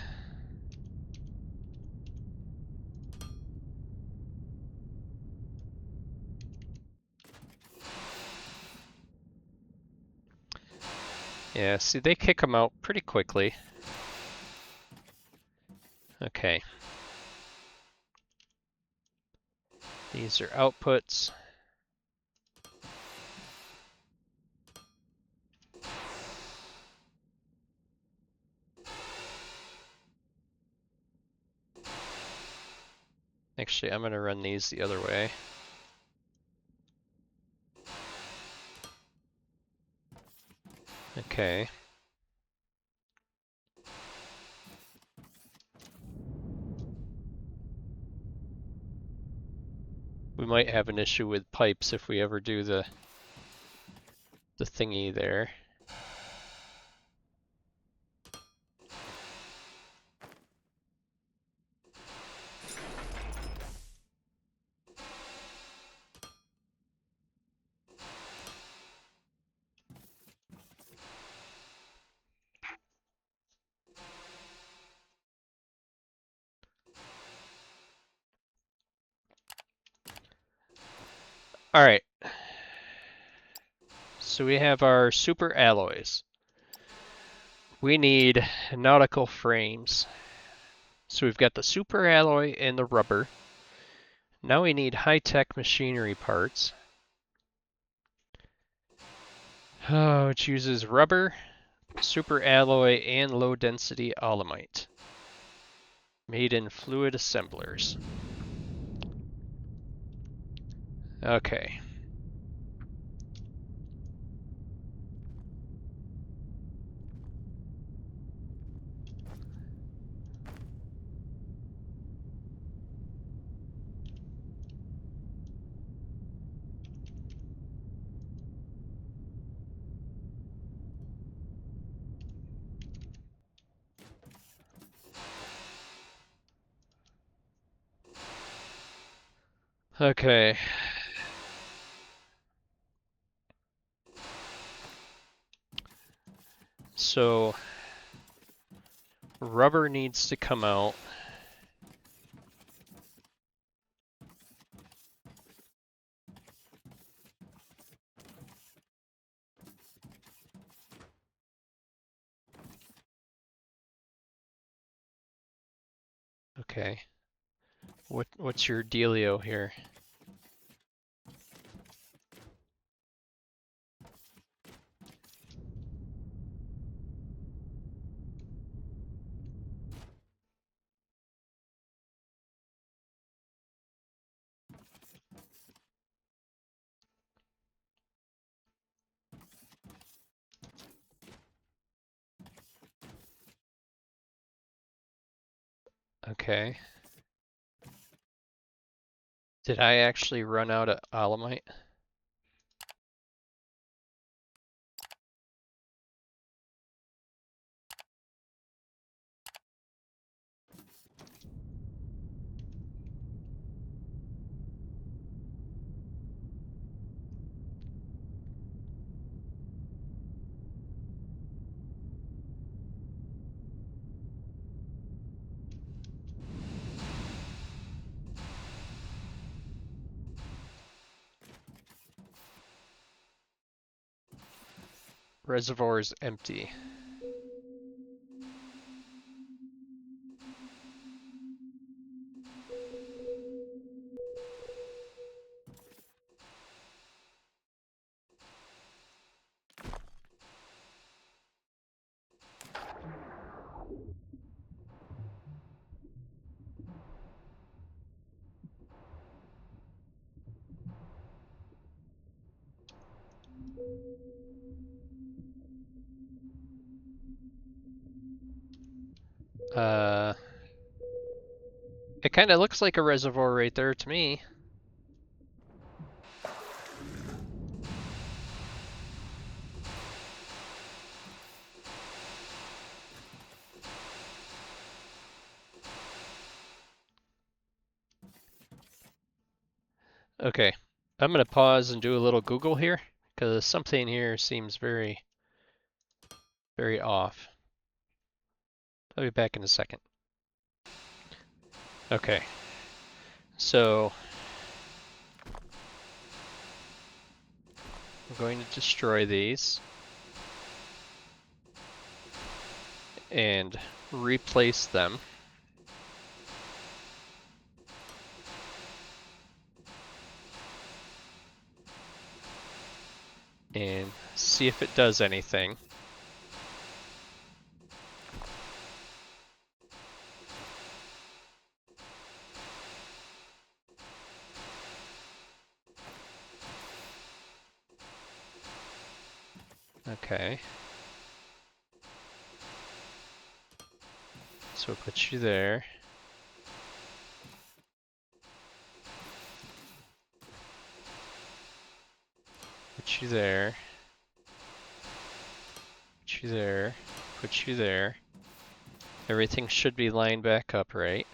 Yeah, see, they kick them out pretty quickly. Okay. These are outputs. Actually, I'm going to run these the other way. Okay. We might have an issue with pipes if we ever do the thingy there. All right. So we have our super alloys. We need nautical frames. So we've got the super alloy and the rubber. Now we need high-tech machinery parts. Oh, it uses rubber, super alloy, and low-density alumite. Made in fluid assemblers. Okay. Okay. So rubber needs to come out. Okay. What's your dealio here? Okay. Did I actually run out of alumite? Reservoir is empty. Uh, it kind of looks like a reservoir right there to me. Okay, I'm gonna pause and do a little Google here because something here seems very, very off. I'll be back in a second. Okay, so I'm going to destroy these and replace them. And see if it does anything. Okay. So put you there. Put you there. Put you there. Put you there. Everything should be lined back up, right?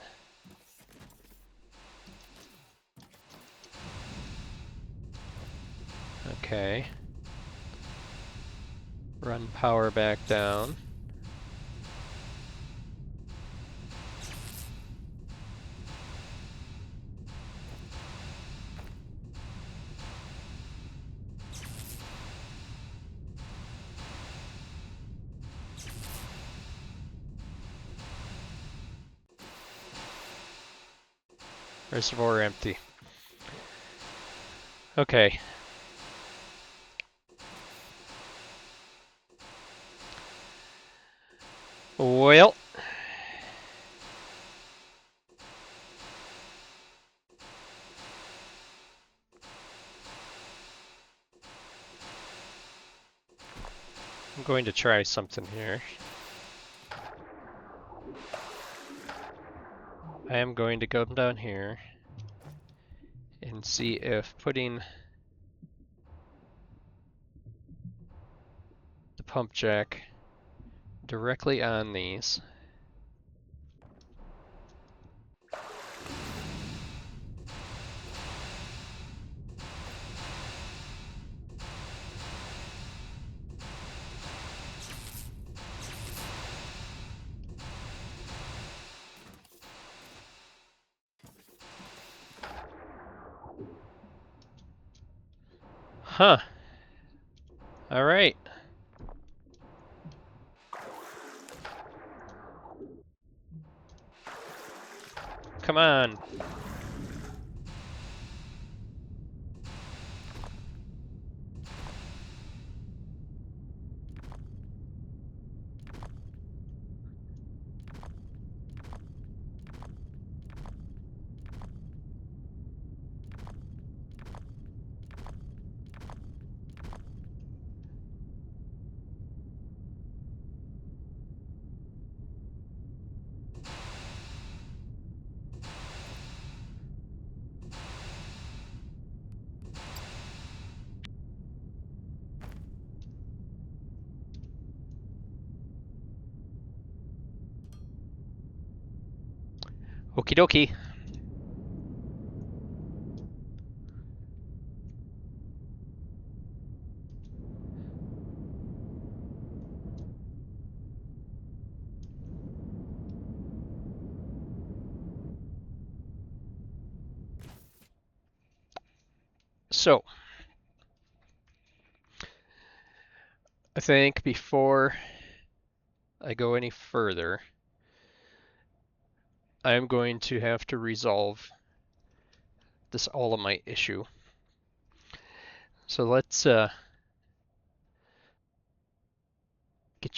Okay. Run power back down. Reservoir empty. Okay. Well, I'm going to try something here. I am going to go down here and see if putting the pump jack directly on these Huh. Alright. Come on. Okie dokie. So, I think before I go any further, I'm going to have to resolve this Olamite issue. So let's get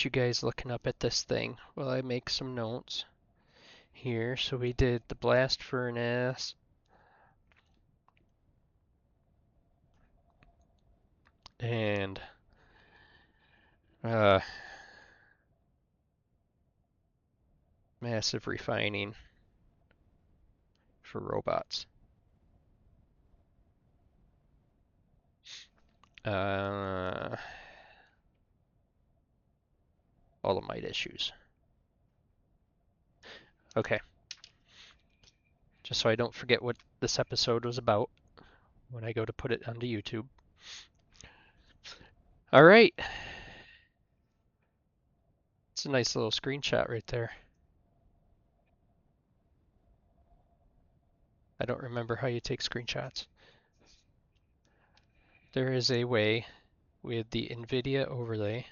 you guys looking up at this thing while I make some notes here. So we did the blast furnace, and massive refining for robots. Olamite issues. Okay. Just so I don't forget what this episode was about when I go to put it onto YouTube. All right. It's a nice little screenshot right there. I don't remember how you take screenshots. There is a way with the NVIDIA overlay.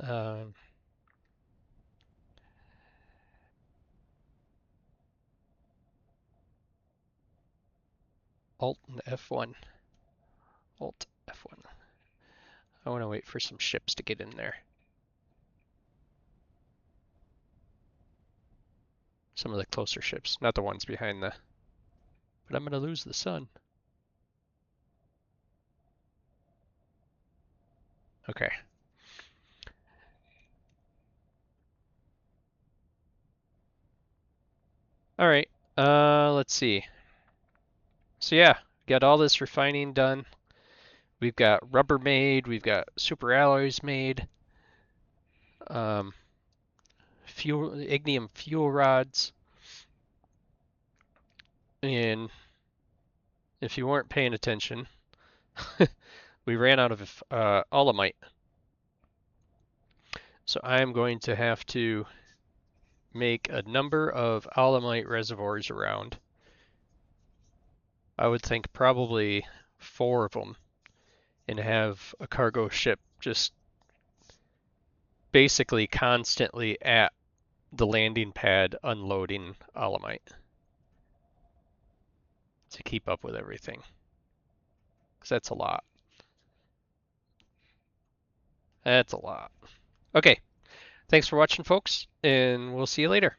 Um, Alt and F1. Alt F1. I want to wait for some ships to get in there. Some of the closer ships, not the ones behind the... But I'm going to lose the sun. Okay. All right. Let's see. So yeah, got all this refining done. We've got rubber made. We've got super alloys made. Ignium fuel rods. And if you weren't paying attention, we ran out of alumite. So I'm going to have to make a number of alumite reservoirs around. I would think probably 4 of them, and have a cargo ship just basically constantly at the landing pad unloading alumite to keep up with everything. Because that's a lot. That's a lot. Okay. Thanks for watching, folks, and we'll see you later.